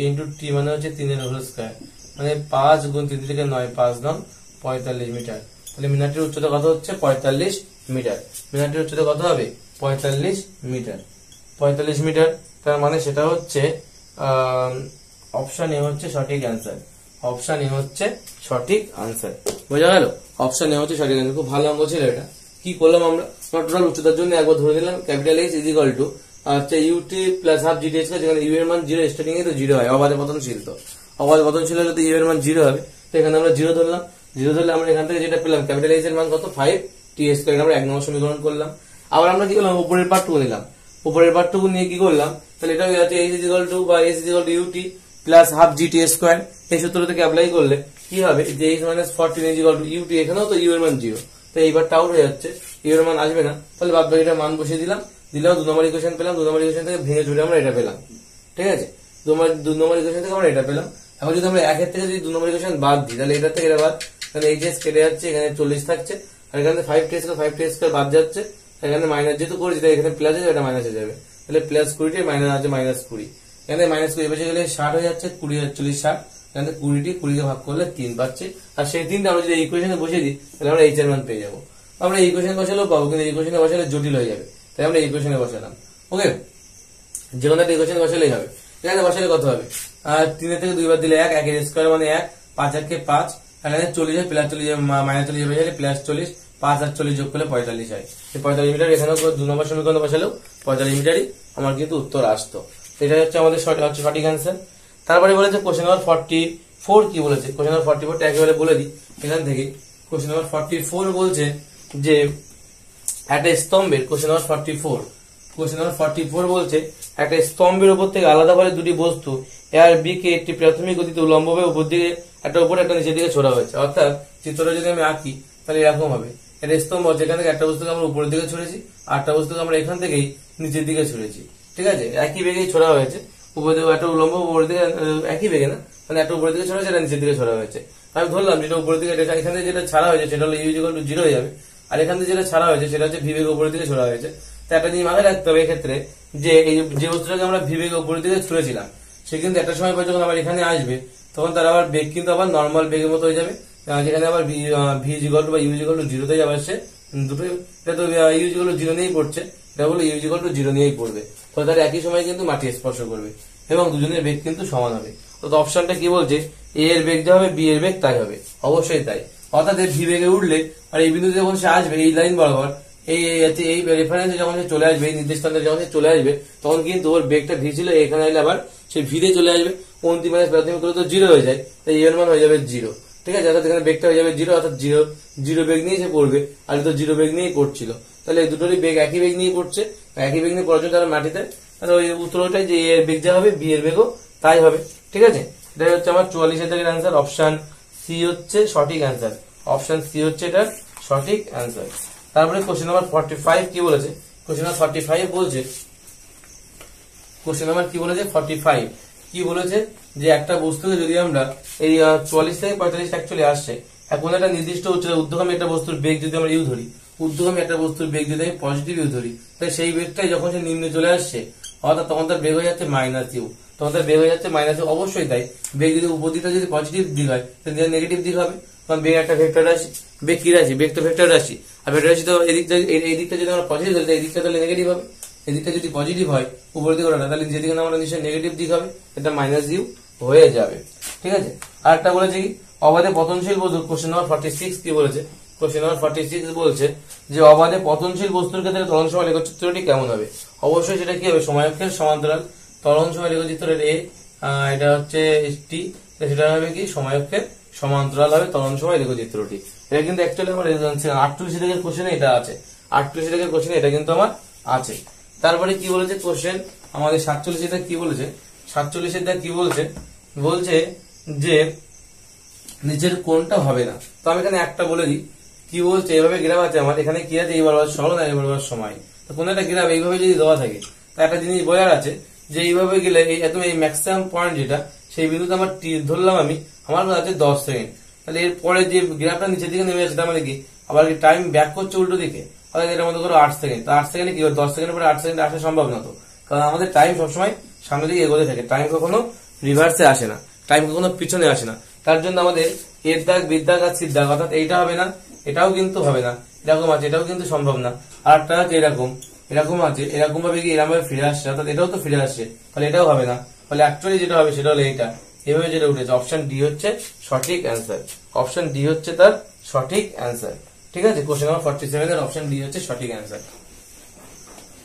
ইন্টু t মানে হচ্ছে 3 এর হোল স্কয়ার, মানে 5 গুণ 3 থেকে 9 5 9 45 মিটার, তাহলে মিনারটির উচ্চতা কত হচ্ছে 45 মিটার, মিনারটির উচ্চতা কত হবে 45 মিটার, 45 মিটার, তার মানে সেটা হচ্ছে অপশন এ হচ্ছে সঠিক অ্যান্সার, অপশন এ হচ্ছে সঠিক আনসার, বোঝা গেল, অপশন এ হচ্ছে সঠিক আনসার। খুব ভালো অঙ্ক ছিল এটা। কি করলাম আমরা, টোটাল উচ্চতার জন্য একবার ধরে নিলাম capital H is equal to আচ্ছা UT plus half GT square, যেখানে ইউ এর মান 0, স্টার্টিং এ তো 0 হয়, অবাধে পতনশীল, তো অবাধে পতনশীল হলে তো ইউ এর মান 0 হবে, তো এখানে আমরা 0 ধরলাম, 0 ধরলে আমরা এখান থেকে যেটা পেলাম ক্যাপিটাল H এর মান কত 5t², আমরা 1 নম্বর সমীকরণ করলাম। আবার আমরা কি করলাম উপরের পার্টটুকু নিলাম, উপরের পার্টটুকু নিয়ে কি করলাম, তাহলে এটা হয়ে যাচ্ছে H ইজ ইকুয়াল টু বা H is equal to UT plus half জিটি², এই সূত্র থেকে অ্যাপ্লাই করলে কি হবে যে H minus 14 is equal to UT, এখানেও তো ইউ এর মান 0, তো এইবার টাউট হয়ে যাচ্ছে, ইউ এর মান আসবে না, তাহলে বাদ বাকিটা মান বসিয়ে দিলাম, 2 নম্বর ইকুয়েশন পেলাম, 2 নম্বর ইকুয়েশন থেকে ভেঙে চুরে আমরা এটা পেলাম, ঠিক আছে, 2 নম্বর ইকুয়েশন থেকে আমরা এটা পেলাম। এখন যদি আমরা 1 এর থেকে যদি 2 নম্বর ইকুয়েশন বাদ দিই, তাহলে এটা থেকে এটা বাদ, তাহলে এইচ কেটে যাচ্ছে, এখানে 40 থাকছে, আর এখানে 5t² বাদ যাচ্ছে, এখানে মাইনাস যেহেতু করেছি তাই এখানে প্লাস আছে, এটা মাইনাস হয়ে যাবে, তাহলে প্লাস 20 মাইনাস আছে মাইনাস 20, এখানে মাইনাস 20 বসে গেলে 60 হয়ে যাচ্ছে, 20 আর 40 60, এখানে 20টি 20 কে ভাগ করলে 3 পাচ্ছে, আর সেই 3টা আমরা যদি এই ইকুয়েশনে বসিয়ে দিই তাহলে আমরা এইচ এর মান পেয়ে যাবো। আমরা এই ইকুয়েশনে বসালেও পাবো, কিন্তু এই ইকুয়েশনে বসালে জটিল হয়ে যাবে, তাই আমরা এই ইকুয়েশনে বসালাম। ওকে, যে কোনো একটা ইকুয়েশনে বসালেই হবে। এখানে বসালে কত হবে, 3 এর থেকে 2 বার দিলে 1, 1 এর স্কয়ার মানে 1, 5 আর কে 5, এখানে 40 হয় প্লাস 40 মাইনাস 40 বসালে প্লাস 40, 5 আর 40 যোগ করলে 45 হয়, এই 45 মিটার এখানেও 2 নম্বর সমীকরণে বসালেও 45 মিটারই আমার কিন্তু উত্তর আসতো। এটা হচ্ছে আমাদের সঠিক অ্যান্সার। তারপরে বলেছে কোশ্চেন নাম্বার 44 কি বলেছে, কোশ্চেন নাম্বার 44 টা একেবারে বলে দিই এখান থেকে। কোশ্চেন নাম্বার 44 বলছে যে একটা স্তম্ভের, কোশ্চেন নাম্বার 44 বলছে একটা স্তম্ভের উপর থেকে আলাদাভাবে দুটি বস্তু এ আর বি কে একটি প্রাথমিক গতিতে উলম্বভাবে উপর দিকে একটা উপরে একটা নিচের দিকে ছোড়া হয়েছে, অর্থাৎ চিত্রটা যদি আমি আঁকি তাহলে এরকম হবে, এটা স্তম্ভ, যেখান থেকে একটা বস্তুকে আমরা উপরের দিকে ছুড়েছি আর একটা বস্তুকে আমরা এখান থেকেই নিচের দিকে ছুড়েছি, ঠিক আছে, একই বেগেই ছোড়া হয়েছে, উপর দিকে একটা উলম্ব উপরের দিকে, একই বেগে না, মানে একটা উপরের দিকে ছড়া হয়েছে, এটা নিচের দিকে ছড়া হয়েছে। আমি ধরলাম যেটা উপরের দিকে, এখান থেকে যেটা ছাড়া হয়েছে সেটা হলো ইউ ইকুয়াল টু 0 হয়ে যাবে, আর এখান থেকে যেটা ছাড়া হয়েছে সেটা হচ্ছে ভি বেগ উপরের দিকে ছড়া হয়েছে। তো একটা জিনিস মাথায় রাখতে হবে এক্ষেত্রে, যে এই যে বস্তুটাকে আমরা ভি বেগ উপরের দিকে ছুড়েছিলাম সে কিন্তু একটা সময় পর যখন আবার এখানে আসবে তখন তার আবার বেগ কিন্তু আবার নর্মাল বেগের মতো হয়ে যাবে, যেখানে আবার ভি ইকুয়াল টু বা ইউ ইকুয়াল টু 0 তে যাবে, সে দুটোই, এটা তো ইউ ইকুয়াল টু 0 নিয়েই পড়ছে, এটা হলো ইউ ইকুয়াল টু 0 নিয়েই পড়বে, ফলে তার একই সময় কিন্তু মাটি স্পর্শ করবে এবং দুজনের বেগ কিন্তু সমান হবে। তো অপশনটা কি বলছে, এ এর বেগ যা হবে বি এর বেগ তাই হবে, অবশ্যই তাই, অর্থাৎ ভি বেগে উঠলে আর এই বিন্দুতে যখন সে আসবে এই লাইন বরাবর, এই রেফারেন্সে যখন সে চলে আসবে, এই নির্দেশাঙ্কে যখন সে চলে আসবে তখন কিন্তু ওর বেগটা ভি ছিল, এখানে আসলে আবার সে ভিতে চলে আসবে, অন্তিম মাইনাস প্রাথমিক করে তো 0 হয়ে যায়, তাই এর মান হয়ে যাবে 0, ঠিক আছে, অর্থাৎ এখানে বেগটা হয়ে যাবে 0, অর্থাৎ 0 বেগ নিয়ে সে পড়বে, আর তো 0 বেগ নিয়েই পড়ছিল, তাহলে এই দুটোরই বেগ একই বেগ নিয়ে পড়ছে, একই বেগ নিয়ে পড়ার জন্য তারা মাটিতে, তাহলে ওই উত্তর ওটাই যে এর বেগ যা হবে বি এর বেগও তাই হবে, ঠিক আছে। এটা হচ্ছে আমার 44 এর অ্যান্সার, অপশন সি হচ্ছে সঠিক অ্যান্সার, অপশন সি হচ্ছে এটার সঠিক অ্যান্সার। তারপরে কোশ্চেন নাম্বার 45 কি বলেছে, কোশ্চেন নাম্বার 45 বলছে, কোশ্চেন নাম্বার কি বলেছে 45 কি বলেছে, যে একটা বস্তুকে যদি আমরা এই 44 থেকে 45 অ্যাকচুয়ালি আসছে, এখন একটা নির্দিষ্ট ঊর্ধ্বগামী একটা বস্তুর বেগ যদি আমরা ইউ ধরি, ঊর্ধ্বগামী একটা বস্তুর বেগ যদি আমি পজিটিভ ইউ ধরি, তাহলে সেই বেগটাই যখন সে নিম্নে চলে আসছে অর্থাৎ তখন তার বেগ হয়ে যাচ্ছে মাইনাস ইউ, তখন তার বেগ হয়ে যাচ্ছে মাইনাস ইউ। অবশ্যই তাই, বেগ যদি উপর দিকটা যদি পজিটিভ দিক হয় তাহলে নেগেটিভ দিক হবে, কারণ বেগ একটা ভেক্টর রাশি। বেগ কি রাশি? বেগ তো ভেক্টর রাশি। আর ভেক্টর রাশি তো এই দিকটা যদি আমরা পজিটিভ ধরি, এই দিকটা তাহলে নেগেটিভ হবে। এদিকটা যদি পজিটিভ হয় উপরের দিকে ওটা, তাহলে যেদিকে আমরা নিশ্চয়ই নেগেটিভ দিক হবে, এটা মাইনাস ইউ হয়ে যাবে। ঠিক আছে। আর একটা বলেছে কি অবাধে পতনশীল বস্তু, কোশ্চেন নাম্বার 46 কি বলেছে? কোশ্চেন নাম্বার 46 বলছে যে অবাধে পতনশীল বস্তুর ক্ষেত্রে ত্বরণ সময় লেখচিত্রটি কেমন হবে? অবশ্যই সেটা কি হবে? সময়ক্ষের সমান্তরাল। ত্বরণ সময় লেখচিত্রের এটা হচ্ছে টি, সেটা হবে কি সময়ক্ষের সমান্তরাল হবে ত্বরণ সময় লেখচিত্রটি। এটা কিন্তু অ্যাকচুয়ালি আমার 48 দাগের কোশ্চেনে এটা আছে, 48 দাগের কোশ্চেনে এটা কিন্তু আমার আছে। তারপরে কি বলেছে কোশ্চেন আমাদের 47 কি বলেছে? 47 কি বলছে? বলছে যে নিচের কোনটা হবে না। তো আমি এখানে একটা বলে দিই, কি বলছে এভাবে গ্রাফ আছে আমার, এখানে কি আছে? এই বরাবর সরণ আর এই বরাবর সময়। তো কোন একটা গ্রাফ এইভাবে যদি দেওয়া থাকে, তো একটা জিনিস বোঝার আছে যে এইভাবে গেলে এই ম্যাক্সিমাম পয়েন্ট যেটা সেই বিন্দুতে আমার ধরলাম আমি, আমার আছে 10 সেকেন্ড। তাহলে এরপরে যে গ্রাফটা নিচের দিকে নেমে যাচ্ছে তার মানে কি আবার কি টাইম ব্যাক করছে উল্টো দিকে, অর্থাৎ এটার মধ্যে করো 8 সেকেন্ড। তো 8 সেকেন্ডে কি 10 সেকেন্ডের পরে 8 সেকেন্ড আসা সম্ভব না, তো কারণ আমাদের টাইম সবসময় সামনের দিকে এগোতে থাকে, টাইম কখনো রিভার্সে আসে না, টাইম কখনো পিছনে আসে না। তার জন্য আমাদের এর দাগ বৃদ্ধ দাগ আর সিদ্ধ দাগ, অর্থাৎ এইটা হবে না, এটাও কিন্তু হবে না, এরকম আছে, এটাও কিন্তু সম্ভব না। আর একটা আছে এরকম, এরকম আছে, এরকম ভাবে কি এরকম ভাবে ফিরে আসছে, অর্থাৎ এটাও তো ফিরে আসছে, তাহলে এটাও হবে না। তাহলে অ্যাকচুয়ালি যেটা হবে সেটা হলো এইটা, এভাবে যেটা উঠেছে অপশন ডি হচ্ছে সঠিক অ্যান্সার। অপশন ডি হচ্ছে তার সঠিক অ্যান্সার। ঠিক আছে। কোশ্চেন নাম্বার 47 এর অপশন ডি হচ্ছে সঠিক অ্যান্সার।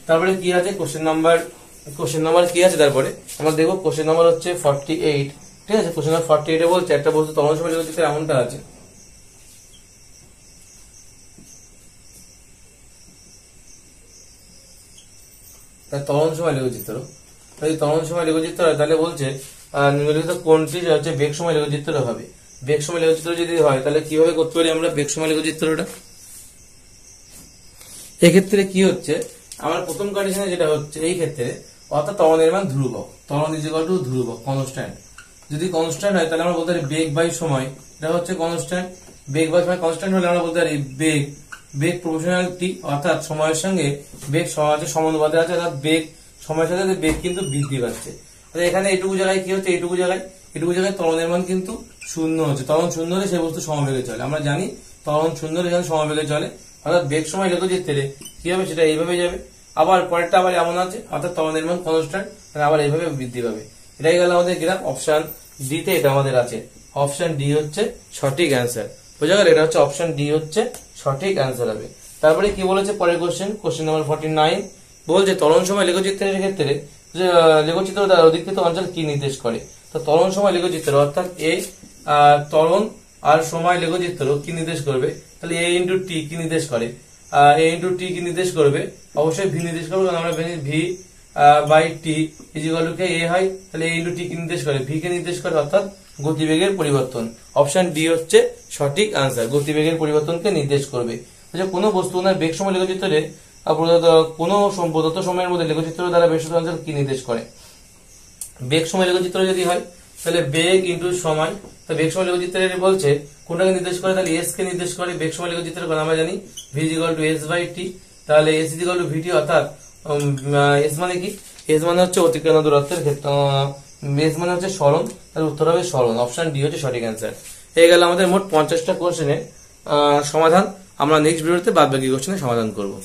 তারপরে কি আছে কোশ্চেন নাম্বার কি আছে? তারপরে আমরা দেখবো কোশ্চেন নাম্বার হচ্ছে 48। ঠিক আছে। কোশ্চেন নাম্বার 48 বলছে একটা বস্তু ত্বরণ সময় লেখচিত্রে এমনটা আছে, ত্বরণ সময় লেখচিত্র। যদি ত্বরণ সময় লেখচিত্র হয় তাহলে বলছে নিম্নলিখিত কোনটি হচ্ছে বেগ সময় লেখচিত্র হবে? বেগ সময় লেখচিত্র যদি হয় তাহলে কিভাবে করতে পারি আমরা বেগ সময় লেখচিত্রটা? এক্ষেত্রে কি হচ্ছে আমার প্রথম কন্ডিশনে যেটা হচ্ছে এই ক্ষেত্রে, অর্থাৎ ত্বরণের মান ধ্রুবক, ত্বরণ ইজ ইকুয়াল টু ধ্রুবক কনস্ট্যান্ট। যদি কনস্ট্যান্ট হয় তাহলে আমরা বলতে পারি বেগ বাই সময়, এটা হচ্ছে কনস্ট্যান্ট। বেগ বাই সময় কনস্ট্যান্ট হলে আমরা বলতে পারি বেগ প্রপোর্শনাল টি, অর্থাৎ সময়ের সঙ্গে বেগ সমানুপাতে আছে, অর্থাৎ বেগ সময়ের সাথে বেগ কিন্তু বৃদ্ধি পাচ্ছে। এখানে এইটুকু জায়গায় কি হচ্ছে? এইটুকু জায়গায় ত্বরণের মান কিন্তু শূন্য হচ্ছে। ত্বরণ শূন্য হলে সেই বস্তু সমবেগে চলে, আমরা জানি ত্বরণ শূন্য হলে এখানে সমবেগে চলে, অর্থাৎ বেগ সময় লেখচিত্রে কি হবে সেটা এইভাবে যাবে। আবার পরেরটা আবার এমন আছে, অর্থাৎ ত্বরণের মান কনস্ট্যান্ট, আবার এইভাবে বৃদ্ধি পাবে। এটাই গেল আমাদের গ্রাফ। অপশন ডি তে এটা আমাদের আছে, অপশন ডি হচ্ছে সঠিক অ্যান্সার। বোঝা গেল? এটা হচ্ছে অপশন ডি হচ্ছে সঠিক অ্যান্সার হবে। তারপরে কি বলেছে পরের কোশ্চেন নাম্বার 49 বলছে ত্বরণ সময় লেখচিত্রের ক্ষেত্রে লেখচিত্র দ্বারা অধিকৃত অঞ্চল কি নির্দেশ করে? তো ত্বরণ সময় লেখচিত্র অর্থাৎ ত্বরণ আর সময় লেখচিত্র কি নির্দেশ করবে? তাহলে এ ইন্টু টি কি নির্দেশ করে? এ ইন্টু টি কি নির্দেশ করবে? অবশ্যই ভি নির্দেশ করবে, কারণ আমরা V by T is equal to A হয়, তাহলে এ ইন্টু টি কি নির্দেশ করে? ভি কে নির্দেশ করে, অর্থাৎ গতিবেগের পরিবর্তন। অপশন ডি হচ্ছে সঠিক আনসার, গতিবেগের পরিবর্তনকে নির্দেশ করবে। কোন বস্তু বেগ সময় লেখচিত্রে কোন প্রদত্ত সময়ের মধ্যে লেখচিত্র দ্বারা বেষ্টিত অঞ্চল কি নির্দেশ করে? বেগ সময় লেখচিত্র যদি হয় তাহলে বেগ ইন্টু সময়, তো বেগ সময় লেখচিত্রের বলছে কোনটাকে নির্দেশ করে? তাহলে এস কে নির্দেশ করে। বেগ সময় লেখচিত্রের কথা আমরা জানি V is equal to S by T, তাহলে S is equal to VT, অর্থাৎ এস মানে কি? এস মানে হচ্ছে অতিক্রান্ত দূরত্বের ক্ষেত্রে, এস মানে হচ্ছে সরণ, তাহলে উত্তর হবে সরণ। অপশন ডি হচ্ছে সঠিক অ্যান্সার। হয়ে গেল আমাদের মোট 50টা কোশ্চেনের সমাধান। আমরা নেক্সট ভিডিওতে বাদ বাকি কোশ্চেনের সমাধান করবো।